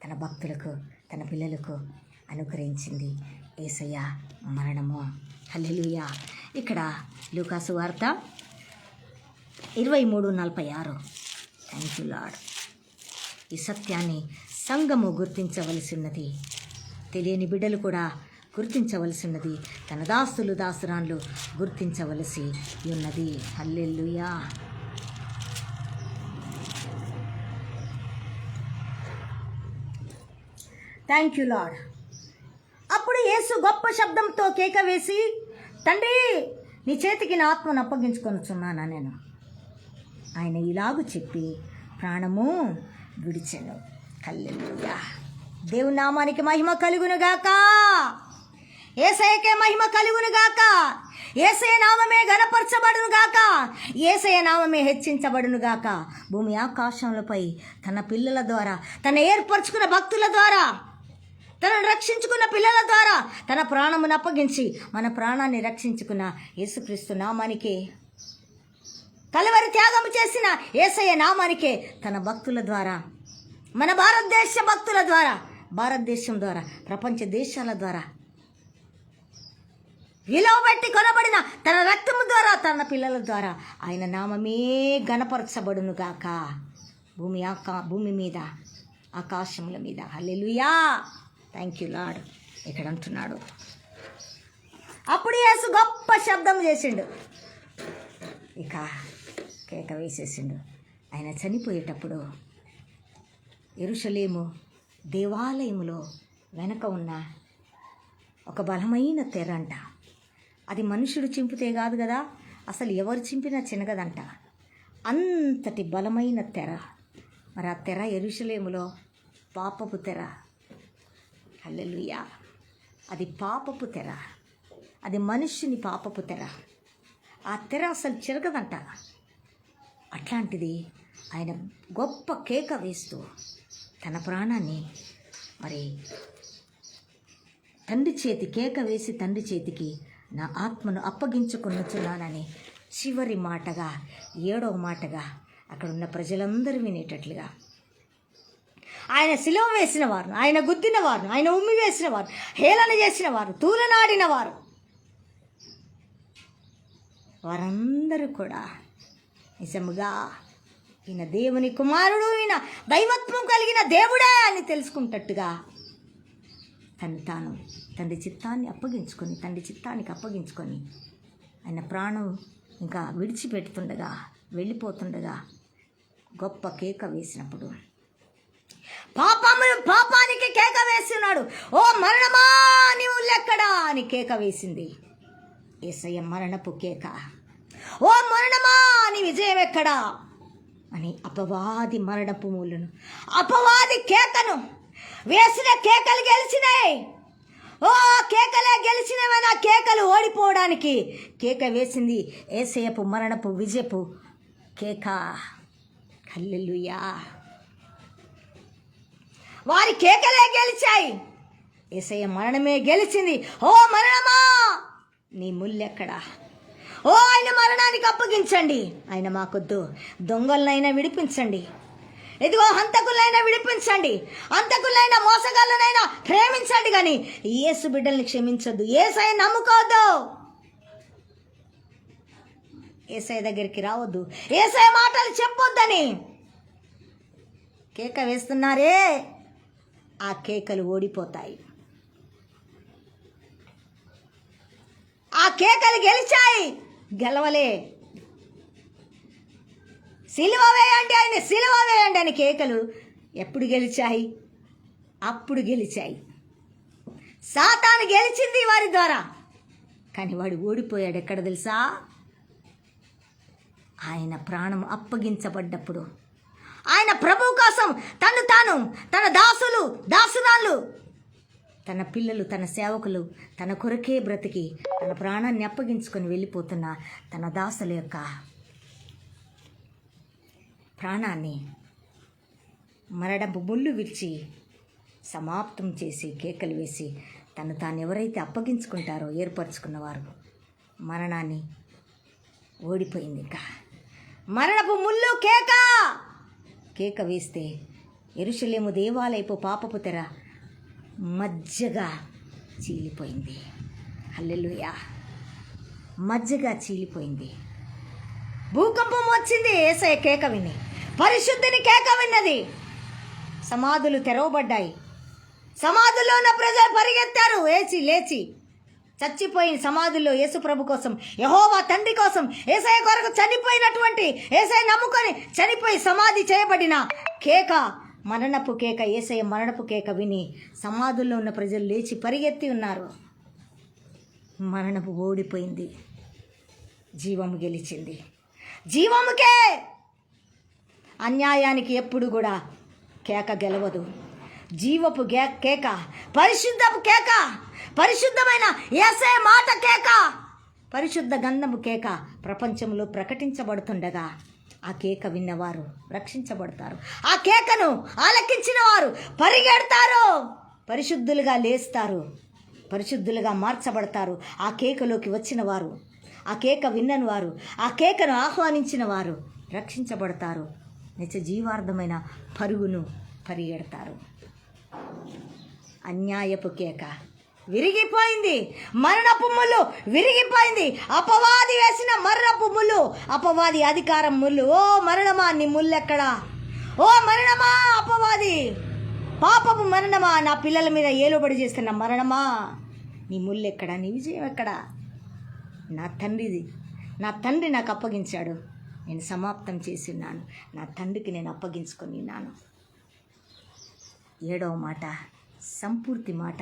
తన భక్తులకు, తన పిల్లలకు అనుగ్రహించింది యేసయ్య మరణము. హల్లెలూయా. ఇక్కడ లూకాసు వార్త 23:46. Thank you lord. ఈ సత్యాన్ని సంఘము గుర్తించవలసినది, తెలియని బిడ్డలు కూడా గుర్తించవలసినది, తన దాసులు దాసురాన్లు గుర్తించవలసి ఉన్నది. హల్లెలూయా. Thank you Lord. అప్పుడు యేసు గొప్ప శబ్దంతో కేక వేసి, తండ్రి నీ చేతికి నా ఆత్మను అప్పగించుకొనుచున్నానా నేను. ఆయన ఇలాగు చెప్పి ప్రాణము విడిచెను. హల్లెలూయా. దేవుని నామానికి మహిమ కలుగునుగాక. యేసయ్యకే మహిమ కలుగునుగాక. యేసయ్య నామమే ఘనపరచబడునుగాక. యేసయ్య నామమే హెచ్చించబడునుగాక. భూమి ఆకాశములపై తన పిల్లల ద్వారా, తన ఏర్పరచుకున్న భక్తుల ద్వారా, తనను రక్షించుకున్న పిల్లల ద్వారా తన ప్రాణమును అప్పగించి మన ప్రాణాన్ని రక్షించుకున్న యేసుక్రీస్తు నామానికే, కలవరి త్యాగం చేసిన యేసయ్య నామానికే తన భక్తుల ద్వారా, మన భారతదేశ భక్తుల ద్వారా, భారతదేశం ద్వారా, ప్రపంచ దేశాల ద్వారా విలువ పెట్టి కొనబడిన తన రక్తము ద్వారా, తన పిల్లల ద్వారా ఆయన నామమే ఘనపరచబడునుగాక. భూమి మీద, ఆకాశముల మీద. హల్లెలూయా. Thank you Lord. ఇక్కడ అంటున్నాడు, అప్పుడు యేసు గొప్ప శబ్దం చేసిండు, ఇక కేక వేసేసిండు. ఆయన చనిపోయేటప్పుడు యెరూషలేము దేవాలయములో వెనక ఉన్న ఒక బలమైన తెర అంట. అది మనుషుడు చింపితే కాదు కదా, అసలు ఎవరు చింపినా చినగదంట. అంతటి బలమైన తెర. మరి ఆ తెర యెరూషలేములో పాపపు తెర. హల్లెలూయా. అది పాపపు తెర, అది మనుష్యుని పాపపు తెర. ఆ తెర అసలు చిరగదంట. అట్లాంటిది ఆయన గొప్ప కేక వేస్తూ తన ప్రాణాన్ని మరి తండ్రి చేతి కేక వేసి తండ్రి చేతికి నా ఆత్మను అప్పగించుకొనుచున్నానని చివరి మాటగా, 7వ మాటగా అక్కడ ఉన్న ప్రజలందరూ వినేటట్లుగా, ఆయన శిలువ వేసిన వారు, ఆయన గుద్దిన వారు, ఆయన ఉమ్మి వేసిన వారు, హేళన చేసిన వారు, తూలనాడిన వారు, వారందరూ కూడా నిజముగా ఈయన దేవుని కుమారుడు, ఈయన దైవత్వం కలిగిన దేవుడే అని తెలుసుకుంటట్టుగా తాను తండ్రి చిత్తాన్ని అప్పగించుకొని, తండ్రి చిత్తానికి అప్పగించుకొని ఆయన ప్రాణం ఇంకా విడిచిపెడుతుండగా, వెళ్ళిపోతుండగా గొప్ప కేక వేసినప్పుడు, పాపానికి కేక వేస్తున్నాడు. ఓ మరణమా నీవు లెక్కడా అని కేక వేసింది యేసయ్య మరణపు కేక. ఓ మరణమా నీ విజయం ఎక్కడా అని అపవాది మరణపు మూలను, అపవాది కేకను వేసిన కేకలు గెలిచినాయి. ఓ కేకలే గెలిచినవైనా కేకలు ఓడిపోవడానికి కేక వేసింది యేసయ్యపు మరణపు విజయపు కేక. హల్లెలూయా. వారి కేకలే గెలిచాయి, యేసయ్య మరణమే గెలిచింది. ఓ మరణమా నీ ముల్లెక్కడా. ఓ ఆయన మరణానికి అప్పగించండి, ఆయన మాకొద్దు. దొంగలనైనా విడిపించండి, ఇదిగో హంతకులైనా విడిపించండి, హంతకులైనా మోసగాళ్ళనైనా ప్రేమించండి, కానీ యేసు బిడ్డల్ని క్షమించొద్దు. యేసయ్య నమ్ముకోవద్దు, యేసయ్య దగ్గరికి రావద్దు, యేసయ్య మాటలు చెప్పొద్దని కేక వేస్తున్నారే, ఆ కేకలు ఓడిపోతాయి. ఆ కేకలు గెలిచాయి, గెలవలే. సిలువ వేయండి, ఆయన సిలువ వేయండి అని కేకలు ఎప్పుడు గెలిచాయి? అప్పుడు గెలిచాయి. సాతాను గెలిచింది వారి ద్వారా, కానీ వాడు ఓడిపోయాడు. ఎక్కడ తెలుసా? ఆయన ప్రాణం అప్పగించబడ్డప్పుడు, ఆయన ప్రభువు కోసం తాను, తన దాసులు దాసురాళ్ళు, తన పిల్లలు, తన సేవకులు తన కొరకే బ్రతికి తన ప్రాణాన్ని అప్పగించుకొని వెళ్ళిపోతున్న తన దాసుల యొక్క ప్రాణాన్ని మరణపు ముళ్ళు విరిచి సమాప్తం చేసి కేకలు వేసి తను తాను ఎవరైతే అప్పగించుకుంటారో ఏర్పరచుకున్నవారు మరణాన్ని ఓడిపోయింది. ఇంకా మరణపు ముళ్ళు కేక వేస్తే యెరూషలేము దేవాలయపు పాపపు తెర మధ్యగా చీలిపోయింది. హల్లెలూయా. మధ్యగా చీలిపోయింది. భూకంపం వచ్చింది. యేసయ్య కేక విని, పరిశుద్ధిని కేక విన్నది. సమాధులు తెరవబడ్డాయి. సమాధుల్లో ఉన్న ప్రజలు పరిగెత్తారు. లేచి చచ్చిపోయిన సమాధుల్లో యేసుప్రభు కోసం, యెహోవా తండ్రి కోసం, యేసయ్య కొరకు చనిపోయినటువంటి, యేసయ్య నమ్ముకొని చనిపోయి సమాధి చేయబడిన కేక, మరణపు కేక, యేసయ్య మరణపు కేక విని సమాధుల్లో ఉన్న ప్రజలు లేచి పరిగెత్తి ఉన్నారు. మరణపు ఓడిపోయింది, జీవము గెలిచింది. జీవముకే. అన్యాయానికి ఎప్పుడు కూడా కేక గెలవదు. జీవపు కేక, పరిశుద్ధపు కేక, పరిశుద్ధమైన యేసయ్య మాట కేక, పరిశుద్ధ గంధము కేక ప్రపంచంలో ప్రకటించబడుతుండగా ఆ కేక విన్నవారు రక్షించబడతారు. ఆ కేకను ఆలకించిన వారు పరిగెడతారు, పరిశుద్ధులుగా లేస్తారు, పరిశుద్ధులుగా మార్చబడతారు. ఆ కేకలోకి వచ్చిన వారు, ఆ కేక విన్నని వారు, ఆ కేకను ఆహ్వానించిన వారు రక్షించబడతారు. నిత్య జీవార్థమైన పరుగును పరిగెడతారు. అన్యాయపు కేక విరిగిపోయింది. మరణపు ముళ్ళు విరిగిపోయింది. అపవాది వేసిన మరణపు ముళ్ళు, అపవాది అధికారం ముళ్ళు. ఓ మరణమా, నీ ముళ్ళెక్కడా? ఓ మరణమా, అపవాది పాపపు మరణమా, నా పిల్లల మీద ఏలుబడి చేస్తున్న మరణమా, నీ ముళ్ళెక్కడా? నీ విజయం ఎక్కడా? నా తండ్రి నాకు అప్పగించాడు. నేను సమాప్తం చేసి ఉన్నాను. నా తండ్రికి నేను అప్పగించుకొని ఉన్నాను. 7వ మాట, సంపూర్తి మాట,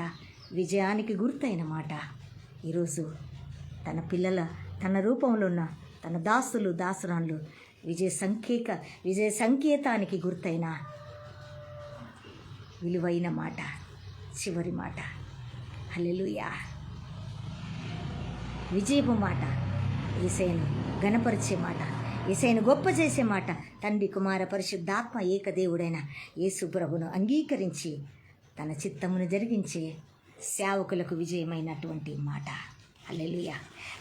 విజయానికి గుర్తైన మాట. ఈరోజు తన రూపంలో ఉన్న తన దాసులు దాసురాళ్ళు విజయ సంకేతానికి గుర్తైన విలువైన మాట, చివరి మాట. హల్లెలూయా. విజయపు మాట, యేసయ్యను ఘనపరిచే మాట, యేసయ్యను గొప్ప చేసే మాట. తండ్రి కుమార పరిశుద్ధాత్మ ఏకదేవుడైన యేసు ప్రభును అంగీకరించి తన చిత్తమును జరిగించే సేవకులకు విజయమైనటువంటి మాట. హల్లెలూయా.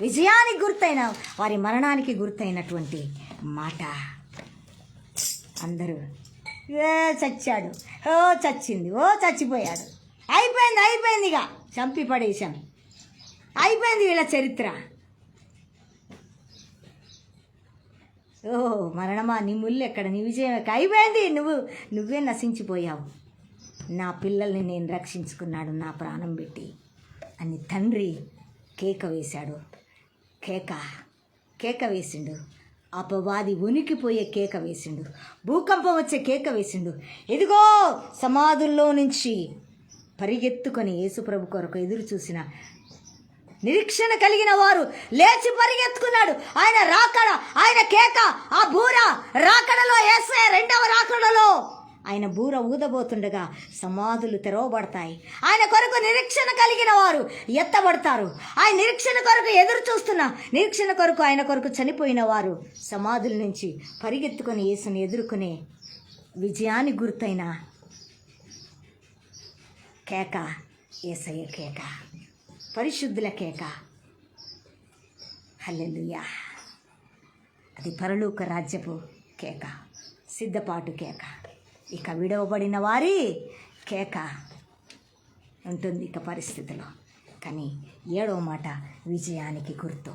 విజయానికి గుర్తైన వారి మరణానికి గుర్తైనటువంటి మాట. అందరూ చచ్చాడు, ఓ చచ్చింది, ఓ చచ్చిపోయాడు, అయిపోయింది, ఇక చంపి పడేశాం, అయిపోయింది వీళ్ళ చరిత్ర. ఓ మరణమా, నీ ముళ్ళు ఎక్కడ? నీ విజయం ఎక్కడ? అయిపోయింది, నువ్వే నశించిపోయావు. నా పిల్లల్ని నేను రక్షించుకున్నాడు నా ప్రాణం పెట్టి అని తండ్రి కేక వేశాడు. కేక వేసిండు. అపవాది ఉనికిపోయే కేక వేసిండు. భూకంపం వచ్చే కేక వేసిండు. ఇదిగో సమాధుల్లో నుంచి పరిగెత్తుకొని యేసుప్రభు కొరకు ఎదురు చూసిన నిరీక్షణ కలిగిన వారు లేచి పరిగెత్తుకున్నాడు. ఆయన రాకడ, ఆయన కేక, ఆ బూర రాకడలో, యేసయ్య 2వ రాకడలో ఆయన బూర ఊదబోతుండగా సమాధులు తెరవబడతాయి. ఆయన కొరకు నిరీక్షణ కలిగిన వారు ఎత్తబడతారు. ఆయన నిరీక్షణ కొరకు ఎదురు చూస్తున్న, నిరీక్షణ కొరకు ఆయన కొరకు చనిపోయిన వారు సమాధుల నుంచి పరిగెత్తుకొని యేసుని ఎదుర్కొనే విజయానికి గుర్తైన కేక, యేసయ్య కేక, పరిశుద్ధుల కేక. హల్లెలూయా. అది పరలోక రాజ్యపు కేక, సిద్ధపాటు కేక. ఇక విడవబడిన వారి కేక ఉంటుంది ఇక పరిస్థితిలో. కానీ 7వ మాట విజయానికి గుర్తు,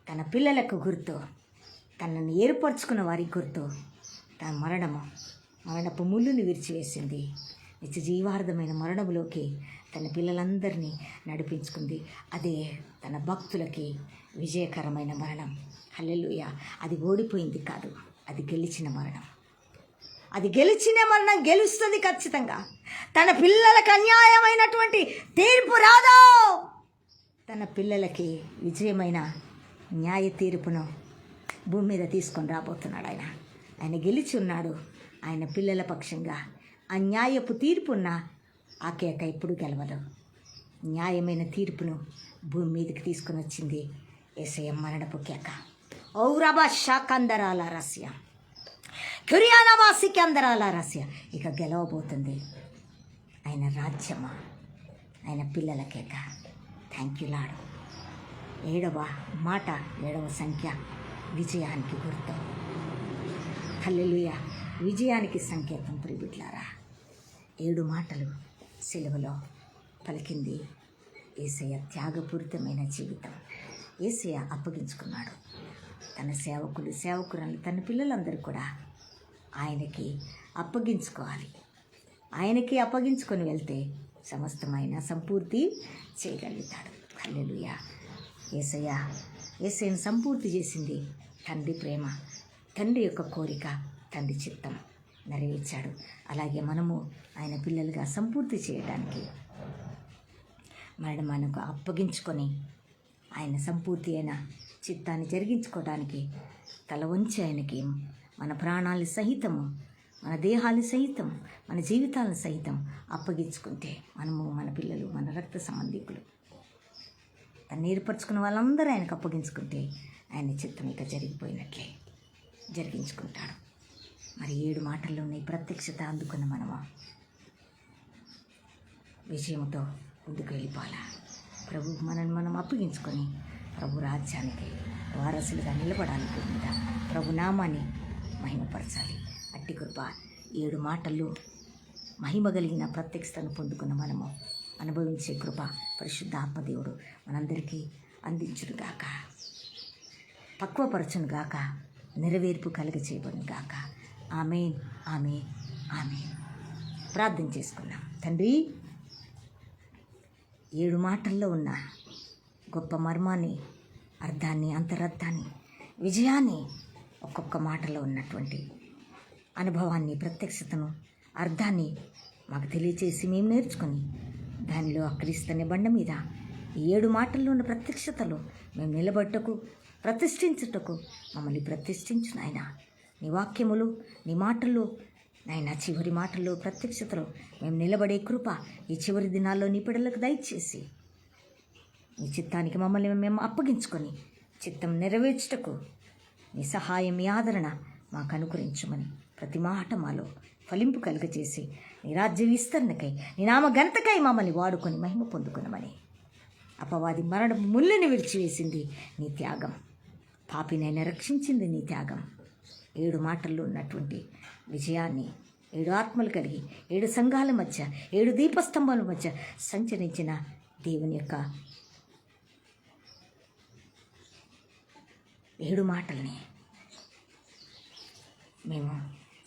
తన పిల్లలకు గుర్తు, తనను ఏర్పరచుకున్న వారికి గుర్తు. తన మరణపు ముళ్ళుని విరిచివేసింది. నిత్య జీవార్థమైన మరణములోకి తన పిల్లలందరినీ నడిపించుకుంది. అదే తన భక్తులకి విజయకరమైన మరణం. హల్లెలూయా. అది ఓడిపోయింది కాదు, అది గెలిచిన మరణం. అది గెలిచిన మరణం గెలుస్తుంది ఖచ్చితంగా. తన పిల్లలకు అన్యాయమైనటువంటి తీర్పు రాదు. తన పిల్లలకి విజయమైన న్యాయ తీర్పును భూమి మీద తీసుకొని రాబోతున్నాడు ఆయన గెలిచి ఉన్నాడు. ఆయన పిల్లల పక్షంగా అన్యాయపు తీర్పున్న ఆ కేక ఎప్పుడు గెలవదు. న్యాయమైన తీర్పును భూమి మీదకి తీసుకొని వచ్చింది యేసయ్య మరణపు కేక. ఔరబ శాకందరాల రస్య. తురియానమాసికి అందరాల రహస్య ఇక గెలవబోతుంది ఆయన రాజ్యమా, ఆయన పిల్లలకేక. Thank you lord. 7వ మాట, 7వ సంఖ్య విజయానికి గుర్తు. హల్లెలూయా. విజయానికి సంకేతం ప్రియబిడ్డలారా. 7 మాటలు సిలువలో పలికింది యేసయ్య త్యాగపూరితమైన జీవితం. యేసయ్య అప్పగించుకున్నాడు. తన సేవకురాలు, తన పిల్లలందరూ కూడా ఆయనకి అప్పగించుకోవాలి. ఆయనకి అప్పగించుకొని వెళ్తే సమస్తమైన సంపూర్తి చేయగలుగుతాడు. హల్లెలూయా. యేసయ్యను సంపూర్తి చేసింది తండ్రి ప్రేమ, తండ్రి యొక్క కోరిక, తండ్రి చిత్తం నెరవేర్చాడు. అలాగే మనము ఆయన పిల్లలుగా సంపూర్తి చేయడానికి మనకు అప్పగించుకొని ఆయన సంపూర్తి అయిన చిత్తాన్ని జరిగించుకోవడానికి తల వంచి ఆయనకి మన ప్రాణాలు సహితము, మన దేహాలు సహితం, మన జీవితాలను సహితం అప్పగించుకుంటే మనము, మన పిల్లలు, మన రక్త సంబంధికులు, తను ఏర్పరచుకున్న వాళ్ళందరూ ఆయనకు అప్పగించుకుంటే ఆయన చిత్తం ఇక జరిగిపోయినట్లే జరిగించుకుంటాడు. మరి 7 మాటల్లో ఉన్న ఈ ప్రత్యక్షత అందుకున్న మనము విజయంతో ముందుకు వెళ్ళిపోవాలా. ప్రభు మనల్ని మనం అప్పగించుకొని ప్రభు రాజ్యానికి వారసులుగా నిలబడాలని మీద ప్రభు నామాన్ని మహిమపరచాలి. అట్టి కృప 7 మాటల్లో మహిమ కలిగిన ప్రత్యక్షతను పొందుకున్న మనము అనుభవించే కృప పరిశుద్ధ ఆత్మదేవుడు మనందరికీ అందించునుగాక, పక్వపరచునుగాక, నెరవేర్పు కలుగచేయబడునుగాక. ఆమేన్, ఆమేన్, ఆమేన్. ప్రార్థన చేసుకున్నాం. తండ్రి, 7 మాటల్లో ఉన్న గొప్ప మర్మాన్ని, అర్థాన్ని, అంతరర్థాన్ని, విజయాన్ని, ఒక్కొక్క మాటలో ఉన్నటువంటి అనుభవాన్ని, ప్రత్యక్షతను, అర్థాన్ని మాకు తెలియచేసి మేము నేర్చుకొని దానిలో క్రీస్తునే బండ మీద ఈ 7 మాటల్లో ఉన్న ప్రత్యక్షతలు మేము నిలబట్టకు, ప్రతిష్ఠించుటకు మమ్మల్ని ప్రతిష్ఠించు నాయన. నీ వాక్యములు, నీ మాటలు నాయన, చివరి మాటల్లో ప్రత్యక్షతలో మేము నిలబడే కృప ఈ చివరి దినాల్లో నీ పిల్లలకు దయచేసి నీ చిత్తానికి మమ్మల్ని మేము అప్పగించుకొని చిత్తం నెరవేర్చుటకు నీ సహాయం, మీ ఆదరణ మాకు అనుకరించమని ప్రతి మాట మాలో ఫలింపు కలుగజేసి నీ రాజ్య విస్తరణకై, నీ నామ ఘనతకై మమ్మల్ని వాడుకొని మహిమ పొందుకునమని. అపవాది మరణ ముళ్ళని విడిచివేసింది నీ త్యాగం, పాపినైనా రక్షించింది నీ త్యాగం. 7 మాటల్లో ఉన్నటువంటి విజయాన్ని 7 ఆత్మలు కలిగి 7 సంఘాల మధ్య 7 దీపస్తంభాల మధ్య సంచరించిన దేవుని యొక్క 7 మాటల్ని మేము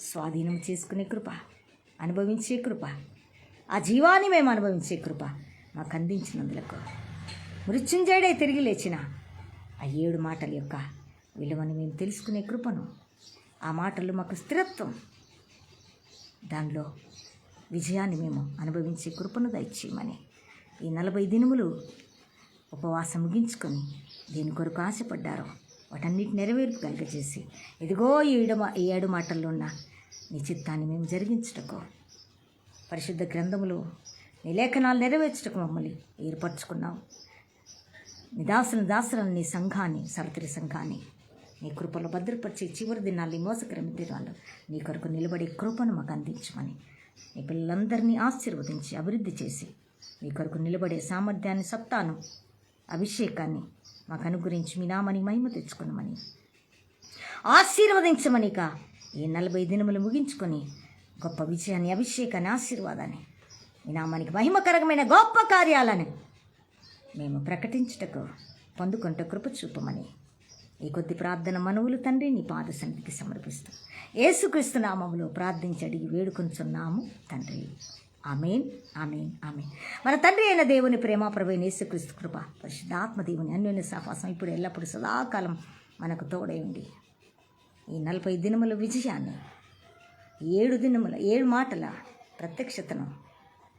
స్వాధీనం చేసుకునే కృప, అనుభవించే కృప, ఆ జీవాన్ని మేము అనుభవించే కృప మాకు అందించినందులకు, మృత్యుంజయుడై తిరిగి లేచిన ఆ 7 మాటల యొక్క విలువను మేము తెలుసుకునే కృపను, ఆ మాటలు మాకు స్థిరత్వం, దానిలో విజయాన్ని మేము అనుభవించే కృపను దయచేయమని ఈ 40 దినములు ఉపవాసం ముగించుకొని దీని కొరకు ఆశపడ్డారో వాటన్నిటి నెరవేర్పు కలుగజేసి ఇదిగో ఈ 7 మాటల్లో ఉన్న నీ చిత్తాన్ని మేము జరిగించుటకు, పరిశుద్ధ గ్రంథములు నీ లేఖనాలు నెరవేర్చుటకు మమ్మల్ని ఏర్పరచుకున్నావు. నీ దాసులను నీ సంఘాన్ని, సరతరి సంఘాన్ని నీ కృపలో భద్రపరిచే చివరి దినాలు, మోసకరమైన దినాలు నీ కొరకు నిలబడే కృపను మాకు అందించమని నీ పిల్లలందరినీ ఆశీర్వదించి అభివృద్ధి చేసి నీ కొరకు నిలబడే సామర్థ్యాన్ని, సత్తాను, అభిషేకాన్ని మాకు అనుగ్రహించి మీ నామాన్ని మహిమ తెచ్చుకున్నామని ఆశీర్వదించమనిక ఈ 40 దినములు ముగించుకొని గొప్ప విజయాన్ని, అభిషేకాన్ని, ఆశీర్వాదాన్ని, మీ నామానికి మహిమకరమైన గొప్ప కార్యాలను మేము ప్రకటించుటకు పొందుకుంటూ కృప చూపమని ఈ కొద్ది ప్రార్థన మనవులు తండ్రి నీ పాద సన్నిధికి సమర్పిస్తూ యేసుక్రీస్తు నామములో ప్రార్థించి అడిగి వేడుకొంచున్నాము తండ్రి. ఆమేన్, ఆమేన్, ఆమేన్. మన తండ్రి అయిన దేవుని ప్రేమ, ప్రభువైన యేసుక్రీస్తు కృప, పరిశుద్ధాత్మ దేవుని అన్యోన్య సహవాసం ఇప్పుడు ఎల్లప్పుడూ సదాకాలం మనకు తోడై ఉండి ఈ 40 దినముల విజయాన్ని, 7 దినముల 7 మాటల ప్రత్యక్షతను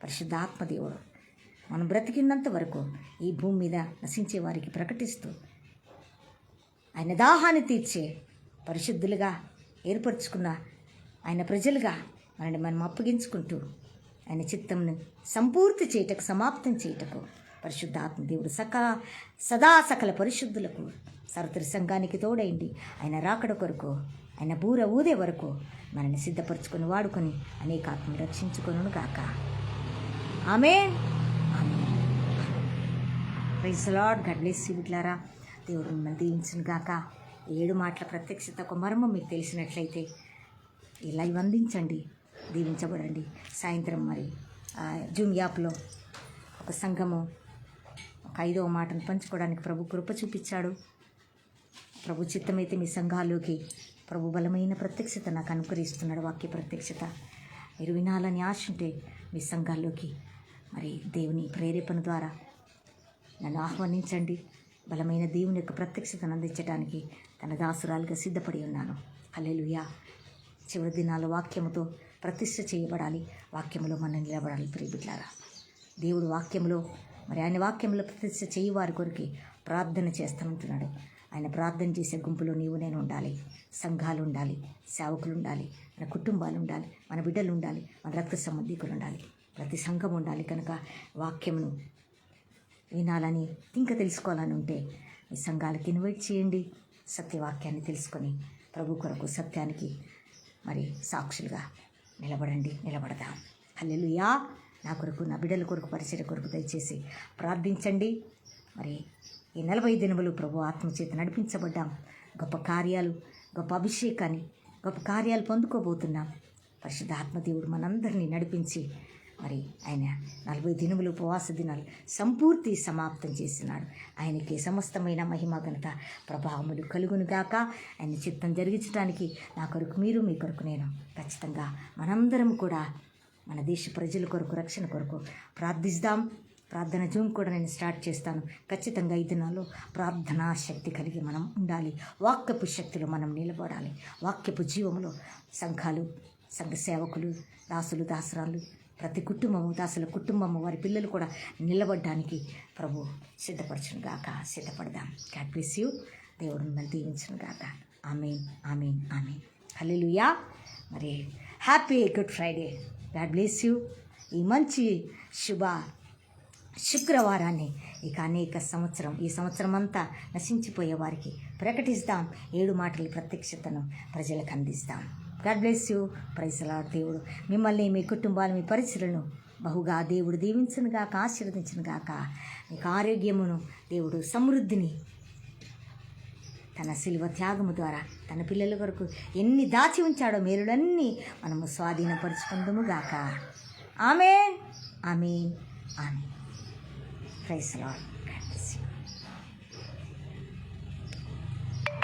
పరిశుద్ధాత్మ దేవుడు మనం బ్రతికినంత వరకు ఈ భూమి మీద నశించే వారికి ప్రకటిస్తూ ఆయన దాహాన్ని తీర్చే పరిశుద్ధులుగా ఏర్పరచుకున్న ఆయన ప్రజలుగా మనల్ని మనం అప్పగించుకుంటూ ఆయన చిత్తంను సంపూర్తి చేయటకు, సమాప్తం చేయటకు పరిశుద్ధాత్మ దేవుడు సదా సకల పరిశుద్ధులకు, సరతరి సంఘానికి తోడైంది ఆయన రాకడ కొరకు ఆయన బూర ఊదే వరకు మనల్ని సిద్ధపరచుకొని వాడుకొని అనేక ఆత్మను రక్షించుకొను గాక. Amen. Amen. Praise Lord. God bless you బిడ్డలారా. దేవుడు మిమ్మల్ని దీవించును గాక. 7 మాటల ప్రత్యక్షత ఒక మర్మం మీకు తెలిసినట్లయితే ఈ లైవ్ అందించండి, దీవించబడండి. సాయంత్రం మరి జూమ్ యాప్లో ఒక సంఘము ఒక 5వ మాటను పంచుకోవడానికి ప్రభు కృప చూపించాడు. ప్రభు చిత్తమైతే మీ సంఘాల్లోకి ప్రభు బలమైన ప్రత్యక్షత నాకు అనుకరిస్తున్నాడు. వాక్య ప్రత్యక్షత మీరు వినాలని ఆశ ఉంటే మీ సంఘాల్లోకి మరి దేవుని ప్రేరేపణ ద్వారా నన్ను ఆహ్వానించండి. బలమైన దేవుని యొక్క ప్రత్యక్షతను అందించడానికి తన దాసురాలుగా సిద్ధపడి ఉన్నాను. హల్లెలూయా. చివరి దినాల వాక్యముతో ప్రతిష్ఠ చేయబడాలి. వాక్యములో మనం నిలబడాలి. ప్రియబిడ్డలారా, దేవుడు వాక్యములో మరి ఆయన వాక్యంలో ప్రతిష్ఠ చేయి వారి కొరికి ప్రార్థన చేస్తానంటున్నాడు. ఆయన ప్రార్థన చేసే గుంపులో నీవు నేను ఉండాలి. సంఘాలు ఉండాలి, సేవకులు ఉండాలి, మన కుటుంబాలు ఉండాలి, మన బిడ్డలు ఉండాలి, మన రక్త సంబంధికులు ఉండాలి, ప్రతి సంఘం ఉండాలి. కనుక వాక్యమును వినాలని ఇంకా తెలుసుకోవాలని ఉంటే మీ సంఘాలకి ఇన్వైట్ చేయండి. సత్యవాక్యాన్ని తెలుసుకొని ప్రభు కొరకు సత్యానికి మరి సాక్షులుగా నిలబడదాం. హల్లెలూయా. నా కొరకు, నా బిడ్డల కొరకు, పరిచయ కొరకు దయచేసి ప్రార్థించండి. మరి ఈ 40 దినములు ప్రభు ఆత్మచేత నడిపించబడ్డాం. గొప్ప కార్యాలు, గొప్ప అభిషేకాన్ని, గొప్ప కార్యాలు పొందుకోబోతున్నాం. పరిశుద్ధ ఆత్మదేవుడు మనందరినీ నడిపించి మరి ఆయన 40 దినములు ఉపవాస దినాలు సంపూర్తి సమాప్తం చేసినాడు. ఆయనకి సమస్తమైన మహిమ ఘనత ప్రభావములు కలుగునుగాక. ఆయన చిత్తం జరిగించడానికి నా కొరకు మీరు, మీ కొరకు నేను, ఖచ్చితంగా మనందరం కూడా మన దేశ ప్రజల కొరకు, రక్షణ కొరకు ప్రార్థిస్తాం. ప్రార్థన జూమ్ కూడా నేను స్టార్ట్ చేస్తాను. ఖచ్చితంగా ఈ దినాల్లో ప్రార్థనా శక్తి కలిగి మనం ఉండాలి. వాక్యపు శక్తిలో మనం నిలబడాలి. వాక్యపు జీవములో సంఘాలు, సంఘ సేవకులు, దాసులు, దాసరాలు, ప్రతి కుటుంబము, దాసుల కుటుంబము, వారి పిల్లలు కూడా నిలబడడానికి ప్రభు సిద్ధపరచును గాక. సిద్ధపడదాం. God bless you. దేవుడు మిమ్మల్ని దీవించును గాక. ఆమేన్. ఆమేన్. ఆమేన్. హల్లెలూయా. మరి happy Good Friday. God bless you. ఈ మంచి శుభ శుక్రవారాన్ని ఇక ఈ సంవత్సరం అంతా నశించిపోయే వారికి ప్రకటిస్తాం. 7 మాటల ప్రత్యక్షతను ప్రజలకు అందిస్తాం. God bless you. Praise Lord. దేవుడు మిమ్మల్ని, మీ కుటుంబాలు, మీ పరిచయలను బహుగా దేవుడు దీవించును గాక, ఆశీర్వదించును గాక. మీకు ఆరోగ్యమును, దేవుడు సమృద్ధిని తన శిలువ త్యాగము ద్వారా తన పిల్లల కొరకు ఎన్ని దాచి ఉంచాడో మేలులన్నీ మనము స్వాధీనపరుచుకుందుము గాక. Amen. Amen. Amen. Praise lord.